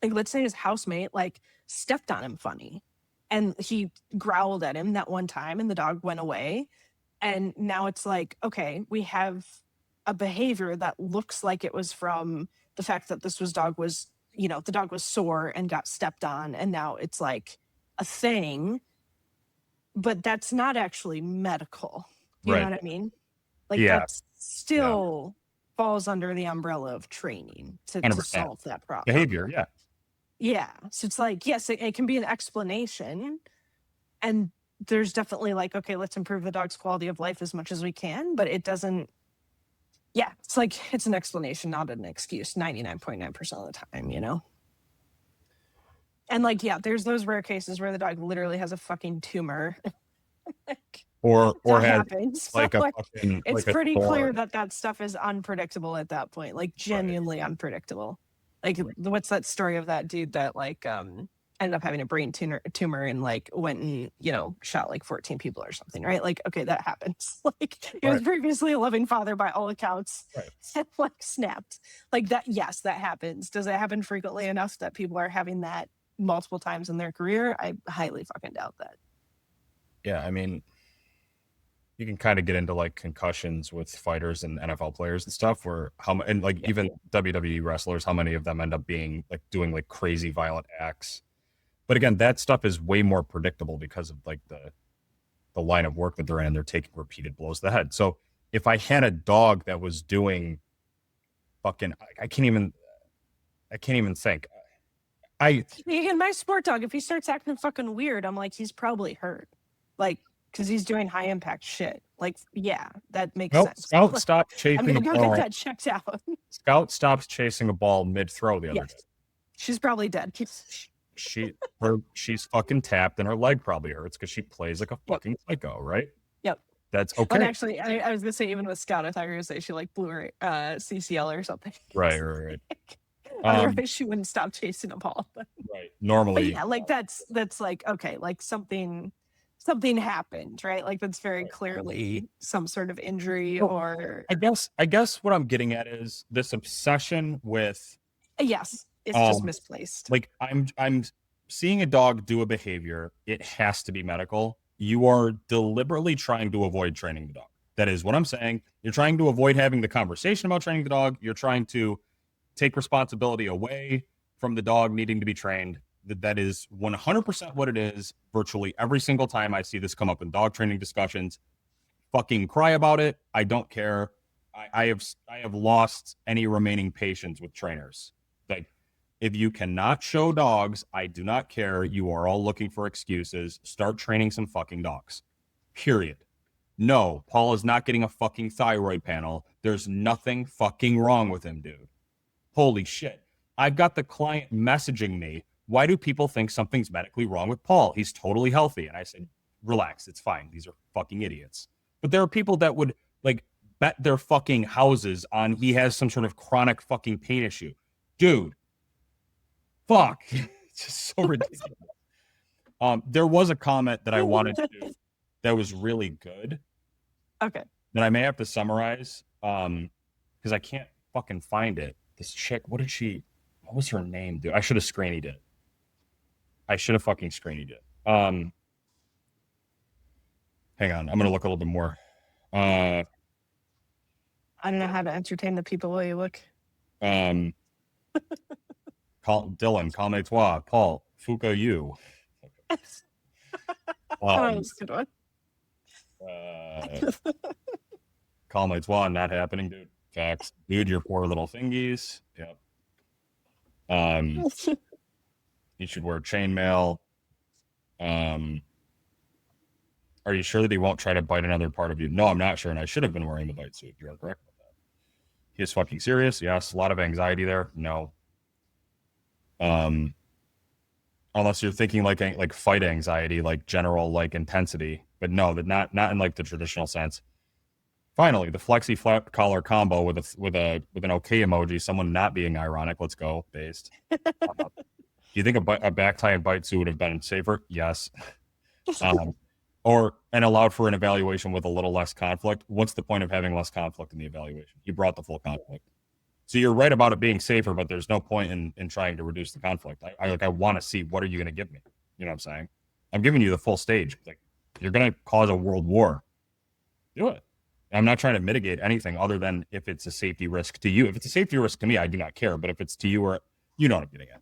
Like, let's say his housemate like stepped on him funny and he growled at him that one time and the dog went away. And now it's like, okay, we have a behavior that looks like it was from the fact that dog was, the dog was sore and got stepped on. And now it's like a thing, but that's not actually medical. You know Right. what I mean? Like, Yeah. that's still falls under the umbrella of training to 100%. solve that problem. Behavior. Yeah. Yeah. So it's like, yes, it can be an explanation. And there's definitely like, okay, let's improve the dog's quality of life as much as we can, but it doesn't. Yeah, it's like it's an explanation, not an excuse 99.9% of the time. And like, yeah, there's those rare cases where the dog literally has a fucking tumor. Like, or that has happens. like So, a like, fucking it's like a pretty clear thorn. that stuff is unpredictable at that point, like genuinely unpredictable. Like, what's that story of that dude that like ended up having a brain tumor and like went and shot like 14 people or something, right? Like, okay, that happens. Like, he was previously a loving father by all accounts, and like snapped. Like that. Yes, that happens. Does it happen frequently enough that people are having that multiple times in their career? I highly fucking doubt that. Yeah, I mean, you can kind of get into like concussions with fighters and NFL players and stuff, where and like even WWE wrestlers, how many of them end up being like doing like crazy violent acts. But again, that stuff is way more predictable because of like the line of work that they're in, and they're taking repeated blows to the head. So if I had a dog that was doing fucking, I can't even think. In my sport dog, if he starts acting fucking weird, I'm like, he's probably hurt. Like, because he's doing high impact shit. Like, yeah, that makes sense. Scout stopped chasing I'm gonna a go ball. get that checked out. Scout stops chasing a ball mid throw the other day. She's probably dead. She's fucking tapped and her leg probably hurts because she plays like a fucking psycho, right? Yep. That's okay. And actually, I was gonna say, even with Scout, I thought you were gonna say she like blew her CCL or something. Right. Otherwise, she wouldn't stop chasing a ball. Right. Normally, but yeah, like that's like, okay, like something happened, right? Like, that's very clearly some sort of injury. Or I guess what I'm getting at is this obsession with, yes, it's just misplaced. Like, I'm seeing a dog do a behavior, it has to be medical. You are deliberately trying to avoid training the dog. That is what I'm saying. You're trying to avoid having the conversation about training the dog. You're trying to take responsibility away from the dog needing to be trained. That is 100% what it is. Virtually every single time I see this come up in dog training discussions, fucking cry about it. I don't care. I have lost any remaining patience with trainers. Like, if you cannot show dogs, I do not care. You are all looking for excuses. Start training some fucking dogs. Period. No, Paul is not getting a fucking thyroid panel. There's nothing fucking wrong with him, dude. Holy shit. I've got the client messaging me, why do people think something's medically wrong with Paul? He's totally healthy. And I said, relax, it's fine. These are fucking idiots. But there are people that would like bet their fucking houses on he has some sort of chronic fucking pain issue. Dude, fuck. It's just so ridiculous. There was a comment that I wanted to do that was really good. Okay. That I may have to summarize because I can't fucking find it. This chick, what was her name, dude? I should have screenied it. I should have fucking screenied it. Hang on, I'm gonna look a little bit more. I don't know how to entertain the people while you look. Dylan, calme-toi, Paul, Fuka, you. That was a good one. Calme-toi, not happening, dude. Facts, dude. Your poor little thingies. Yep. You should wear chainmail. Are you sure that he won't try to bite another part of you? No, I'm not sure, and I should have been wearing the bite suit. You are correct about that. He is fucking serious. Yes, a lot of anxiety there. No. Unless you're thinking like fight anxiety, like general like intensity, but no, that not in like the traditional sense. Finally, the flexi flat collar combo with an okay emoji. Someone not being ironic. Let's go based. Do you think a back tie and bite suit would have been safer? Yes. And allowed for an evaluation with a little less conflict. What's the point of having less conflict in the evaluation? You brought the full conflict. So you're right about it being safer, but there's no point in trying to reduce the conflict. I want to see, what are you going to give me? You know what I'm saying? I'm giving you the full stage. Like, you're going to cause a world war. Do it. I'm not trying to mitigate anything other than if it's a safety risk to you. If it's a safety risk to me, I do not care. But if it's to you, or you know what I'm getting at.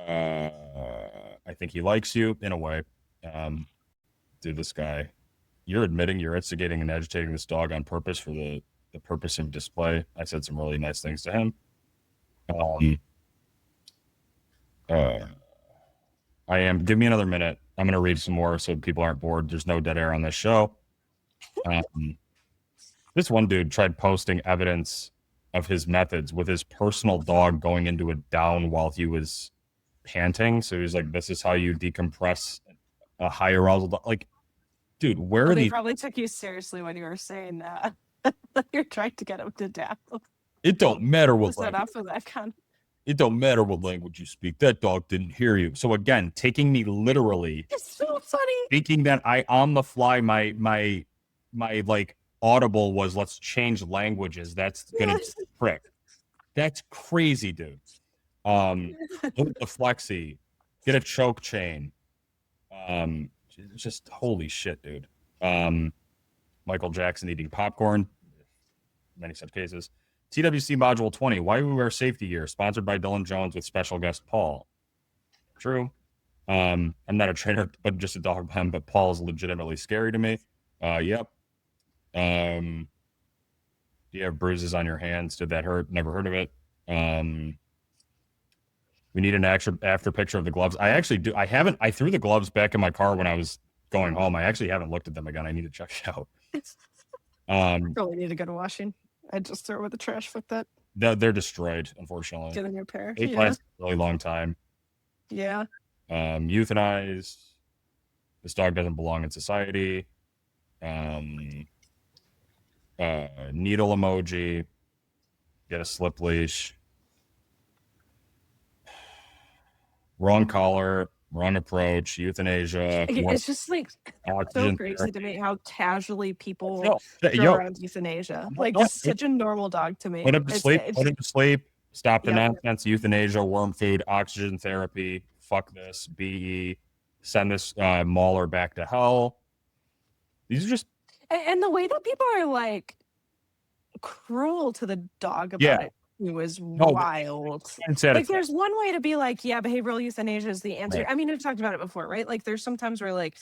Yeah. I think he likes you in a way. Dude, this guy, you're admitting you're instigating and agitating this dog on purpose for the purpose of display. I said some really nice things to him. I am. Give me another minute. I'm going to read some more so people aren't bored. There's no dead air on this show. This one dude tried posting evidence of his methods with his personal dog going into a down while he was panting. So he was like, "This is how you decompress a high arousal dog." Like, dude, where are They these? probably took you seriously when you were saying that. You're trying to get him to death. It don't matter what Set language. off of that kind. It don't matter what language you speak. That dog didn't hear you. So again, taking me literally, It's so funny. thinking that I on the fly, my like audible was, let's change languages. That's gonna Yes. prick. That's crazy, dude. Look at the flexi. Get a choke chain. Just holy shit, dude. Michael Jackson eating popcorn. Many such cases. TWC Module 20. Why we wear safety gear? Sponsored by Dylan Jones with special guest Paul. True. I'm not a trainer, but just a dog pen. But Paul is legitimately scary to me. Yep. Do you have bruises on your hands? Did that hurt? Never heard of it. We need an after picture of the gloves. I actually do. I haven't. I threw the gloves back in my car when I was going home. I actually haven't looked at them again. I need to check it out. Really need to go to washing. I just throw it with the trash like that. They're destroyed, unfortunately. Get a new pair. They last a really long time. Yeah. Euthanize. This dog doesn't belong in society. Needle emoji. Get a slip leash. Wrong collar. Wrong approach. Euthanasia. It's just like so Oxygen crazy to me how casually people Yo, throw around euthanasia. Like, no, just such a normal dog to me. Put him to sleep. Put him to sleep. Stop the Yeah. nonsense. Euthanasia, worm food, oxygen therapy. Fuck this. BE. Send this mauler back to hell. These are just And the way that people are like cruel to the dog about it was wild. Like, there's one way to be like, yeah, behavioral euthanasia is the answer. Right. I mean, we've talked about it before, right? Like, there's sometimes where like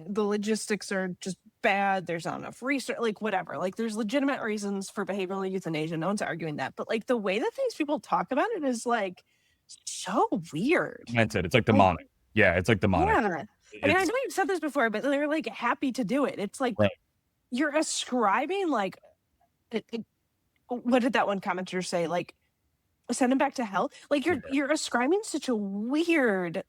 the logistics are just bad. There's not enough research, like whatever. Like, there's legitimate reasons for behavioral euthanasia. No one's arguing that. But like the way that these people talk about it is like so weird. That's it. It's like demonic. Yeah, it's like demonic. Yeah. I mean, I know you've said this before, but they're like happy to do it. It's like you're ascribing like what did that one commenter say? Like, send him back to hell. Like, you're ascribing such a weird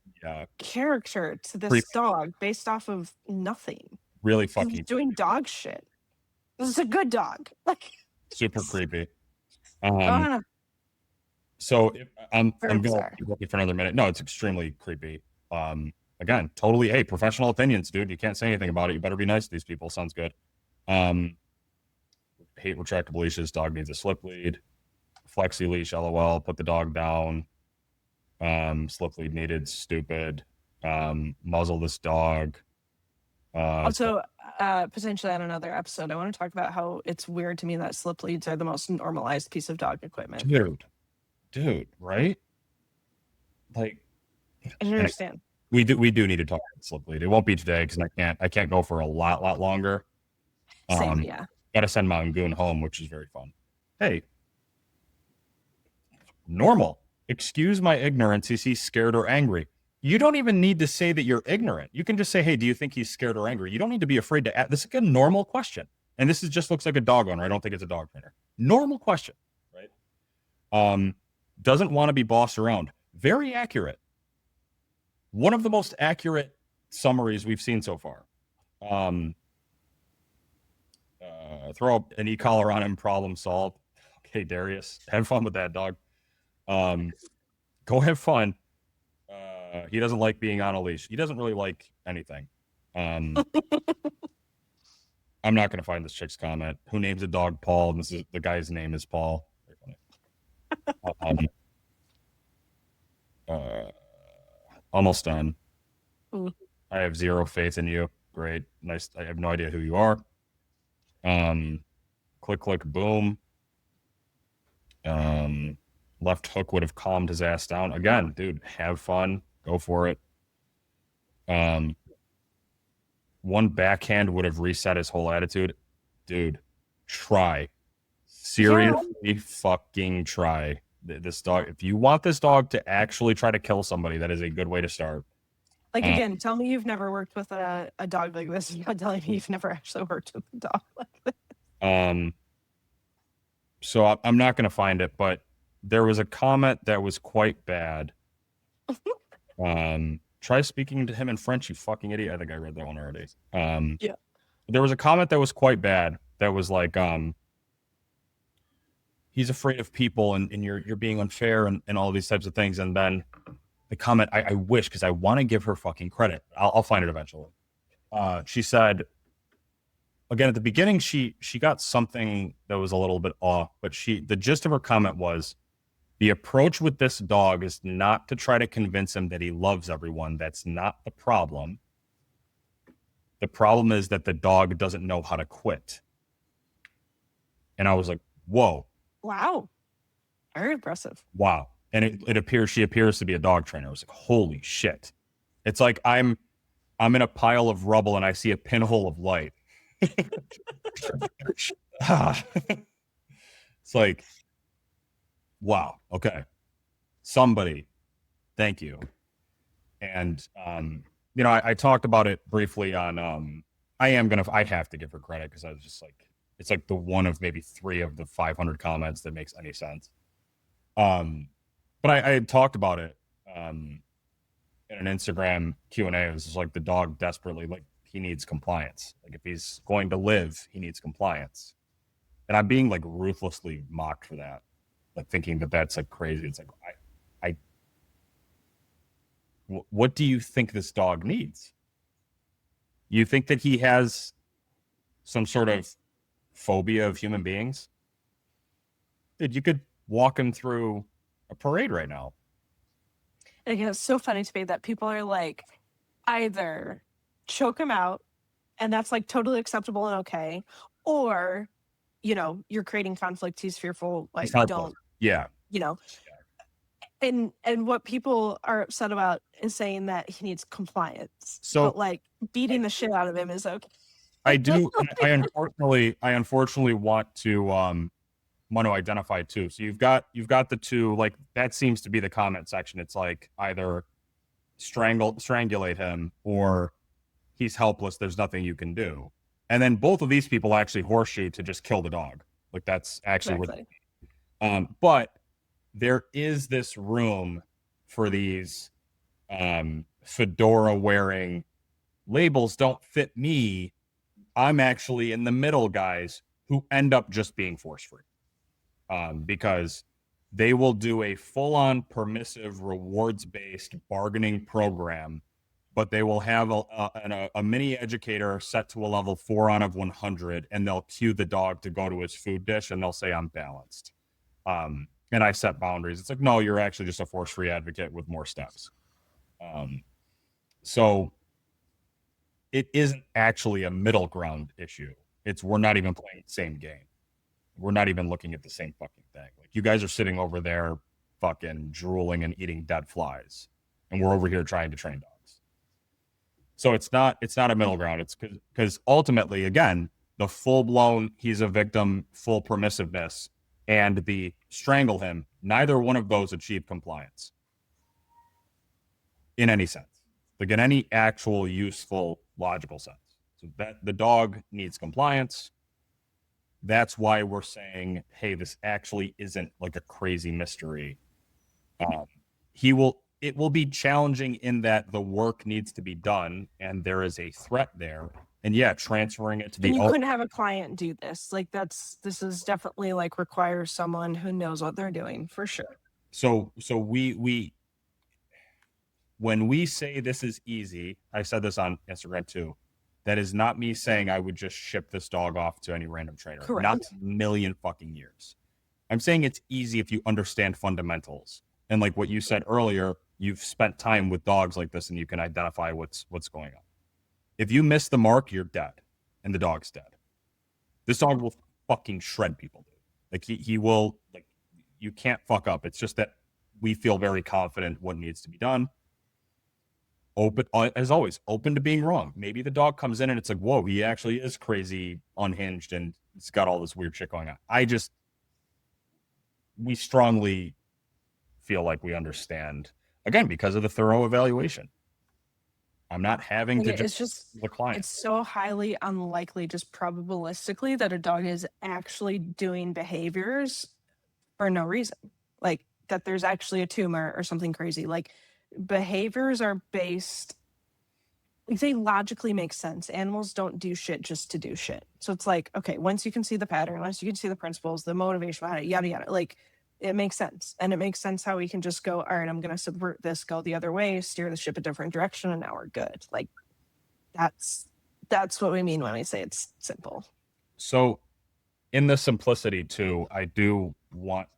character to this dog based off of nothing. Really fucking He's doing dog shit. This is a good dog. Like, super creepy. So I'm going to be looking for another minute. No, it's extremely creepy. Again, totally. Hey, professional opinions, dude. You can't say anything about it. You better be nice to these people. Sounds good. Hate retractable leashes. Dog needs a slip lead. Flexi leash. LOL. Put the dog down. Slip lead needed. Stupid. Muzzle this dog. Also, potentially on another episode, I want to talk about how it's weird to me that slip leads are the most normalized piece of dog equipment. Dude, right? Like, I don't understand. We do need to talk about slip lead. It won't be today because I can't go for a lot longer. Same, yeah. Got to send Mountain Goon home, which is very fun. Hey, normal. Excuse my ignorance. Is he scared or angry? You don't even need to say that you're ignorant. You can just say, hey, do you think he's scared or angry? You don't need to be afraid to ask. This is a normal question. And this just looks like a dog owner. I don't think it's a dog trainer. Normal question, right? Doesn't want to be bossed around. Very accurate. One of the most accurate summaries we've seen so far. Throw up an e-collar on him, problem solved. Okay, Darius, have fun with that, dog. Go have fun. He doesn't like being on a leash. He doesn't really like anything. I I'm not going to find this chick's comment. Who names a dog Paul? And this is the guy's name is Paul. Um, uh, almost done. Ooh. I have zero faith in you. Great. Nice. I have no idea who you are. Click, click, boom. Left hook would have calmed his ass down. Again, dude, have fun. Go for it. One backhand would have reset his whole attitude. Dude, try. Seriously, fucking try. This dog, if you want this dog to actually try to kill somebody, that is a good way to start. Like, again, tell me you've never worked with a dog like this. You're not telling me you've never actually worked with a dog like this. So I'm not going to find it, but there was a comment that was quite bad. Try speaking to him in French, you fucking idiot. I think I read that one already. Yeah. There was a comment that was quite bad that was like, he's afraid of people and you're being unfair and all these types of things. And then the comment, I wish, because I want to give her fucking credit. I'll find it eventually. She said, again, at the beginning, she got something that was a little bit off, but the gist of her comment was, the approach with this dog is not to try to convince him that he loves everyone. That's not the problem. The problem is that the dog doesn't know how to quit. And I was like, whoa. Wow. Very impressive. Wow. And she appears to be a dog trainer. I was like, holy shit. It's like I'm in a pile of rubble and I see a pinhole of light. It's like, wow. Okay. Somebody, thank you. And I talked about it briefly on I have to give her credit because I was just like, it's like the one of maybe 3 of the 500 comments that makes any sense. But I had talked about it in an Instagram Q&A. It was just like the dog desperately, like, he needs compliance. Like, if he's going to live, he needs compliance. And I'm being like ruthlessly mocked for that, like thinking that that's like crazy. It's like, what do you think this dog needs? You think that he has some sort of phobia of human beings? Dude, you could walk him through a parade right now. And again, it's so funny to me that people are like, either choke him out, and that's like totally acceptable and okay, or, you're creating conflict. He's fearful. Like, don't. Yeah. And what people are upset about is saying that he needs compliance. So, but like beating the shit out of him is okay. I do. I unfortunately want to identify too. So you've got the two, like, that seems to be the comment section. It's like either strangulate him or he's helpless. There's nothing you can do. And then both of these people actually horseshoe to just kill the dog. Like, that's actually Exactly. but there is this room for these fedora wearing labels don't fit me. I'm actually in the middle, guys, who end up just being force free. Because they will do a full-on permissive rewards-based bargaining program, but they will have a mini educator set to a level 4 out of 100, and they'll cue the dog to go to his food dish, and they'll say, I'm balanced. And I set boundaries. It's like, no, you're actually just a force-free advocate with more steps. So it isn't actually a middle ground issue. It's we're not even playing the same game. We're not even looking at the same fucking thing. Like, you guys are sitting over there fucking drooling and eating dead flies, and we're over here trying to train dogs. So it's not a middle ground. It's because ultimately, again, the full-blown he's a victim, full permissiveness, and the strangle him, neither one of those achieve compliance in any sense, like in any actual useful logical sense. So that the dog needs compliance. That's why we're saying, hey, this actually isn't like a crazy mystery. It will be challenging in that the work needs to be done and there is a threat there. And yeah, transferring it to the. And you couldn't have a client do this. Like, this is definitely like requires someone who knows what they're doing for sure. So we when we say this is easy, I said this on Instagram too. That is not me saying I would just ship this dog off to any random trainer. Correct. Not a million fucking years. I'm saying it's easy if you understand fundamentals. And like what you said earlier, you've spent time with dogs like this and you can identify what's going on. If you miss the mark, you're dead. And the dog's dead. This dog will fucking shred people, dude. Like he will, like, you can't fuck up. It's just that we feel very confident what needs to be done. Open, as always, open to being wrong. Maybe the dog comes in and it's like, whoa, he actually is crazy, unhinged, and it's got all this weird shit going on. We strongly feel like we understand, again, because of the thorough evaluation. I'm not having to just the client. It's so highly unlikely, just probabilistically, that a dog is actually doing behaviors for no reason. Like that there's actually a tumor or something crazy. Like behaviors are based, like they logically make sense. Animals don't do shit just to do shit. So it's like, okay, once you can see the pattern, once you can see the principles, the motivation behind it, yada yada, like it makes sense. And it makes sense how we can just go, all right, I'm gonna subvert this, go the other way, steer the ship a different direction, and now we're good. Like that's what we mean when we say it's simple. So in the simplicity too, I want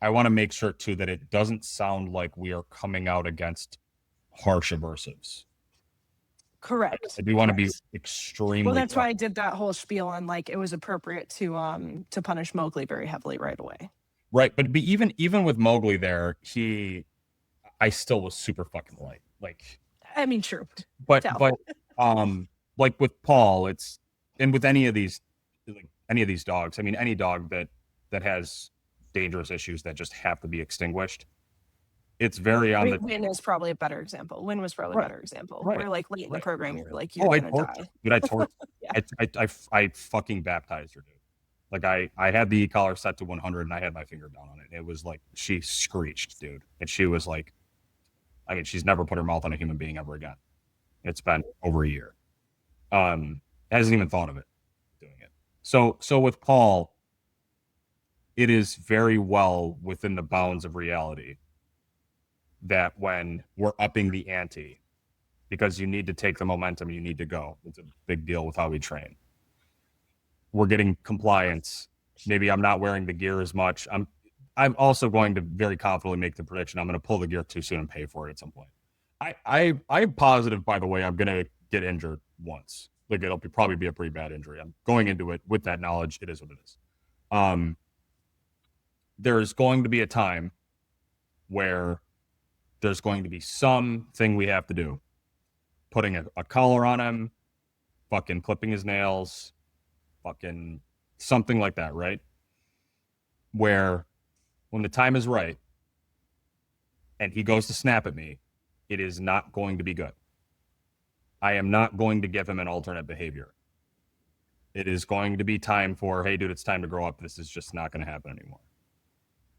to make sure too that it doesn't sound like we are coming out against harsh aversives. Correct. I do want to be extremely well. That's why I did that whole spiel on like it was appropriate to punish Mowgli very heavily right away. Right, but even with Mowgli there, I still was super fucking light. Like, I mean, sure, but like with Paul, and with any of these dogs. I mean, any dog that has dangerous issues that just have to be extinguished. It's very on the. Win is probably a better example. Win was probably a better example. Right. We're like late in the program. You're like, you're gonna die. Dude, I torqued. Yeah. I fucking baptized her, dude. Like I had the e-collar set to 100 and I had my finger down on it. It was like she screeched, dude, and she was like, I mean, she's never put her mouth on a human being ever again. It's been over a year. Hasn't even thought of it doing it. So with Paul, it is very well within the bounds of reality that when we're upping the ante, because you need to take the momentum, you need to go. It's a big deal with how we train. We're getting compliance. Maybe I'm not wearing the gear as much. I'm also going to very confidently make the prediction I'm going to pull the gear too soon and pay for it at some point. I'm positive, by the way, I'm going to get injured once. Like it'll probably be a pretty bad injury. I'm going into it with that knowledge. It is what it is. There's going to be a time where there's going to be something we have to do. Putting a collar on him, fucking clipping his nails, fucking something like that, right? Where when the time is right and he goes to snap at me, it is not going to be good. I am not going to give him an alternate behavior. It is going to be time for, hey, dude, it's time to grow up. This is just not going to happen anymore.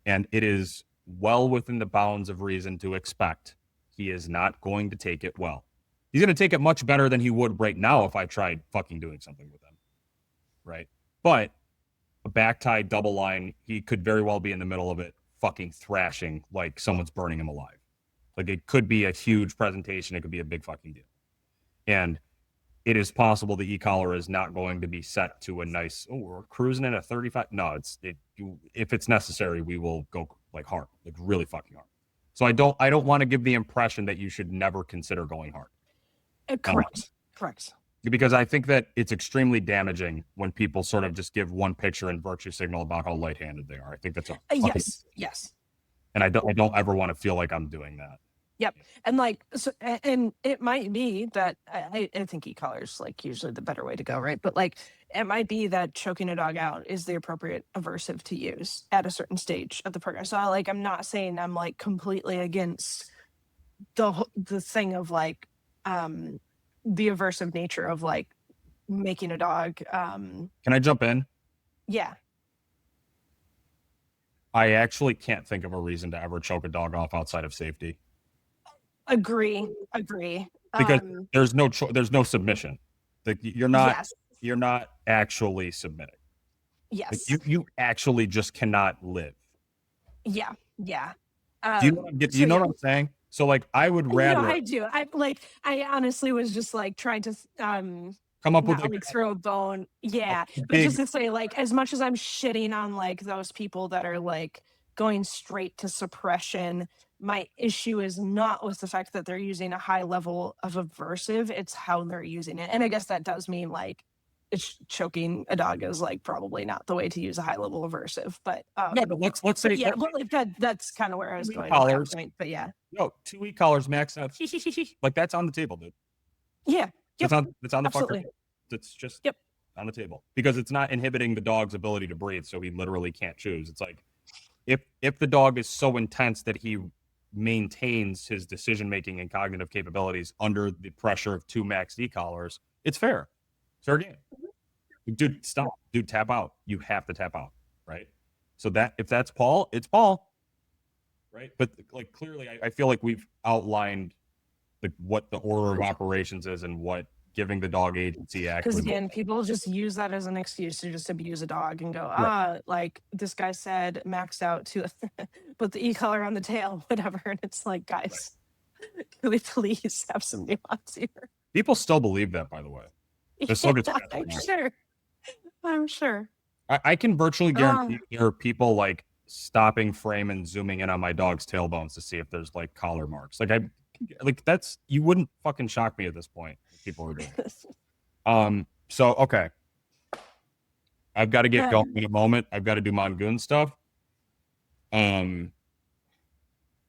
And it is well within the bounds of reason to expect he is not going to take it well. He's going to take it much better than he would right now if I tried fucking doing something with him. Right? But a back tie double line, he could very well be in the middle of it fucking thrashing like someone's burning him alive. Like it could be a huge presentation. It could be a big fucking deal. And it is possible the e-collar is not going to be set to a nice, we're cruising at a 35. No, if it's necessary, we will go like hard, like really fucking hard. So I don't want to give the impression that you should never consider going hard. Correct. Because I think that it's extremely damaging when people sort of just give one picture and virtue signal about how light-handed they are. I think that's yes. And I don't ever want to feel like I'm doing that. Yep. And like, so, and it might be that I think e-collars like usually the better way to go, right? But like, it might be that choking a dog out is the appropriate aversive to use at a certain stage of the program. So I'm not saying I'm like completely against the thing of like, the aversive nature of like making a dog. Can I jump in? Yeah. I actually can't think of a reason to ever choke a dog off outside of safety. Agree. Because there's no submission. Like you're not actually submitting. Yes. Like you actually just cannot live. Yeah. Do you know what I'm saying? So like I would You know, rather I do. I honestly was just like trying to come up with not like like throw a bone. Yeah. a But just big to say, like, as much as I'm shitting on like those people that are like going straight to suppression, my issue is not with the fact that they're using a high level of aversive, it's how they're using it. And I guess that does mean like it's choking a dog is like probably not the way to use a high level aversive. no, but let's say Yeah, well, like that's kind of where I was 2 going with that collars. point. But yeah. No, 2 collars max out. Like that's on the table, dude. Yeah. Yep. That's on the fucking Absolutely. table. It's just Yep. on the table because it's not inhibiting the dog's ability to breathe, so he literally can't choose. It's like if the dog is so intense that he maintains his decision making and cognitive capabilities under the pressure of 2 max D collars, it's fair. Fair game. Dude, stop. Dude, tap out. You have to tap out, right? So that if that's Paul, it's Paul, right? But like clearly, I feel like we've outlined what the order of operations is and what giving the dog agency Because actually looks again, people just use that as an excuse to just abuse a dog and go, like. like this guy said, maxed out to put the e-collar on the tail, whatever. And it's like, Right. guys, can we please have some nuance here? People still believe that, by the way. They're still gets I'm sure. I'm sure. I can virtually Uh, guarantee there are people like stopping frame and zooming in on my dog's tailbones to see if there's like collar marks. Like that's you wouldn't fucking shock me at this point if people were doing it. So okay. I've got to get going in a moment. I've got to do Mongoon stuff. Um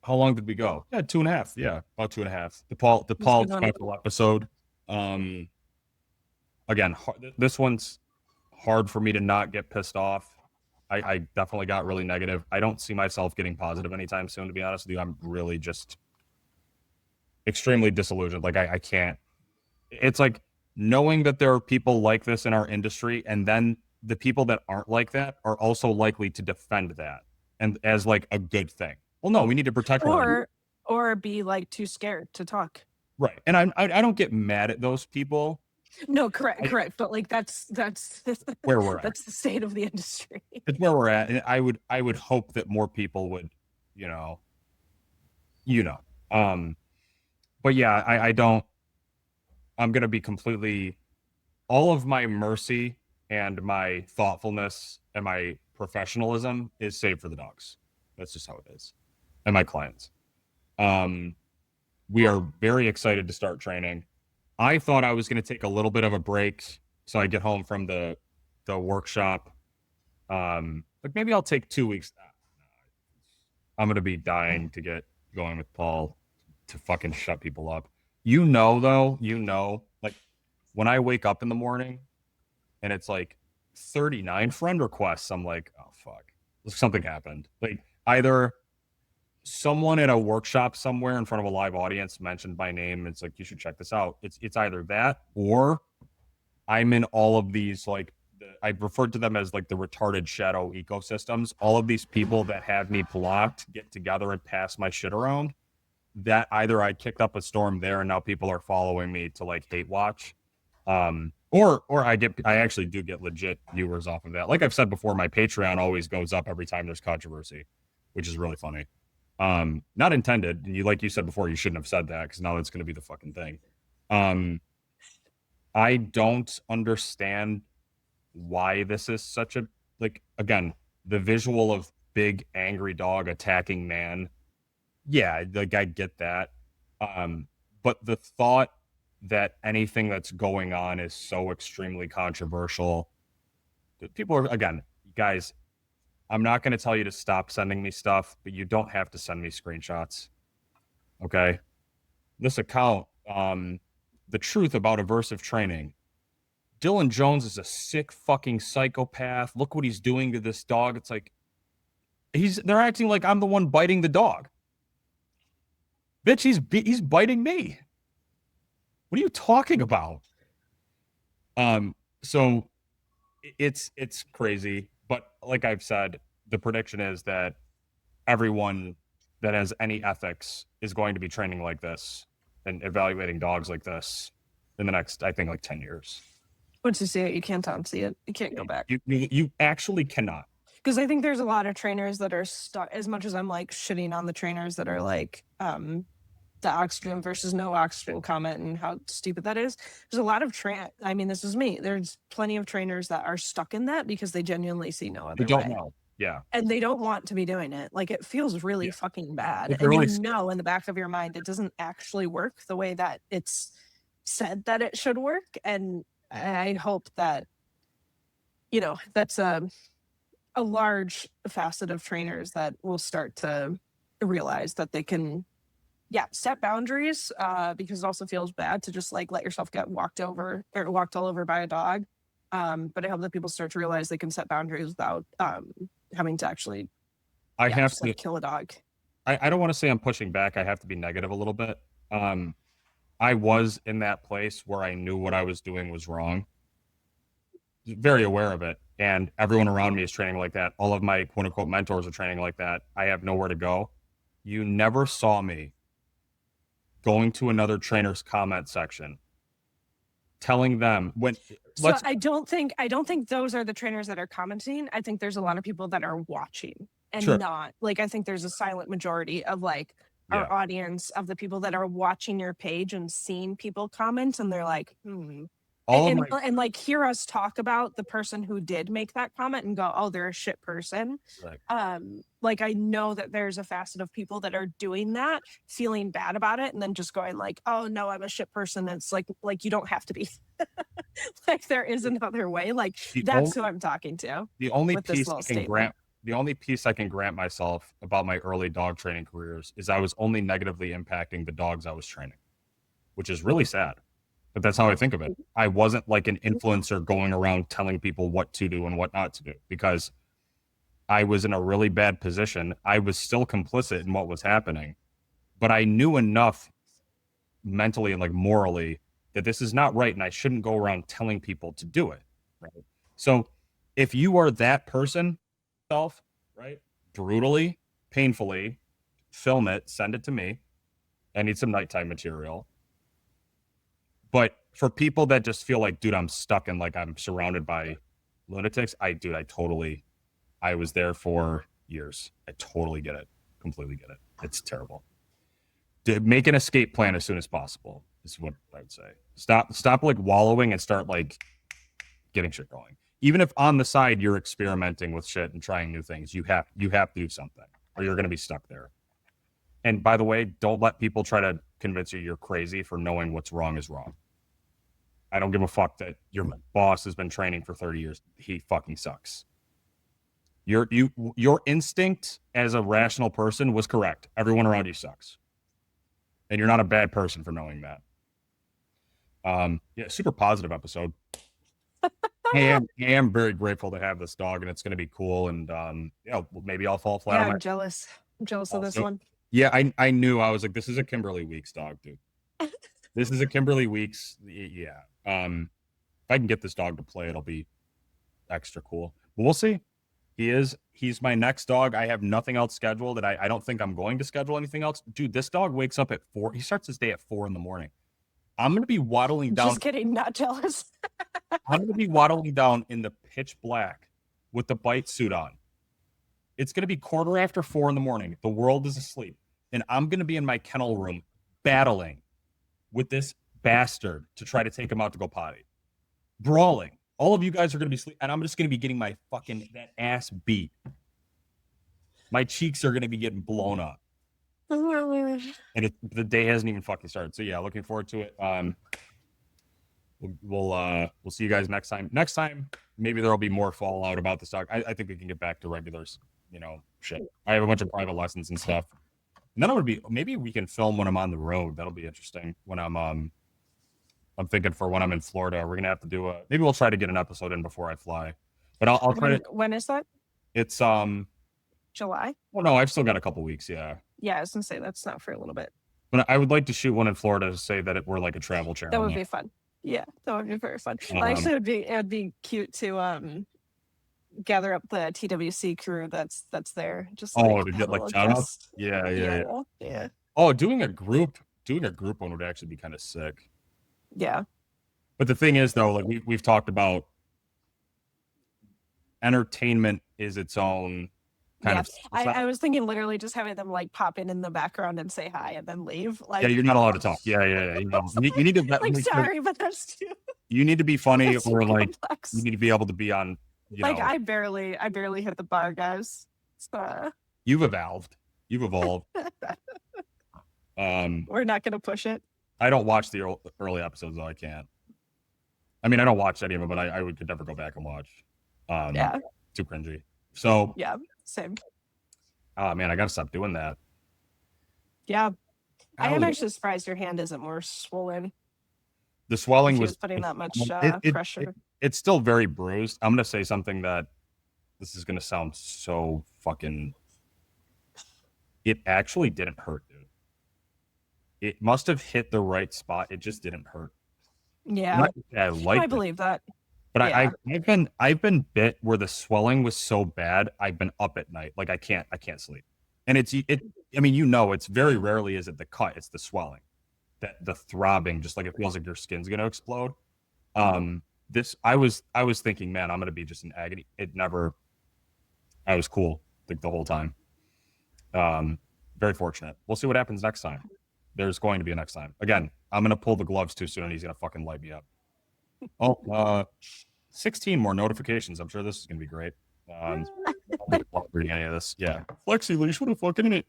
how long did we go? Yeah, 2.5. Yeah, about 2.5. The Paul special episode. Um again, this one's hard for me to not get pissed off. I definitely got really negative. I don't see myself getting positive anytime soon, to be honest with you. I'm really just extremely disillusioned. Like I can't. It's like knowing that there are people like this in our industry, and then the people that aren't like that are also likely to defend that and as like a good thing. Well, no, we need to protect or be like too scared to talk. Right. And I don't get mad at those people. No, correct. But like that's Where we're at. That's the state of the industry. It's where we're at. And I would hope that more people would, you know. But yeah, I don't. I'm gonna be completely. All of my mercy and my thoughtfulness and my professionalism is saved for the dogs. That's just how it is, and my clients. We are very excited to start training. I thought I was going to take a little bit of a break so I get home from the workshop. Like maybe I'll take 2 weeks. I'm going to be dying to get going with Paul to fucking shut people up. Though, like when I wake up in the morning and it's like 39 friend requests, I'm like, oh fuck, something happened. Like either someone at a workshop somewhere in front of a live audience mentioned my name. It's like, you should check this out. It's either that or I'm in all of these, like, I referred to them as like the retarded shadow ecosystems. All of these people that have me blocked get together and pass my shit around. That either I kicked up a storm there and now people are following me to like hate watch. Or I actually do get legit viewers off of that. Like I've said before, my Patreon always goes up every time there's controversy, which is really funny. Not intended. Like you said before, you shouldn't have said that because now it's going to be the fucking thing. I don't understand why this is such a, like, again, the visual of big angry dog attacking man. Yeah, like I get that. But the thought that anything that's going on is so extremely controversial that people are, again, guys, I'm not going to tell you to stop sending me stuff, but you don't have to send me screenshots. Okay. This account, the truth about aversive training. Dylan Jones is a sick fucking psychopath. Look what he's doing to this dog. It's like they're acting like I'm the one biting the dog. Bitch, he's biting me. What are you talking about? So it's crazy, but like I've said, the prediction is that everyone that has any ethics is going to be training like this and evaluating dogs like this in the next, I think, like 10 years. Once you see it, you can't unsee it. You can't go back. You actually cannot. Because I think there's a lot of trainers that are stuck, as much as I'm like shitting on the trainers that are like the oxygen versus no oxygen comment and how stupid that is. There's a lot of I mean, this is me. There's plenty of trainers that are stuck in that because they genuinely see no They other don't way. know. Yeah. And they don't want to be doing it. Like, it feels really Yeah. fucking bad. Like, And you really know, in the back of your mind, it doesn't actually work the way that it's said that it should work. And I hope that, you know, that's a large facet of trainers that will start to realize that they can, yeah, set boundaries, because it also feels bad to just like let yourself get walked over or walked all over by a dog. But I hope that people start to realize they can set boundaries without having to actually, I yeah, have just to like kill a dog. I don't want to say I'm pushing back. I have to be negative a little bit. I was in that place where I knew what I was doing was wrong, very aware of it. And everyone around me is training like that. All of my quote unquote mentors are training like that. I have nowhere to go. You never saw me going to another trainer's comment section, telling them when So let's I don't think those are the trainers that are commenting. I think there's a lot of people that are watching and sure. not like, I think there's a silent majority of like Yeah. our audience of the people that are watching your page and seeing people comment and they're like, All of my and like hear us talk about the person who did make that comment and go, oh, they're a shit person. like, Like, I know that there's a facet of people that are doing that, feeling bad about it, and then just going like, oh no, I'm a shit person. It's like you don't have to be. Like, there is another way. Like, the that's who only I'm talking to the only with this piece little I can statement. grant the only piece I can grant myself about my early dog training careers is I was only negatively impacting the dogs I was training, which is really sad. But that's how I think of it. I wasn't like an influencer going around telling people what to do and what not to do because I was in a really bad position. I was still complicit in what was happening, but I knew enough mentally and like morally that this is not right and I shouldn't go around telling people to do it. Right. So if you are that person, self, right, brutally, painfully, film it, send it to me. I need some nighttime material. But for people that just feel like, dude, I'm stuck and like I'm surrounded by lunatics, I was there for years. I totally get it. Completely get it. It's terrible. Make an escape plan as soon as possible is what I would say. Stop like wallowing and start like getting shit going. Even if on the side you're experimenting with shit and trying new things, you have to do something or you're gonna be stuck there. And by the way, don't let people try to convince you you're crazy for knowing what's wrong is wrong. I don't give a fuck that your boss has been training for 30 years. He fucking sucks. Your instinct as a rational person was correct. Everyone around you sucks. And you're not a bad person for knowing that. Yeah, super positive episode. I am very grateful to have this dog, and it's going to be cool. And yeah, maybe I'll fall flat Yeah, on my. I'm jealous. I'm jealous of this Also, one. yeah, I knew I was like, this is a Kimberly Weeks dog, dude. This is a Kimberly Weeks. Yeah. If I can get this dog to play, it'll be extra cool. But we'll see. He's my next dog. I have nothing else scheduled, and I don't think I'm going to schedule anything else. Dude, this dog wakes up at 4. He starts his day at 4 in the morning. I'm gonna be waddling down. Just kidding, not jealous. I'm gonna be waddling down in the pitch black with the bite suit on. It's gonna be 4:15 in the morning. The world is asleep, and I'm gonna be in my kennel room battling with this bastard to try to take him out to go potty, brawling. All of you guys are gonna be sleep, and I'm just gonna be getting my fucking that ass beat. My cheeks are gonna be getting blown up, and the day hasn't even fucking started. So yeah, looking forward to it. We'll see you guys next time. Next time, maybe there'll be more fallout about this dog. I think we can get back to regulars, shit. I have a bunch of private lessons and stuff. And then maybe we can film when I'm on the road. That'll be interesting. When I'm thinking for when I'm in Florida, we're gonna have to do maybe we'll try to get an episode in before I fly. But I'll try to. When is that? It's July? well, no, I've still got a couple weeks. Yeah. Yeah, I was gonna say that's not for a little bit. But I would like to shoot one in Florida to say that we're like a travel channel. That would be fun. Yeah, that would be very fun. Actually, it'd be cute to gather up the TWC crew that's there. Just like, to have get a like little shout outs. guest. Yeah. Oh, doing a group one would actually be kind of sick. Yeah. But the thing is, though, like we've talked about, entertainment is its own kind Yeah. of. I was thinking literally just having them like pop in the background and say hi and then leave. Yeah, Like, you're not allowed to talk. Yeah. You need to like make sure sorry, but that's too you need to be funny, that's too or like you complex. need to be able to be on. Like I barely hit the bar, guys. So, You've evolved. You've evolved. we're not gonna push it. I don't watch the early episodes though. I can't. I mean, I don't watch any of them, but I could never go back and watch. Yeah. Too cringy. So Yeah. Same. oh man, I gotta stop doing that. Yeah. I am Ow. actually surprised your hand isn't more swollen. The swelling If he was was putting that much pressure. It's still very bruised. I'm gonna say something that this is gonna sound so fucking. It actually didn't hurt, dude. It must have hit the right spot. It just didn't hurt. Yeah. I like. I believe that. But Yeah. I've been bit where the swelling was so bad I've been up at night, like I can't sleep, and I mean, it's very rarely is it the cut, it's the swelling, that the throbbing, just like it feels like your skin's gonna explode. This I was thinking, man, I'm gonna be just in agony. It never. I was cool like the whole time. Very fortunate. We'll see what happens next time. There's going to be a next time. Again, I'm gonna pull the gloves too soon, and he's gonna fucking light me up. Oh, 16 more notifications. I'm sure this is gonna be great. Reading any of this, yeah. Flexi leash, what a fucking it.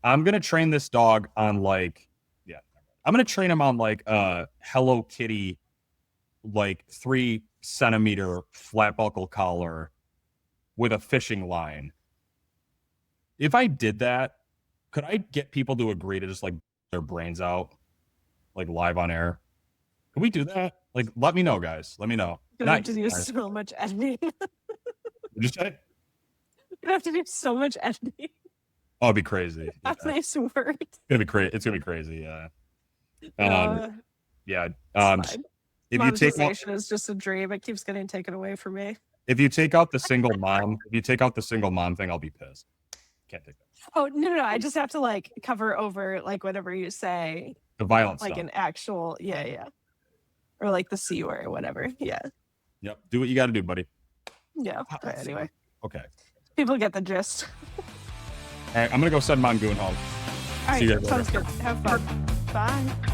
I'm gonna train this dog on like, yeah. I'm gonna train him on like Hello Kitty, like 3 centimeter flat buckle collar with a fishing line. If I did that, could I get people to agree to just like their brains out, like live on air? Can we do that? Like, let me know, guys. Let me know. You have to do so much editing. Just say. You have to do so much editing. Oh, it'd be crazy. That's nice word. It's gonna be crazy. It's gonna be crazy. Yeah. Yeah. If you take out, is just a dream. It keeps getting taken away from me. if you take out the single mom thing, I'll be pissed. Can't take that. Oh no! I just have to like cover over like whatever you say, The violence, like stuff. an actual or like the C word or whatever. Yeah. Yep. Do what you got to do, buddy. Yeah. But anyway. Okay. People get the gist. All right, I'm gonna go send Mongoon home. All See you right. guys Sounds good. Have fun. Bye.